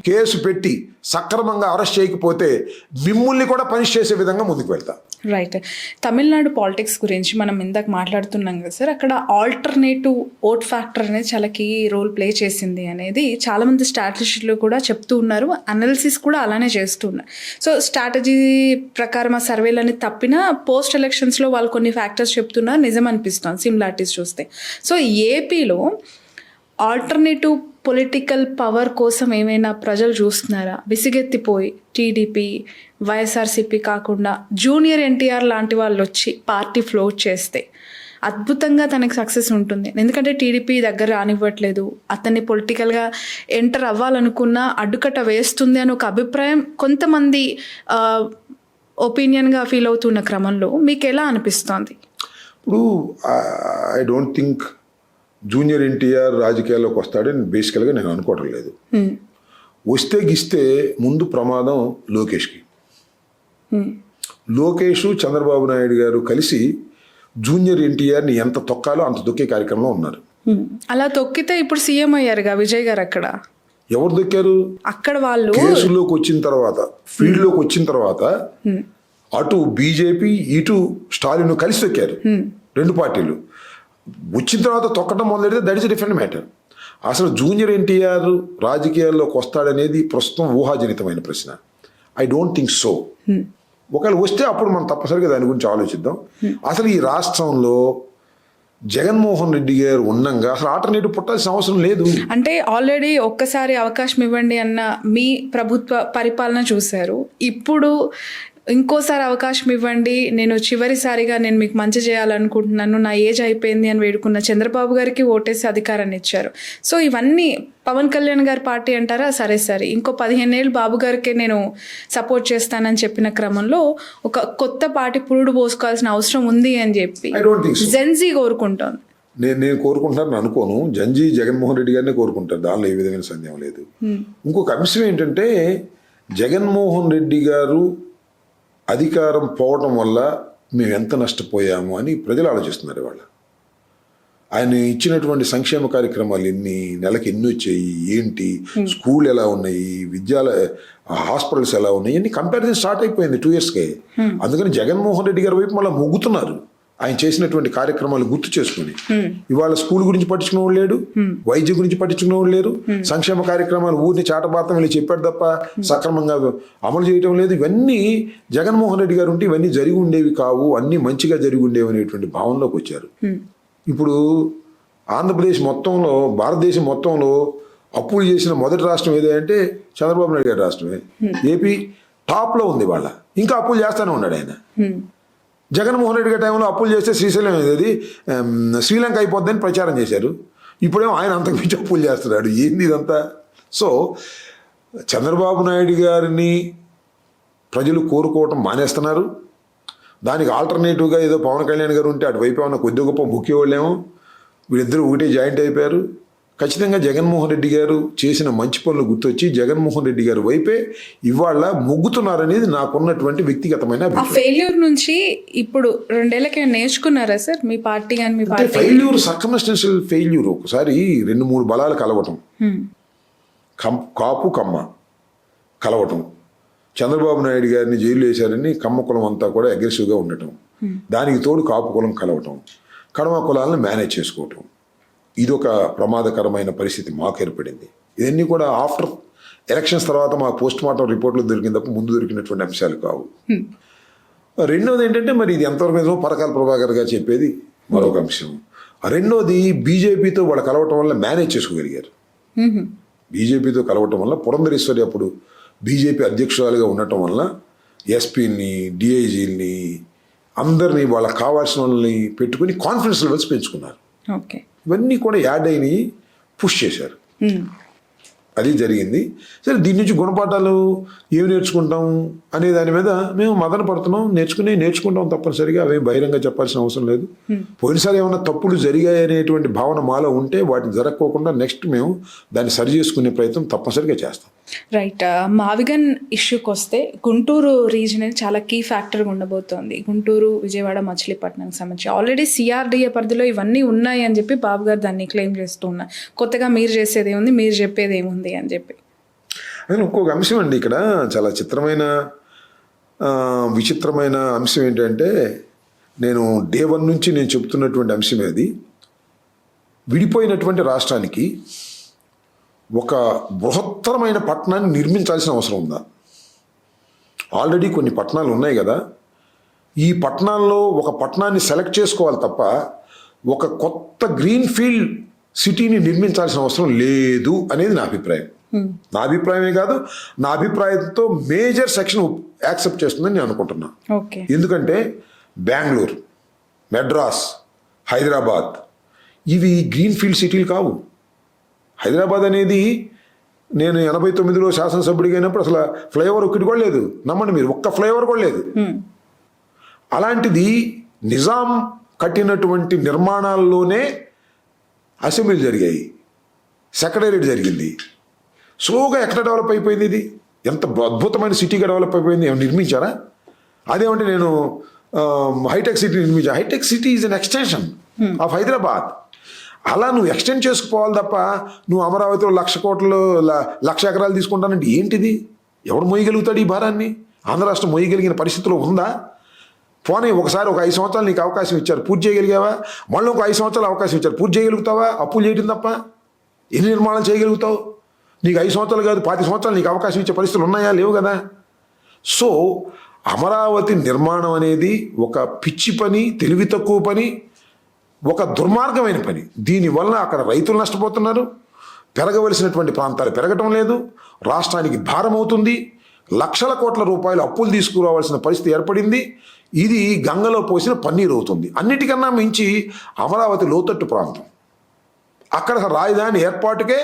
కేసు పెట్టి సక్రమంగా అరెస్ట్ చేయకపోతే మిమ్మల్ని కూడా పనిష్ చేసే విధంగా ముందుకు వెళ్తా. రైట్. తమిళనాడు పాలిటిక్స్ గురించి మనం ఇందాక మాట్లాడుతున్నాం కదా సార్. అక్కడ ఆల్టర్నేటివ్ ఓట్ ఫ్యాక్టర్ అనేది చాలా కీ రోల్ ప్లే చేసింది అనేది చాలామంది స్ట్రాటజిస్టులు కూడా చెప్తూ ఉన్నారు. అనాలిసిస్ కూడా అలానే చేస్తున్నారు. సో స్ట్రాటజీ ప్రకారం ఆ సర్వేలని తప్పినా పోస్ట్ ఎలక్షన్స్లో వాళ్ళు కొన్ని ఫ్యాక్టర్స్ చెప్తున్నారు, నిజం అనిపిస్తుంది సిమిలారిటీస్ చూస్తే. సో ఏపీలో ఆల్టర్నేటివ్ పొలిటికల్ పవర్ కోసం ఏమైనా ప్రజలు చూస్తున్నారా? విసిగెత్తిపోయి టీడీపీ, వైఎస్ఆర్సీపీ కాకుండా జూనియర్ ఎన్టీఆర్ లాంటి వాళ్ళు వచ్చి పార్టీ ఫ్లోట్ చేస్తే అద్భుతంగా తనకి సక్సెస్ ఉంటుంది. ఎందుకంటే టీడీపీ దగ్గర రానివ్వట్లేదు, అతన్ని పొలిటికల్గా ఎంటర్ అవ్వాలనుకున్నా అడ్డుకట్ట వేస్తుంది అని ఒక అభిప్రాయం కొంతమంది ఒపీనియన్గా ఫీల్ అవుతున్న క్రమంలో మీకు ఎలా అనిపిస్తోంది? ఇప్పుడు I don't think junior NTR రాజకీయాల్లోకి వస్తాడని బేసికల్గా నేను అనుకోవటం లేదు. వస్తే గిస్తే ముందు ప్రమాదం లోకేష్కి. లోకేష్, చంద్రబాబు నాయుడు గారు కలిసి జూనియర్ ఎన్టీఆర్ని ఎంత తొక్కాలో అంత తొక్కే కార్యక్రమంలో ఉన్నారు. అలా తొక్కితే ఇప్పుడు సీఎం అయ్యారుగా విజయ్ గారు. అక్కడ ఎవరు దొక్కారు? అక్కడ వాళ్ళు కేసుల్లోకి వచ్చిన తర్వాత, ఫీల్డ్లోకి వచ్చిన తర్వాత అటు బీజేపీ ఇటు స్టాలిన్ కలిసి తొక్కారు. 2 పార్టీలు వచ్చిన తర్వాత తొక్కడం మొదలెడితే దట్ ఇస్ డిఫరెంట్ మ్యాటర్. అసలు జూనియర్ ఎన్టీఆర్ రాజకీయాల్లోకి వస్తాడనేది ప్రస్తుతం ఊహాజనితమైన ప్రశ్న. I don't think so. ఒకవేళ వస్తే అప్పుడు మనం తప్పనిసరిగా దాని గురించి ఆలోచిద్దాం. అసలు ఈ రాష్ట్రంలో జగన్మోహన్ రెడ్డి గారు ఉన్నంగా అసలు ఆల్టర్నేటివ్ పుట్టాల్సిన అవసరం లేదు. అంటే ఆల్రెడీ ఒక్కసారి అవకాశం ఇవ్వండి అన్న మీ ప్రభుత్వ పరిపాలన చూశారు. ఇప్పుడు ఇంకోసారి అవకాశం ఇవ్వండి, నేను చివరిసారిగా నేను మీకు మంచి చేయాలనుకుంటున్నాను, నా ఏజ్ అయిపోయింది అని వేడుకున్న చంద్రబాబు గారికి ఓటేసి అధికారాన్ని ఇచ్చారు. సో ఇవన్నీ పవన్ కళ్యాణ్ గారి పార్టీ అంటారా? సరే ఇంకో 15 ఏళ్ళు బాబు గారికే నేను సపోర్ట్ చేస్తానని చెప్పిన క్రమంలో ఒక కొత్త పార్టీ పురుడు పోసుకోవాల్సిన అవసరం ఉంది అని చెప్పి జెన్జీ కోరుకుంటోంది. నేను కోరుకుంటానని అనుకోను. జగన్మోహన్ రెడ్డి గారినే కోరుకుంటారు, దానిలో ఏ విధమైన సందేహం లేదు. ఇంకొక అంశం ఏంటంటే జగన్మోహన్ రెడ్డి గారు అధికారం పోవటం వల్ల మేము ఎంత నష్టపోయాము అని ప్రజలు ఆలోచిస్తున్నారు. వాళ్ళు ఆయన ఇచ్చినటువంటి సంక్షేమ కార్యక్రమాలు నెలకి ఎన్ని వచ్చాయి, ఏంటి, స్కూల్ ఎలా ఉన్నాయి, హాస్పిటల్స్ ఎలా ఉన్నాయి, అన్ని కంపారిజన్ స్టార్ట్ అయిపోయింది 2 yearsకే. అందుకని జగన్మోహన్ రెడ్డి గారి వైపు మళ్ళీ మొగ్గుతున్నారు. ఆయన చేసినటువంటి కార్యక్రమాలు గుర్తు చేసుకుని ఇవాళ స్కూల్ గురించి పట్టించుకునేవాడు లేడు, వైద్యం గురించి పట్టించుకునేవాడు లేరు, సంక్షేమ కార్యక్రమాలు ఊరిని చాటపాతం వెళ్ళి చెప్పాడు తప్ప సక్రమంగా అమలు చేయటం లేదు. ఇవన్నీ జగన్మోహన్ రెడ్డి గారు ఉంటే ఇవన్నీ జరిగి ఉండేవి కావు, అన్నీ మంచిగా జరిగి ఉండేవి అనేటువంటి భావనలోకి వచ్చారు. ఇప్పుడు ఆంధ్రప్రదేశ్ మొత్తంలో, భారతదేశం మొత్తంలో అప్పులు చేసిన మొదటి రాష్ట్రం ఏదంటే చంద్రబాబు నాయుడు గారి రాష్ట్రమే. ఏపీ టాప్లో ఉంది. వాళ్ళ ఇంకా అప్పులు చేస్తూనే ఉన్నాడు ఆయన. జగన్మోహన్ రెడ్డి గారి టైంలో అప్పులు చేస్తే శ్రీలంక అయిపోద్దని ప్రచారం చేశారు. ఇప్పుడేమో ఆయన అంతకు మించి అప్పులు చేస్తున్నాడు. ఏంది ఇదంతా? సో చంద్రబాబు నాయుడు గారిని ప్రజలు కోరుకోవటం మానేస్తున్నారు. దానికి ఆల్టర్నేటివ్గా ఏదో పవన్ కళ్యాణ్ గారు ఉంటే అటువైపు ఏమన్నా కొద్ది గొప్ప ముఖ్యవాళ్ళేమో, వీళ్ళిద్దరూ ఒకటే జాయింట్ అయిపోయారు. ఖచ్చితంగా జగన్మోహన్ రెడ్డి గారు చేసిన మంచి పనులు గుర్తొచ్చి జగన్మోహన్ రెడ్డి గారు వైపే ఇవాళ మొగ్గుతున్నారనేది నాకున్నటువంటి వ్యక్తిగతమైన ఆ అభిప్రాయం. ఫెయిల్యూర్ నుంచి ఇప్పుడు 2 ఏళ్ళకి నేర్చుకున్నారా సార్ మీ పార్టీ కానీ మీ అంటే పార్టీ? Failure, circumstantial failure. ఒకసారి 2-3 బలాలు కలవటం, కాపు కమ్మ కలవటం, చంద్రబాబు నాయుడు గారిని జైలు వేశారని కమ్మ కులం అంతా కూడా అగ్రెసివ్గా ఉండటం, దానికి తోడు కాపు కులం కలవటం, కడమ కులాలను మేనేజ్ చేసుకోవటం, ఇదొక ప్రమాదకరమైన పరిస్థితి మాకు ఏర్పడింది. ఇవన్నీ కూడా ఆఫ్టర్ ఎలక్షన్స్ తర్వాత మాకు పోస్ట్ మార్టం రిపోర్ట్లు దొరికిన తప్ప ముందు దొరికినటువంటి అంశాలు కావు. రెండోది ఏంటంటే మరి ఇది ఎంతవరకు నిజమో పరకాల ప్రభాకర్ గారు చెప్పేది మరొక అంశం. రెండోది బీజేపీతో వాళ్ళు కలవటం వల్ల మేనేజ్ చేసుకోగలిగారు. బీజేపీతో కలవటం వల్ల పురంధరేశ్వరి అప్పుడు బీజేపీ అధ్యక్షురాలుగా ఉండటం వల్ల ఎస్పీని, డిఐజీని అందరినీ వాళ్ళకి కావాల్సిన వాళ్ళని పెట్టుకుని కాన్ఫిడెన్స్ లెవెల్స్ పెంచుకున్నారు. ఓకే, ఇవన్నీ కూడా యాడ్ అయినాయి, పుష్ చేశారు. అది జరిగింది. సరే, దీని నుంచి గుణపాఠాలు ఏమి నేర్చుకుంటాం అనే దాని మీద మేము మదన పడుతున్నాం. నేర్చుకుంటాం తప్పనిసరిగా. అవేం బహిరంగ చెప్పాల్సిన అవసరం లేదు. పోయినసారి ఏమైనా తప్పులు జరిగాయి అనేటువంటి భావన మాలో ఉంటే వాటిని జరగకోకుండా నెక్స్ట్ మేము దాన్ని సరి చేసుకునే ప్రయత్నం తప్పనిసరిగా చేస్తాం. రైట్. మావిగన్ ఇష్యూకి వస్తే గుంటూరు రీజన్ అనేది చాలా కీ ఫ్యాక్టర్గా ఉండబోతోంది. గుంటూరు, విజయవాడ, మచిలీపట్నంకి సంబంధించి ఆల్రెడీ సిఆర్డీఏ పరిధిలో ఇవన్నీ ఉన్నాయి అని చెప్పి బాబు గారు దాన్ని క్లెయిమ్ చేస్తూ ఉన్నారు. కొత్తగా మీరు చేసేది ఏముంది, మీరు చెప్పేది ఏముంది అని చెప్పి. అది ఇంకొక అంశం అండి. ఇక్కడ చాలా విచిత్రమైన అంశం ఏంటంటే, నేను డే 1 నుంచి నేను చెప్తున్నటువంటి అంశమే అది. విడిపోయినటువంటి రాష్ట్రానికి ఒక బృహత్తరమైన పట్టణాన్ని నిర్మించాల్సిన అవసరం ఉందా? ఆల్రెడీ కొన్ని పట్టణాలు ఉన్నాయి కదా. ఈ పట్టణాల్లో ఒక పట్టణాన్ని సెలెక్ట్ చేసుకోవాలి తప్ప ఒక కొత్త గ్రీన్ ఫీల్డ్ సిటీని నిర్మించాల్సిన అవసరం లేదు అనేది నా అభిప్రాయం. నా అభిప్రాయమే కాదు, నా అభిప్రాయంతో మేజర్ సెక్షన్ యాక్సెప్ట్ చేస్తుందని నేను అనుకుంటున్నా. ఓకే. ఎందుకంటే బెంగళూరు, మెడ్రాస్, హైదరాబాద్ ఇవి గ్రీన్ ఫీల్డ్ సిటీలు కావు. హైదరాబాద్ అనేది నేను 89లో శాసనసభ్యుడిగా అయినప్పుడు అసలు ఫ్లైఓవర్ ఒక్కటి కూడా లేదు. నమ్మండి మీరు, ఒక్క ఫ్లైఓవర్ కూడా లేదు. అలాంటిది నిజాం కట్టినటువంటి నిర్మాణాల్లోనే అసెంబ్లీలు జరిగాయి, సెక్రటేరియట్ జరిగింది. స్లోగా ఎక్కడ డెవలప్ అయిపోయింది ఇది? ఎంత అద్భుతమైన సిటీగా డెవలప్ అయిపోయింది. ఏమైనా నిర్మించారా? అదేమంటే నేను హైటెక్ సిటీ నిర్మించా. Hitec City is an extension of Hyderabad. అలా నువ్వు ఎక్స్టెండ్ చేసుకుపోవాలి తప్ప నువ్వు అమరావతిలో 1,00,000 కోట్లు 1,00,000 ఎకరాలు తీసుకుంటానంటే ఏంటిది? ఎవడు మోయగలుగుతాడు ఈ భారాన్ని? ఆంధ్ర రాష్ట్రం మోయగలిగిన పరిస్థితిలో ఉందా? పోనీ ఒకసారి ఒక 5 సంవత్సరాలు నీకు అవకాశం ఇచ్చారు, పూర్తి చేయగలిగావా? మళ్ళీ ఒక 5 సంవత్సరాలు అవకాశం ఇచ్చారు, పూర్తి చేయగలుగుతావా? అప్పులు చేయటం తప్ప ఎన్ని నిర్మాణాలు చేయగలుగుతావు? నీకు 5 సంవత్సరాలు కాదు 10 సంవత్సరాలు నీకు అవకాశం ఇచ్చే పరిస్థితులు ఉన్నాయా? లేవు కదా. సో అమరావతి నిర్మాణం అనేది ఒక పిచ్చి పని, తెలివి తక్కువ పని, ఒక దుర్మార్గమైన పని. దీనివల్ల అక్కడ రైతులు నష్టపోతున్నారు, పెరగవలసినటువంటి ప్రాంతాలు పెరగటం లేదు, రాష్ట్రానికి భారం అవుతుంది, లక్షల కోట్ల రూపాయలు అప్పులు తీసుకురావాల్సిన పరిస్థితి ఏర్పడింది. ఇది గంగలో పోసిన పన్నీరు అవుతుంది. అన్నిటికన్నా మించి అమరావతి లోతట్టు ప్రాంతం, అక్కడ రాజధాని ఏర్పాటుకే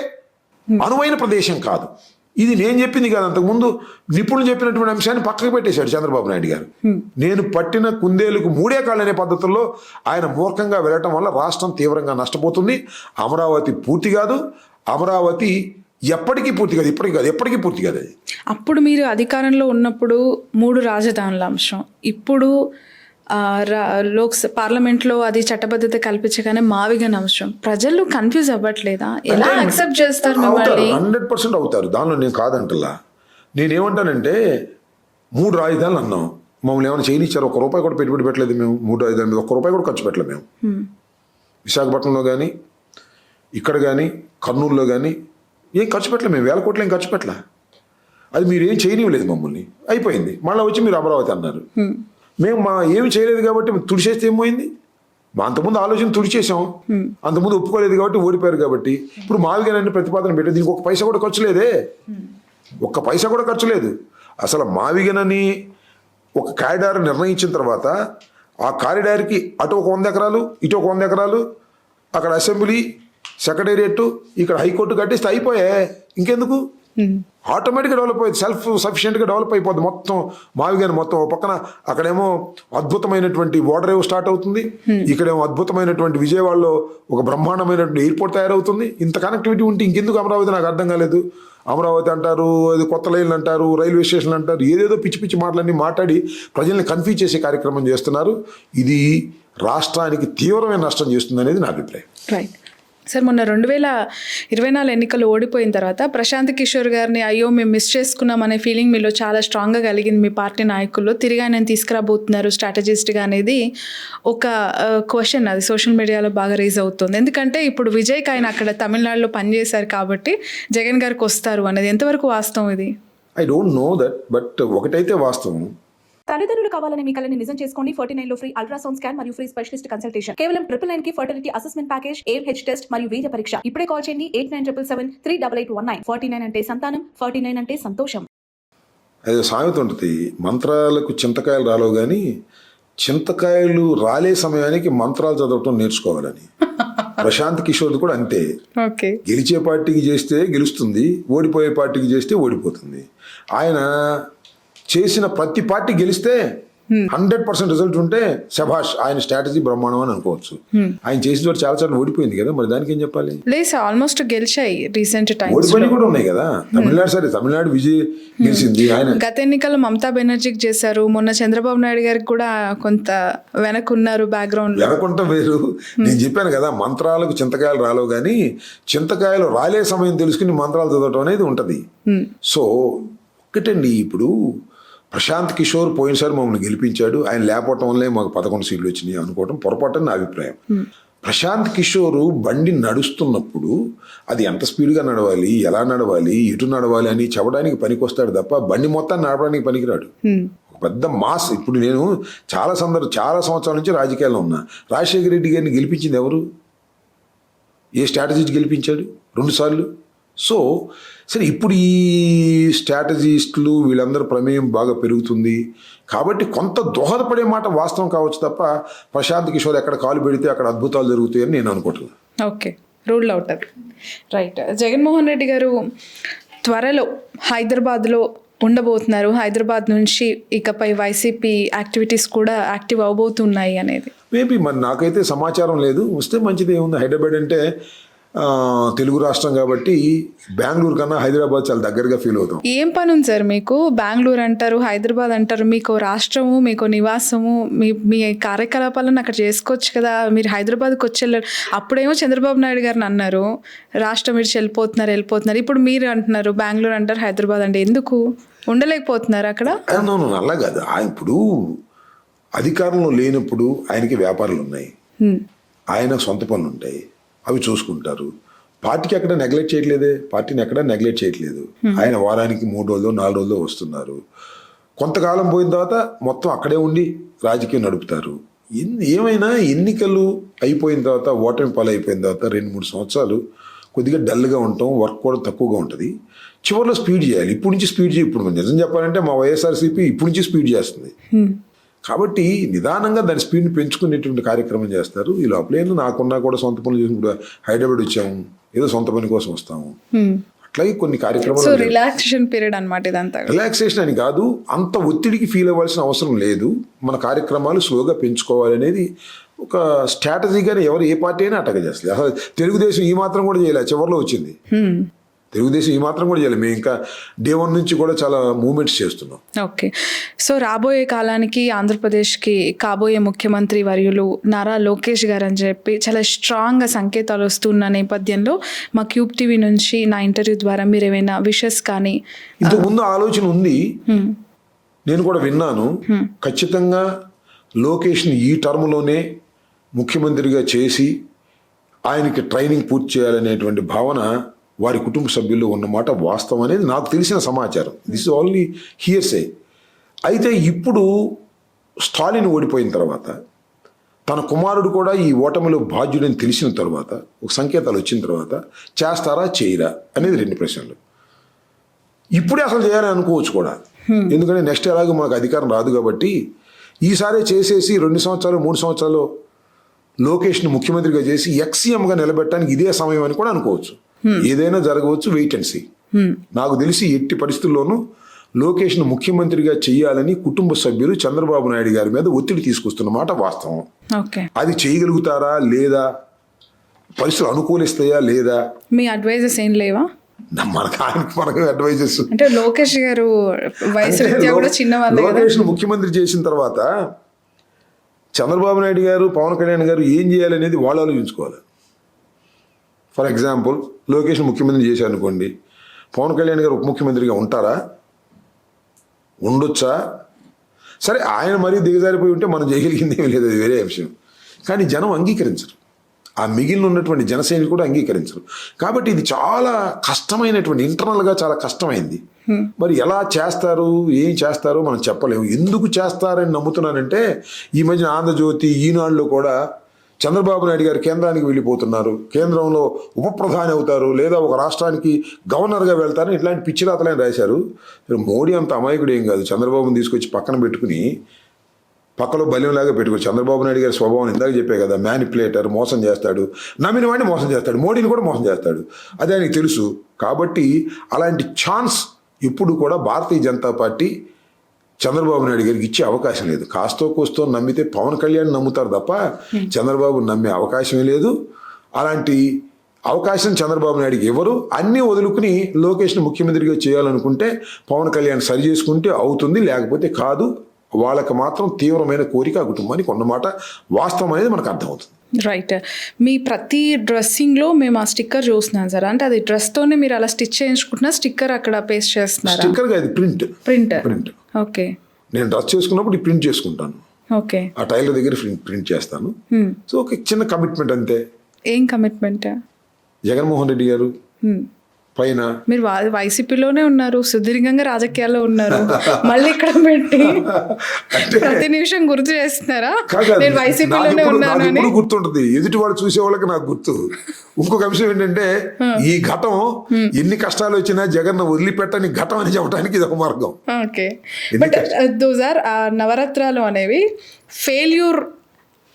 అనువైన ప్రదేశం కాదు. ఇది నేను చెప్పింది కాదు, అంతకుముందు నిపుణులు చెప్పినటువంటి అంశాన్ని పక్కకు పెట్టేశాడు చంద్రబాబు నాయుడు గారు. నేను పట్టిన కుందేలుకు 3 కాళ్ళు అనే పద్ధతుల్లో ఆయన మూర్ఖంగా వెళ్ళటం వల్ల రాష్ట్రం తీవ్రంగా నష్టపోతుంది. అమరావతి పూర్తి కాదు, అమరావతి ఎప్పటికీ పూర్తి కాదు, ఇప్పటికీ కాదు, ఎప్పటికీ పూర్తి కాదు. అది అప్పుడు మీరు అధికారంలో ఉన్నప్పుడు 3 రాజధానుల అంశం, ఇప్పుడు పార్లమెంట్లో అది చట్టబద్ధత కల్పించగానే మావిగన్ అంశం, ప్రజలు కన్ఫ్యూజ్ అవ్వట్లేదా? ఎలా యాక్సెప్ట్ చేస్తారు మిమ్మల్ని? 100% అవుతారు, దానిలో నేను కాదంటలా. నేనేమంటానంటే 3 రాజధానులు అన్నాం, మమ్మల్ని ఏమైనా చేయనిచ్చారు? ₹1 కూడా పెట్టుబడి పెట్టలేదు మేము. 3 రాజధానుల మీద ₹1 కూడా ఖర్చు పెట్టలేదు మేము. విశాఖపట్నంలో కానీ, ఇక్కడ కానీ, కర్నూలులో కానీ ఏం ఖర్చు పెట్టలేదు మేము. 1,000 కోట్లు ఏం ఖర్చు పెట్టలే. అది మీరు ఏం చేయనివ్వలేదు మమ్మల్ని. అయిపోయింది. మళ్ళీ వచ్చి మీరు అమరావతి అన్నారు. మేము ఏమి చేయలేదు కాబట్టి తుడిచేస్తే ఏమైంది? అంతకుముందు ఆలోచన తుడిచేసాం, అంతకుముందు ఒప్పుకోలేదు కాబట్టి ఓడిపోయారు. కాబట్టి ఇప్పుడు మావిగన్ ప్రతిపాదన పెట్టి దీనికి 1 పైసా కూడా ఖర్చు లేదే, 1 పైసా కూడా ఖర్చు లేదు. అసలు మావిగన్ అని ఒక కారిడార్ నిర్ణయించిన తర్వాత ఆ కారిడార్కి అటు ఒక 100 ఎకరాలు, ఇటు ఒక 100 ఎకరాలు, అక్కడ అసెంబ్లీ, సెక్రటేరియట్, ఇక్కడ హైకోర్టు కట్టేస్తే అయిపోయా. ఇంకెందుకు? ఆటోమేటిక్గా డెవలప్ అయ్యింది, సెల్ఫ్ సఫిషియెంట్గా డెవలప్ అయిపోద్ది మొత్తం. మావిగాని మొత్తం ఓ పక్కన అక్కడేమో అద్భుతమైనటువంటి వాటర్ ఏవో స్టార్ట్ అవుతుంది, ఇక్కడేమో అద్భుతమైనటువంటి విజయవాడలో ఒక బ్రహ్మాండమైనటువంటి ఎయిర్పోర్ట్ తయారవుతుంది. ఇంత కనెక్టివిటీ ఉంటే ఇంకెందుకు అమరావతి నాకు అర్థం కాలేదు. అమరావతి అంటారు, అది కొత్త లైన్లు అంటారు, రైల్వే స్టేషన్లు అంటారు, ఏదేదో పిచ్చి పిచ్చి మాటలన్నీ మాట్లాడి ప్రజల్ని కన్ఫ్యూజ్ చేసే కార్యక్రమం చేస్తున్నారు. ఇది రాష్ట్రానికి తీవ్రమైన నష్టం చేస్తుంది అనేది నా అభిప్రాయం. రైట్ సార్, మొన్న 2024 ఎన్నికలు ఓడిపోయిన తర్వాత ప్రశాంత్ కిషోర్ గారిని అయ్యో మేము మిస్ చేసుకున్నాం అనే ఫీలింగ్ మీలో చాలా స్ట్రాంగ్గా కలిగింది మీ పార్టీ నాయకుల్లో. తిరిగి ఆయన తీసుకురాబోతున్నారు స్ట్రాటజిస్ట్గా అనేది ఒక క్వశ్చన్, అది సోషల్ మీడియాలో బాగా రేజ్ అవుతుంది. ఎందుకంటే ఇప్పుడు విజయ్కి ఆయన అక్కడ తమిళనాడులో పనిచేశారు కాబట్టి జగన్ గారికి వస్తారు అనేది ఎంతవరకు వాస్తవం ఇది? I don't know that, but ఒకటైతే వాస్తవం. తల్లిదండ్రులు కావాలని మీ కలని నిజం చేసుకోండి. 49 లో ఫ్రీ అల్ట్రాసౌండ్ స్కాన్ మరియు ఫ్రీ స్పెషలిస్ట్ కన్సల్టేషన్. కేవలం 999 కి fertility assessment package, AMH test మరియు వీర్య పరీక్ష. ఇప్పుడే కాల్ చేయండి 8977738819. 49 అంటే సంతానం, 49 అంటే సంతోషం. అది సామెత ఉంటుంది, మంత్రాలకు చింతకాయలు రాలేవు కానీ చింతకాయలు రాలే సమయానికి మంత్రాలు చదవటం నేర్చుకోవాలని. ప్రశాంత్ కిషోర్ది కూడా అంతే. ఓకే, గెలిచే పార్టీకి చేస్తే గెలుస్తుంది, ఓడిపోయే పార్టీకి చేస్తే ఓడిపోతుంది. ఆయన చేసిన ప్రతి పార్టీ గెలిస్తే 100% రిజల్ట్ ఉంటే శభాష్, ఆయన స్ట్రాటజీ బ్రహ్మాండం అని అనుకోవచ్చు. ఆయన చేసిన వాడు చాలా సార్లు ఓడిపోయింది కదా, మరి దానికి ఏం చెప్పాలి? లేదు సార్, ఆల్మోస్ట్ గెలిచాయి రీసెంట్ టైమ్స్. ఓడిపోయి కూడా ఉన్నాయి కదా. తమిళనాడు విజయ్ గెలిచింది. ఆయన గత ఎన్నికల్లో మమతా బెనర్జీకి చేశారు, మొన్న చంద్రబాబు నాయుడు గారికి కూడా కొంత వెనకున్నారు బ్యాక్గ్రౌండ్. వెనకుంటాం వేరు. నేను చెప్పాను కదా, మంత్రాలకు చింతకాయలు రాలేవు కానీ చింతకాయలు రాలే సమయం తెలుసుకుని మంత్రాలు చదవటం అనేది ఉంటది. సో ఒకటండి, ఇప్పుడు ప్రశాంత్ కిషోర్ పోయినసారి మమ్మల్ని గెలిపించాడు, ఆయన లేకపోవటం వల్లే మాకు 11 సీట్లు వచ్చినాయి అనుకోవటం పొరపాటు నా అభిప్రాయం. ప్రశాంత్ కిషోర్ బండి నడుస్తున్నప్పుడు అది ఎంత స్పీడ్గా నడవాలి, ఎలా నడవాలి, ఎటు నడవాలి అని చెప్పడానికి పనికొస్తాడు తప్ప బండి మొత్తాన్ని నడపడానికి పనికిరాడు. ఒక పెద్ద మాస్. ఇప్పుడు నేను చాలా సంవత్సరాల నుంచి రాజకీయాల్లో ఉన్నా. రాజశేఖర రెడ్డి గారిని గెలిపించింది ఎవరు? ఏ స్ట్రాటజీ గెలిపించాడు? 2 సార్లు. సో సరే, ఇప్పుడు ఈ స్ట్రాటజిస్టులు వీళ్ళందరూ ప్రమేయం బాగా పెరుగుతుంది కాబట్టి కొంత దోహదపడే మాట వాస్తవం కావచ్చు తప్ప ప్రశాంత్ కిషోర్ ఎక్కడ కాలు పెడితే అక్కడ అద్భుతాలు జరుగుతాయని నేను అనుకుంటున్నాను. ఓకే, రూల్ అవుట్ అది. రైట్, జగన్మోహన్ రెడ్డి గారు త్వరలో హైదరాబాద్లో ఉండబోతున్నారు. హైదరాబాద్ నుంచి ఇకపై వైసీపీ యాక్టివిటీస్ కూడా యాక్టివ్ అవబోతున్నాయి అనేది మేబీ మరి నాకైతే సమాచారం లేదు. వస్తే మంచిది ఏముంది. హైదరాబాద్ అంటే తెలుగు రాష్ట్రం కాబట్టి బెంగళూరు కన్నా హైదరాబాద్ చాలా దగ్గరగా ఫీల్ అవుతాం. ఏం పని ఉంది సార్ మీకు? బెంగళూరు అంటారు, హైదరాబాద్ అంటారు, మీకు రాష్ట్రము, మీకు నివాసము, మీ కార్యకలాపాలను అక్కడ చేసుకోవచ్చు కదా. మీరు హైదరాబాద్కి వచ్చి వెళ్ళారు. అప్పుడేమో చంద్రబాబు నాయుడు గారిని అన్నారు రాష్ట్రం విడిచి వెళ్ళిపోతున్నారు. ఇప్పుడు మీరు అంటున్నారు బెంగళూరు అంటారు, హైదరాబాద్ అంటే ఎందుకు ఉండలేకపోతున్నారు అక్కడ? అలా కాదు. ఇప్పుడు అధికారంలో లేనప్పుడు ఆయనకి వ్యాపారాలు ఉన్నాయి, ఆయన సొంత పనులు ఉంటాయి, అవి చూసుకుంటారు. పార్టీకి ఎక్కడ నెగ్లెక్ట్ చేయట్లేదే, పార్టీని ఎక్కడ నెగ్లెక్ట్ చేయట్లేదు. ఆయన వారానికి 3 రోజులు 4 రోజులు వస్తున్నారు. కొంతకాలం పోయిన తర్వాత మొత్తం అక్కడే ఉండి రాజకీయం నడుపుతారు. ఏమైనా ఎన్నికలు అయిపోయిన తర్వాత, ఓటమి పాలు అయిపోయిన తర్వాత 2-3 సంవత్సరాలు కొద్దిగా డల్గా ఉంటాం, వర్క్ కూడా తక్కువగా ఉంటుంది. చివరిలో స్పీడ్ చేయాలి. ఇప్పుడు నుంచి స్పీడ్ ఇప్పుడు నిజం చెప్పాలంటే మా వైఎస్ఆర్సీపీ ఇప్పుడు నుంచి స్పీడ్ చేస్తుంది. కాబట్టి నిదానంగా దాని స్పీడ్ని పెంచుకునేటువంటి కార్యక్రమం చేస్తారు. ఈ లోపల నాకున్నా కూడా సొంత పనులు చేసుకుంటూ హైదరాబాద్ వచ్చాము, ఏదో సొంత పని కోసం వస్తాము. అట్లాగే కొన్ని కార్యక్రమాలు. రిలాక్సేషన్ పీరియడ్ అన్నమాట ఇదంతా. రిలాక్సేషన్ అని కాదు, అంత ఒత్తిడికి ఫీల్ అవ్వాల్సిన అవసరం లేదు. మన కార్యక్రమాలు స్లోగా పెంచుకోవాలి అనేది ఒక స్ట్రాటజీగానే ఎవరు ఏ పార్టీ అయినా అటక చేస్తుంది. అసలు తెలుగుదేశం ఈ మాత్రం కూడా చేయలేదు, చివరిలో వచ్చింది. తెలుగుదేశం ఈ మాత్రం కూడా చేయాలి. మేము ఇంకా డే 1 నుంచి కూడా చాలా మూవ్మెంట్స్ చేస్తున్నాం. ఓకే, సో రాబోయే కాలానికి ఆంధ్రప్రదేశ్కి కాబోయే ముఖ్యమంత్రి వర్యులు నారా లోకేష్ గారు అని చెప్పి చాలా స్ట్రాంగ్గా సంకేతాలు వస్తున్న నేపథ్యంలో మా క్యూబ్ టీవీ నుంచి నా ఇంటర్వ్యూ ద్వారా మీరు ఏమైనా విషెస్ కానీ? ఇంతకుముందు ఆలోచన ఉంది, నేను కూడా విన్నాను. ఖచ్చితంగా లోకేష్ని ఈ టర్మ్లోనే ముఖ్యమంత్రిగా చేసి ఆయనకి ట్రైనింగ్ పూర్తి చేయాలనేటువంటి భావన వారి కుటుంబ సభ్యుల్లో ఉన్నమాట వాస్తవం అనేది నాకు తెలిసిన సమాచారం. This only hearsay. అయితే ఇప్పుడు స్టాలిన్ ఓడిపోయిన తర్వాత తన కుమారుడు కూడా ఈ ఓటమిలో బాధ్యుడని తెలిసిన తర్వాత, ఒక సంకేతాలు వచ్చిన తర్వాత చేస్తారా చేయరా అనేది 2 ప్రశ్నలు. ఇప్పుడే అసలు చేయాలని అనుకోవచ్చు కూడా, ఎందుకంటే నెక్స్ట్ ఎలాగో మనకు అధికారం రాదు కాబట్టి ఈసారి చేసేసి 2 సంవత్సరాలు 3 సంవత్సరాలు లోకేష్ని ముఖ్యమంత్రిగా చేసి ఎక్సీఎంగా నిలబెట్టడానికి ఇదే సమయం అని కూడా అనుకోవచ్చు. ఏదైనా జరగవచ్చు, వెయిట్ అండ్ సీ. నాకు తెలిసి ఎట్టి పరిస్థితుల్లోనూ లోకేష్ను ముఖ్యమంత్రిగా చేయాలని కుటుంబ సభ్యులు చంద్రబాబు నాయుడు గారి మీద ఒత్తిడి తీసుకొస్తున్నమాట వాస్తవం. ఓకే, అది చేయగలుగుతారా లేదా, పరిస్థితులు అనుకూలిస్తాయా లేదా, మీ అడ్వైజెస్ ఏం లేవా? మనకు అడ్వైజెస్ అంటే లోకేష్ గారు వయసు రీత్యా కూడా చిన్నవాళ్ళే కదా. లోకేష్ను ముఖ్యమంత్రి చేసిన తర్వాత చంద్రబాబు నాయుడు గారు, పవన్ కళ్యాణ్ గారు ఏం చేయాలనేది వాళ్ళు ఆలోచించుకోవాలి. ఫర్ ఎగ్జాంపుల్, లోకేష్ను ముఖ్యమంత్రి చేశారు అనుకోండి, పవన్ కళ్యాణ్ గారు ఉప ముఖ్యమంత్రిగా ఉంటారా, ఉండొచ్చా? సరే, ఆయన మరీ దిగజారిపోయి ఉంటే మనం చేయగలిగింది ఏమీ లేదు, అది వేరే విషయం. కానీ జనం అంగీకరించరు, ఆ మిగిలిన ఉన్నటువంటి జనసేనలు కూడా అంగీకరించరు. కాబట్టి ఇది చాలా కష్టమైనటువంటి, ఇంటర్నల్గా చాలా కష్టమైంది. మరి ఎలా చేస్తారు, ఏం చేస్తారో మనం చెప్పలేము. ఎందుకు చేస్తారని నమ్ముతున్నానంటే, ఈ మధ్యన ఆంధ్రజ్యోతి, ఈనాడులో కూడా చంద్రబాబు నాయుడు గారు కేంద్రానికి వెళ్ళిపోతున్నారు, కేంద్రంలో ఉప ప్రధాని అవుతారు, లేదా ఒక రాష్ట్రానికి గవర్నర్గా వెళ్తారు, ఇట్లాంటి పిచ్చిరాతలని రాశారు. మోడీ అంత అమాయకుడు ఏం కాదు. చంద్రబాబుని తీసుకొచ్చి పక్కన పెట్టుకుని, పక్కలో బల్యంలాగా పెట్టుకోవచ్చు. చంద్రబాబు నాయుడు గారి స్వభావం ఇందాక చెప్పే కదా, మ్యానిపులేటర్, మోసం చేస్తాడు, నమ్మిన వాడిని మోసం చేస్తాడు, మోడీని కూడా మోసం చేస్తాడు, అది ఆయనకి తెలుసు. కాబట్టి అలాంటి ఛాన్స్ ఇప్పుడు కూడా భారతీయ జనతా పార్టీ చంద్రబాబు నాయుడు గారికి ఇచ్చే అవకాశం లేదు. కాస్తో కూస్తో నమ్మితే పవన్ కళ్యాణ్ నమ్ముతారు తప్ప చంద్రబాబు నమ్మే అవకాశమే లేదు. అలాంటి అవకాశం చంద్రబాబు నాయుడికి ఎవరు. అన్నీ వదులుకుని లోకేష్ని ముఖ్యమంత్రిగా చేయాలనుకుంటే పవన్ కళ్యాణ్ సరి చేసుకుంటే అవుతుంది, లేకపోతే కాదు. వాళ్ళకి మాత్రం తీవ్రమైన కోరిక ఆ కుటుంబానికి ఉన్నమాట వాస్తవం అనేది మనకు అర్థమవుతుంది. రైట్. మీ ప్రతి డ్రెస్సింగ్లో మేము ఆ స్టిక్కర్ చూస్తున్నాం సార్. అంటే అది డ్రెస్తోనే మీరు అలా స్టిచ్ చేయించుకుంటున్నా, స్టిక్కర్ అక్కడ పేస్ట్ చేస్తున్నారా? స్టిక్కర్గా అది ప్రింట్. ఓకే. నేను డ్రెస్ చేసుకున్నప్పుడు ప్రింట్ చేసుకుంటాను, ఓకే, ఆ టైలర్ దగ్గర ప్రింట్ చేస్తాను. సో ఒక చిన్న కమిట్మెంట్ అంతే. ఏం కమిట్మెంట్? జగన్మోహన్ రెడ్డి గారు పైన, మీరు వైసీపీలోనే ఉన్నారు, సుదీర్ఘంగా రాజకీయాల్లో ఉన్నారు, మళ్ళీ ఇక్కడ పెట్టి ప్రతి నిమిషం గుర్తు చేస్తున్నారా నేను వైసీపీలోనే ఉన్నాను అని? గుర్తుంటది, ఎదుటి వాళ్ళు చూసే వాళ్ళకి నాకు గుర్తు. ఇంకొక అంశం ఏంటంటే, ఈ ఘటం ఎన్ని కష్టాలు వచ్చినా జగన్ వదిలిపెట్టని ఘటం అని చెప్పడానికి ఇది ఒక మార్గం. ఓకే, బట్ దోస్ ఆర్ నవరత్నాలు అనేవి ఫెయిల్యూర్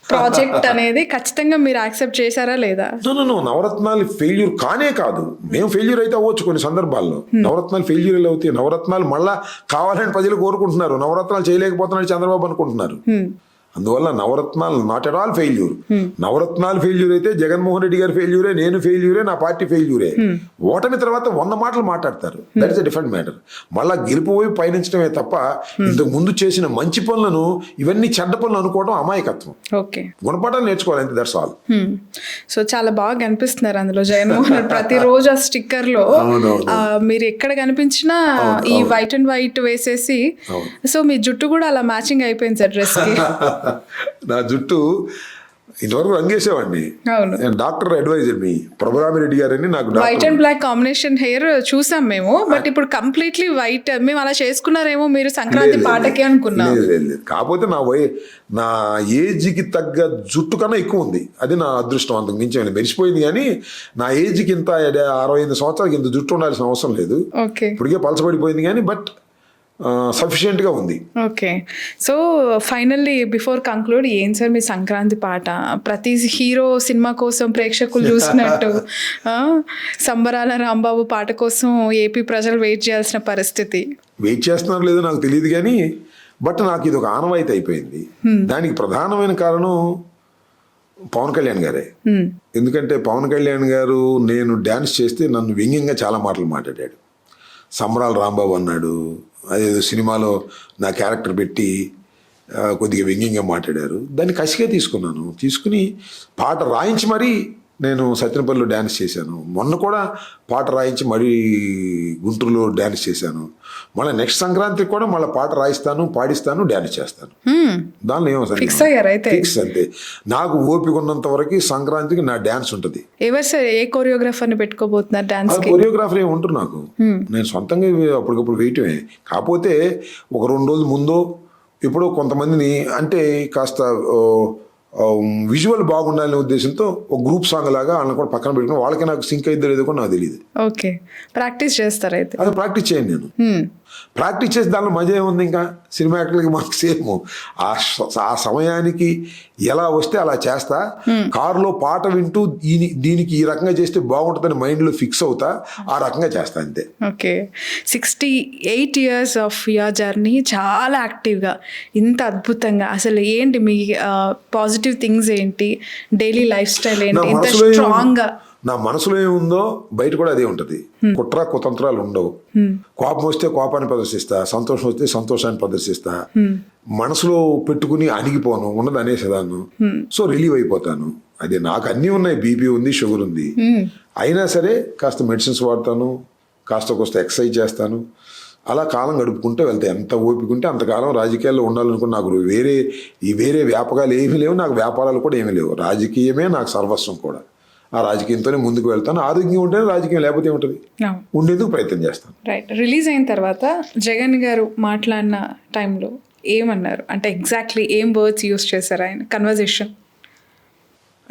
ప్రాజెక్ట్ అనేది ఖచ్చితంగా మీరు యాక్సెప్ట్ చేశారా లేదా? నవరత్నాలు ఫెయిల్యూర్ కానే కాదు. మేము ఫెయిల్యూర్ అయితే అవ్వచ్చు కొన్ని సందర్భాల్లో. నవరత్నాలు ఫెయిల్యూర్ ఎలా అవుతాయి? నవరత్నాలు మళ్ళా కావాలని ప్రజలు కోరుకుంటున్నారు, నవరత్నాలు చేయలేకపోతున్నాడు చంద్రబాబు అనుకుంటున్నారు. అందువల్ల Navaratnalu not at all failure. Navaratnalu failure అయితే జగన్మోహన్ రెడ్డి గారు ఫెయిల్యూరే, నేను ఫెయిల్యూరే, నా పార్టీ ఫెయిల్యూరే. ఓటమి తర్వాత 100 మాటలు మాట్లాడతారు, that is a different matter. మళ్ళా గెలుపు వైపు పయనించడమే తప్ప ఇంతకు ముందు చేసిన మంచి పనులను ఇవన్నీ చెడ్డ పనులు అనుకోవడం అమాయకత్వం. ఓకే, గుణపాఠాలు నేర్చుకోవాలి, అంతే, దట్స్ ఆల్. సో చాలా బాగా కనిపిస్తున్నారు అందులో జగన్మోహన్ రెడ్డి. ప్రతిరోజు ఆ స్టిక్కర్ లో మీరు ఎక్కడ కనిపించినా ఈ వైట్ అండ్ వైట్ వేసేసి, సో మీ జుట్టు కూడా అలా మ్యాచింగ్ అయిపోయింది సార్ డ్రెస్ కి. నా జుట్టు ఇంతవరకు రంగేసేవాడిని. అవును, డాక్టర్ అడ్వైజర్ మీ ప్రభురామిరెడ్డి గారని నాకు white and black combination hair చూసాం మేము, బట్ ఇప్పుడు కంప్లీట్లీ వైట్. మేము అలా చేసుకున్నారేమో మీరు సంక్రాంతి పాటకి అనుకున్నాం. కాకపోతే నా ఏజ్కి తగ్గ జుట్టు కన్నా ఎక్కువ ఉంది, అది నా అదృష్టం. అంతకు మించి మెరిసిపోయింది. కానీ నా ఏజ్కి ఇంత 65 సంవత్సరాలకి ఇంత జుట్టు ఉండాల్సిన అవసరం లేదు. ఓకే, ఇప్పటికే పలచబడిపోయింది కానీ బట్ సఫిషియెంట్గా ఉంది. Okay, so finally before conclude, ఏం సార్ మీ సంక్రాంతి పాట? ప్రతి హీరో సినిమా కోసం ప్రేక్షకులు చూసినట్టు సంబరాల రాంబాబు పాట కోసం ఏపీ ప్రజలు వెయిట్ చేయాల్సిన పరిస్థితి. వెయిట్ చేస్తున్నారు లేదో నాకు తెలియదు కానీ బట్ నాకు ఇది ఒక ఆనవాయితీ అయిపోయింది. దానికి ప్రధానమైన కారణం పవన్ కళ్యాణ్ గారే. ఎందుకంటే పవన్ కళ్యాణ్ గారు నేను డ్యాన్స్ చేస్తే నన్ను వ్యంగ్యంగా చాలా మాటలు మాట్లాడాడు. సంబరాల రాంబాబు అన్నాడు, అదేదో సినిమాలో నా క్యారెక్టర్ పెట్టి కొద్దిగా వ్యంగ్యంగా మాట్లాడారు. దాన్ని కసిగా తీసుకుని పాట రాయించి మరీ నేను సత్యనపల్లిలో డ్యాన్స్ చేశాను. మొన్న కూడా పాట రాయించి మరీ గుంటూరులో డ్యాన్స్ చేశాను. మళ్ళీ నెక్స్ట్ సంక్రాంతికి కూడా మళ్ళీ పాట రాయిస్తాను, పాడిస్తాను, డ్యాన్స్ చేస్తాను. దానిలో ఏమో ఫిక్స్ అంతే. నాకు ఓపిక ఉన్నంత వరకు సంక్రాంతికి నా డ్యాన్స్ ఉంటుంది. ఎవరు సార్ ఏ కొరియోగ్రాఫర్ని పెట్టుకోబోతున్నారు డ్యాన్స్? కొరియోగ్రాఫర్ ఏమి ఉంటారు నాకు, నేను సొంతంగా అప్పటికప్పుడు వేయటమే. కాకపోతే ఒక 2 రోజుల ముందో ఇప్పుడు కొంతమందిని అంటే కాస్త విజువల్ బాగుండాలనే ఉద్దేశంతో ఒక గ్రూప్ సాంగ్ లాగా వాళ్ళని కూడా పక్కన పెట్టుకుని వాళ్ళకి నాకు సింక్ అయిద్దో లేదో కూడా నాకు తెలియదు. ఓకే, ప్రాక్టీస్ చేస్తారు అయితే? అది ప్రాక్టీస్ చేయను నేను. ప్రాక్టీస్ చేసి దానిలో మజా ఏముంది, ఇంకా సినిమా యాక్టర్లకి మనకు సేమ్ ఆ సమయానికి ఎలా వస్తే అలా చేస్తా. కారులో పాట వింటూ దీనికి ఈ రకంగా చేస్తే బాగుంటుందని మైండ్లో ఫిక్స్ అవుతా, ఆ రకంగా చేస్తా అంతే. Okay, 68 years of your journey చాలా యాక్టివ్గా, ఇంత అద్భుతంగా, అసలు ఏంటి మీ పాజిటివ్ థింగ్స్ ఏంటి, డైలీ లైఫ్ స్టైల్ ఏంటి, ఇంత స్ట్రాంగ్గా? నా మనసులో ఏముందో బయట కూడా అదే ఉంటది. కుట్ర కుతంత్రాలు ఉండవు. కోపం వస్తే కోపాన్ని ప్రదర్శిస్తా, సంతోషం వస్తే సంతోషాన్ని ప్రదర్శిస్తా. మనసులో పెట్టుకుని అణిగిపోను, ఉన్నది అనేసేదాన్ని. సో రిలీవ్ అయిపోతాను. అది నాకు అన్నీ ఉన్నాయి, బీపీ ఉంది, షుగర్ ఉంది. అయినా సరే కాస్త మెడిసిన్స్ వాడతాను, కాస్త కోస్త ఎక్సర్సైజ్ చేస్తాను. అలా కాలం గడుపుకుంటూ వెళ్తాయి. ఎంత ఓపిక ఉంటే అంతకాలం రాజకీయాల్లో ఉండాలనుకుని నాకు వేరే వ్యాపకాలు ఏమీ లేవు, నాకు వ్యాపారాలు కూడా ఏమీ లేవు. రాజకీయమే నాకు సర్వస్వం కూడా. ఆ రాజకీయంతోనే ముందుకు వెళ్తాను. ఆరోగ్యం ఉంటేనే రాజకీయం, లేకపోతే ఏముంటుంది, ఉండేందుకు ప్రయత్నం చేస్తాను. రైట్. రిలీజ్ అయిన తర్వాత జగన్ గారు మాట్లాడిన టైంలో ఏమన్నారు, అంటే ఎగ్జాక్ట్లీ ఏం వర్డ్స్ యూస్ చేశారు ఆయన కన్వర్జేషన్?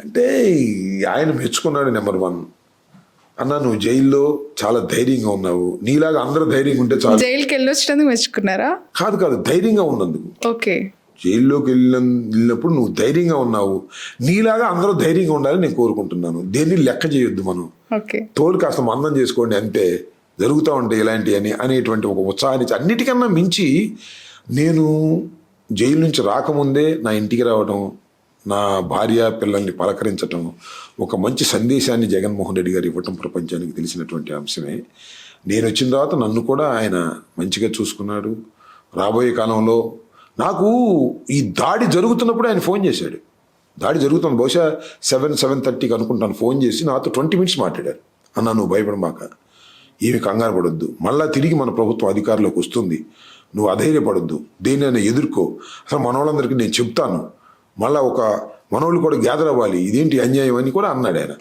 అంటే ఆయన మెచ్చుకున్నాడు. నెంబర్ 1, అన్న నువ్వు జైల్లో చాలా ధైర్యంగా ఉన్నావు, నీలాగా అందరూ ధైర్యంగా ఉంటే చాలు. జైలుకి వెళ్ళొచ్చినందుకు మెచ్చుకున్నారా? కాదు, ధైర్యంగా ఉన్నందుకు. ఓకే. జైల్లోకి వెళ్ళినప్పుడు నువ్వు ధైర్యంగా ఉన్నావు, నీలాగా అందరూ ధైర్యంగా ఉండాలని నేను కోరుకుంటున్నాను. దేన్ని లెక్క చేయొద్దు మనం. ఓకే. తోలు కాస్త మందం చేసుకోండి అంతే, జరుగుతూ ఉంటాయి ఇలాంటివి అనేటువంటి ఒక ఉత్సాహాన్ని, అన్నిటికన్నా మించి నేను జైలు నుంచి రాకముందే నా ఇంటికి రావడం, నా భార్య పిల్లల్ని పలకరించటం, ఒక మంచి సందేశాన్ని జగన్మోహన్ రెడ్డి గారు ఇవ్వటం ప్రపంచానికి తెలిసినటువంటి అంశమే. నేను వచ్చిన తర్వాత నన్ను కూడా ఆయన మంచిగా చూసుకున్నాడు. రాబోయే కాలంలో నాకు ఈ దాడి జరుగుతున్నప్పుడు ఆయన ఫోన్ చేశాడు. దాడి జరుగుతుంది బహుశా 7:30కి అనుకుంటాను. ఫోన్ చేసి నాతో 20 minutes మాట్లాడారు. అన్నా నువ్వు భయపడమాక, ఏమి కంగారు పడొద్దు, మళ్ళా తిరిగి మన ప్రభుత్వం అధికారంలోకి వస్తుంది, నువ్వు అధైర్యపడొద్దు, దేన్నైనా ఎదుర్కో, అసలు మనోళ్ళందరికీ నేను చెప్తాను, మళ్ళా మనోళ్ళు కూడా గ్యాదర్ అవ్వాలి, ఇదేంటి అన్యాయం అని కూడా అన్నాడు ఆయన.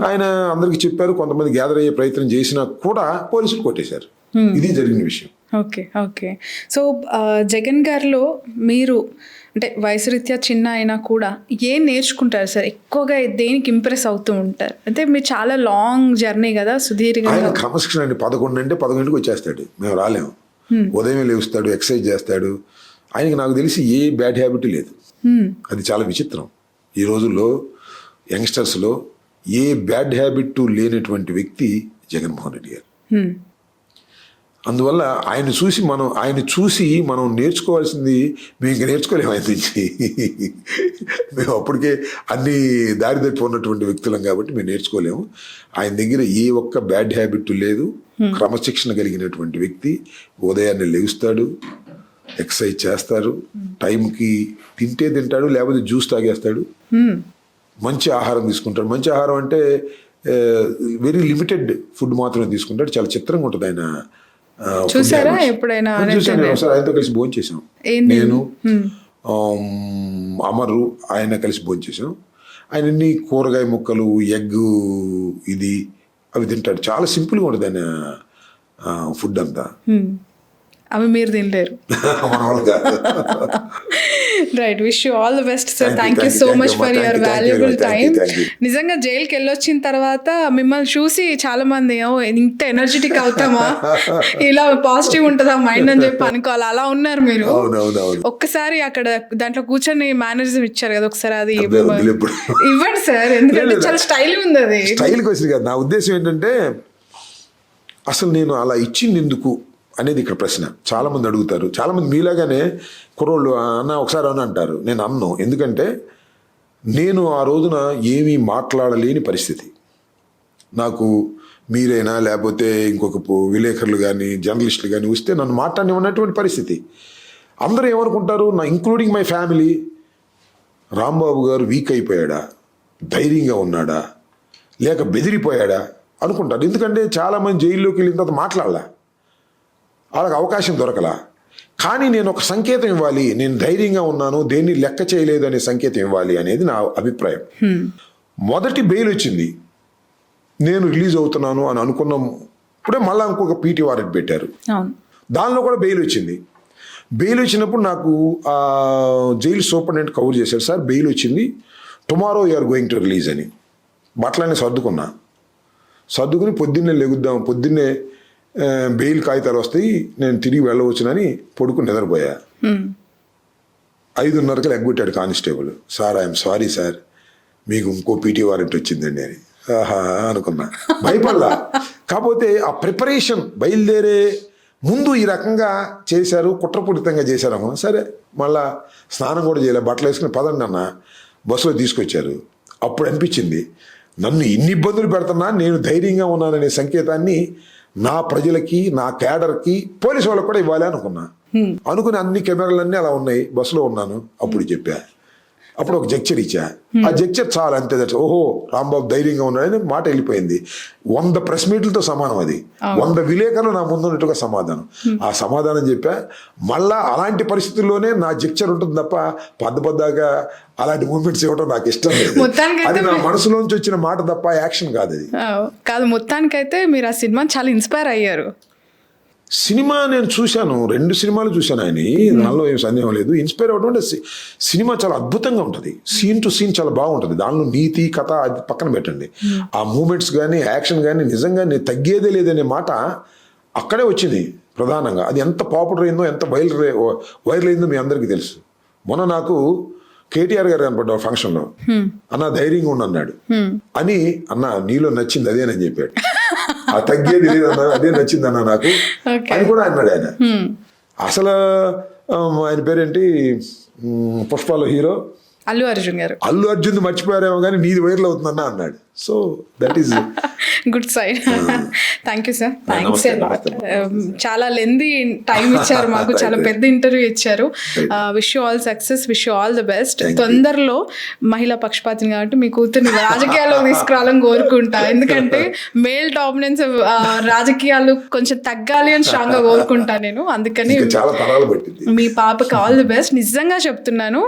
ఆయన అందరికీ చెప్పారు. కొంతమంది గ్యాదర్ అయ్యే ప్రయత్నం చేసినా కూడా పోలీసులు కొట్టేశారు. ఇది జరిగిన విషయం. ఓకే. సో జగన్ గారిలో మీరు అంటే వయసు రీత్యా చిన్న అయినా కూడా ఏం నేర్చుకుంటారు సార్? ఎక్కువగా దేనికి ఇంప్రెస్ అవుతూ ఉంటారు? అంటే మీరు చాలా లాంగ్ జర్నీ కదా, సుదీర్ఘంగా. ఆయన క్రమశిక్షణ అండి. 11 అంటే 11కి వచ్చేస్తాడు, మేము రాలేము. ఉదయం లేస్తాడు, ఎక్సర్సైజ్ చేస్తాడు. ఆయనకి నాకు తెలిసి ఏ బ్యాడ్ హ్యాబిట్ లేదు. అది చాలా విచిత్రం. ఈ రోజుల్లో యంగ్స్టర్స్లో ఏ బ్యాడ్ హ్యాబిట్ లేనటువంటి వ్యక్తి జగన్మోహన్ రెడ్డి గారు. అందువల్ల ఆయన చూసి మనం నేర్చుకోవాల్సింది మేము ఇంకా నేర్చుకోలేము ఆయన నుంచి. మేము అప్పటికే అన్ని దారి తప్పి ఉన్నటువంటి వ్యక్తులం కాబట్టి మేము నేర్చుకోలేము. ఆయన దగ్గర ఏ ఒక్క బ్యాడ్ హ్యాబిట్ లేదు. క్రమశిక్షణ కలిగినటువంటి వ్యక్తి. ఉదయాన్నే లేస్తాడు, ఎక్సర్సైజ్ చేస్తారు, టైంకి తింటాడు, లేకపోతే జ్యూస్ తాగేస్తాడు, మంచి ఆహారం తీసుకుంటాడు. మంచి ఆహారం అంటే వెరీ లిమిటెడ్ ఫుడ్ మాత్రమే తీసుకుంటాడు. చాలా చిత్రంగా ఉంటుంది ఆయన. చూసారా ఎప్పుడైనా? ఒకసారి ఆయనతో కలిసి భోజనం చేసాం. నేను అమరు ఆయన కలిసి భోజనం చేసాం. ఆయన అన్ని కూరగాయ ముక్కలు, ఎగ్ అవి తింటాడు. చాలా సింపుల్గా ఉంటుంది ఆయన ఫుడ్ అంతా. అవి మీరు తినలేరు. Right. Wish you all the best sir. Thank you so much for your valuable time. నిజంగా జైలుకి వెళ్ళొచ్చిన తర్వాత మిమ్మల్ని చూసి చాలా మంది ఇంత ఎనర్జెటిక్ అవుతామా, ఇలా పాజిటివ్ ఉంటుందా మైండ్ అని చెప్పి అనుకోవాలి. అలా ఉన్నారు మీరు. ఒక్కసారి అక్కడ దాంట్లో కూర్చొని మేనరిజం ఇచ్చారు కదా, ఒకసారి అది ఇవ్వండి సార్, ఎందుకంటే చాలా స్టైల్ ఉంది. అది స్టైల్కి వచ్చింది కదా. నా ఉద్దేశం ఏంటంటే అసలు నేను అలా ఇచ్చింది ఎందుకు అనేది ఇక్కడ ప్రశ్న. చాలామంది అడుగుతారు. చాలామంది మీలాగానే కుర్రోళ్ళు అన్న ఒకసారి అని అంటారు. నేను అన్ను. ఎందుకంటే నేను ఆ రోజున ఏమీ మాట్లాడలేని పరిస్థితి. నాకు మీరైనా లేకపోతే ఇంకొక విలేకరులు కానీ జర్నలిస్టులు కానీ వస్తే నన్ను మాట్లాడనివ్వనటువంటి పరిస్థితి. అందరూ ఏమనుకుంటారు, ఇంక్లూడింగ్ మై ఫ్యామిలీ, రాంబాబు గారు వీక్ అయిపోయాడా, ధైర్యంగా ఉన్నాడా, లేక బెదిరిపోయాడా అనుకుంటారు. ఎందుకంటే చాలామంది జైల్లోకి వెళ్ళిన తర్వాత మాట్లాడలా, వాళ్ళకి అవకాశం దొరకలా. కానీ నేను ఒక సంకేతం ఇవ్వాలి, నేను ధైర్యంగా ఉన్నాను, దేన్ని లెక్క చేయలేదు అనే సంకేతం ఇవ్వాలి అనేది నా అభిప్రాయం. మొదటి బెయిల్ వచ్చింది, నేను రిలీజ్ అవుతున్నాను అని అనుకున్నప్పుడే మళ్ళీ ఇంకొక పీటీ వారెంట్ పెట్టారు. దానిలో కూడా బెయిల్ వచ్చింది. బెయిల్ వచ్చినప్పుడు నాకు జైలు సూపరింటెండెంట్ కవర్ చేశారు. సార్ బెయిల్ వచ్చింది, tomorrow you are going to release అని. బట్టలన్నీ సర్దుకుని పొద్దున్నే బెయిల్ కాగితాలు వస్తాయి, నేను తిరిగి వెళ్ళవచ్చునని పడుకుని నిద్రపోయా. 5:30కి ఎగ్గొట్టాడు constable. Sir I'm sorry sir, మీకు ఇంకో పీటీ వారెంట్ వచ్చిందండి అని. ఆహా అనుకున్నా, భయపడలా. కాకపోతే ఆ ప్రిపరేషన్ బయలుదేరే ముందు ఈ రకంగా చేశారు, కుట్రపూరితంగా చేశారమ్మా. సరే, మళ్ళా స్నానం కూడా చేయలే, బట్టలు వేసుకుని పదండి అన్న బస్సులో తీసుకొచ్చారు. అప్పుడు అనిపించింది, నన్ను ఇన్ని ఇబ్బందులు పెడుతున్నా నేను ధైర్యంగా ఉన్నాననే సంకేతాన్ని నా ప్రజలకి, నా క్యాడర్కి, పోలీసు వాళ్ళకి కూడా ఇవ్వాలి అనుకున్నా. అనుకుని అన్ని కెమెరాలన్నీ అలా ఉన్నాయి, బస్సులో ఉన్నాను. అప్పుడు చెప్పా, అప్పుడు ఒక జెక్చర్ ఇచ్చా. ఆ జెక్చర్ చాలా అంతే. ఓహో రాంబాబు ధైర్యంగా ఉన్నాడని మాట వెళ్ళిపోయింది. 100 ప్రెస్ మీట్లతో సమానం అది. 100 విలేకరులు నా ముందున్నట్టుగా సమాధానం. ఆ సమాధానం చెప్పా. మళ్ళా అలాంటి పరిస్థితుల్లోనే నా జెక్చర్ ఉంటుంది తప్ప పద్దగా అలాంటి మూమెంట్స్ ఇవ్వడం నాకు ఇష్టం లేదు. అది నా మనసులోంచి వచ్చిన మాట తప్ప యాక్షన్ కాదు అది. కాదు, మొత్తానికైతే మీరు ఆ సినిమాని చాలా ఇన్స్పైర్ అయ్యారు. సినిమా నేను చూశాను, 2 సినిమాలు చూశాను ఆయన, దానిలో ఏం సందేహం లేదు. ఇన్స్పైర్ అవ్వడం అంటే సినిమా చాలా అద్భుతంగా ఉంటుంది, సీన్ టు సీన్ చాలా బాగుంటుంది. దానిలో నీతి కథ అది పక్కన పెట్టండి, ఆ మూమెంట్స్ కానీ యాక్షన్ కానీ నిజంగా నేను తగ్గేదే లేదనే మాట అక్కడే వచ్చింది ప్రధానంగా. అది ఎంత పాపులర్ అయిందో, ఎంత వైరల్ అయిందో మీ అందరికీ తెలుసు. మొన్న నాకు కేటీఆర్ గారు కనపడ్డారు ఫంక్షన్లో. అన్న ధైర్యంగా ఉండన్నాడు అని, అన్న నీలో నచ్చింది అదేనని చెప్పాడు. ఆ తగ్గేది లేదన్నా, అదే నచ్చిందన్న నాకు అని కూడా అన్నాడు ఆయన. అసలు ఆయన పేరేంటి, పుష్పలో హీరో అల్లు అర్జున్ గారు. అల్లు అర్జున్ మర్చిపోయారేమో కానీ నీది వైరల్ అవుతుందన్న అన్నాడు. So that is good side. Thank you sir, thanks. చాలా లెందీ టైం ఇచ్చారు మాకు, చాలా పెద్ద ఇంటర్వ్యూ ఇచ్చారు. Wish you all success, wish you all the best. తొందరలో మహిళా పక్షపాతిని కాబట్టి మీ కూతుర్ని రాజకీయాల్లో తీసుకురావాలని కోరుకుంటా. ఎందుకంటే మేల్ డామినెన్స్ రాజకీయాలు కొంచెం తగ్గాలి అని స్ట్రాంగ్ గా కోరుకుంటా నేను. అందుకని చాలా తరాలు పట్టింది. మీ పాపకి ఆల్ ది బెస్ట్. నిజంగా చెప్తున్నాను.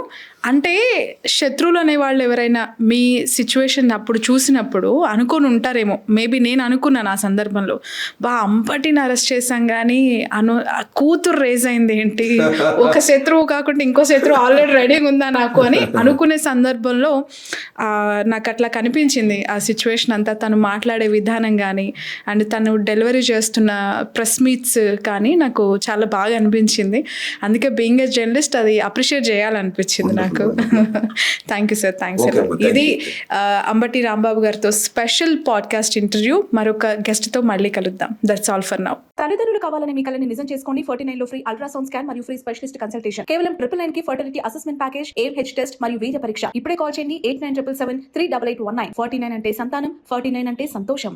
అంటే శత్రువులు అనేవాళ్ళు ఎవరైనా మీ సిచ్యువేషన్ అప్పుడు చూసినప్పుడు అనుకొని ఉంటారేమో. మేబీ నేను అనుకున్నాను ఆ సందర్భంలో, అంబటిని అరెస్ట్ చేశాం కానీ కూతురు రేజ్ అయింది ఏంటి, ఒక శత్రువు కాకుండా ఇంకో శత్రువు ఆల్రెడీ రెడీగా ఉందా నాకు అని అనుకునే సందర్భంలో నాకు అట్లా కనిపించింది ఆ సిచ్యువేషన్ అంతా. తను మాట్లాడే విధానం కానీ అండ్ తను డెలివరీ చేస్తున్న ప్రెస్ మీట్స్ కానీ నాకు చాలా బాగా అనిపించింది. అందుకే బీయింగ్ ఏ జర్నలిస్ట్ అది అప్రిషియేట్ చేయాలనిపించింది నాకు. Thank you sir, thanks. ఇది అంబటి రాంబాబు గారితో స్పెషల్ పాడ్కాస్ట్ ఇంటర్వ్యూ. మరొక గెస్ట్ తో మళ్ళీ కలుద్దాం. That's all for now. తల్లిదండ్రులు కావాలని మీ కలని నిజం చేసుకోండి. 49 లో ఫ్రీ అల్ట్రాసౌండ్ స్కాన్ మరియు ఫ్రీ స్పెషలిస్ట్ కన్సల్టేషన్. కేవలం 999 కి fertility assessment package, AMH test మరియు వీర్య పరీక్ష. ఇప్పుడే కాల్ చేయండి 8977738819. 49 అంటే సంతానం, 49 అంటే సంతోషం.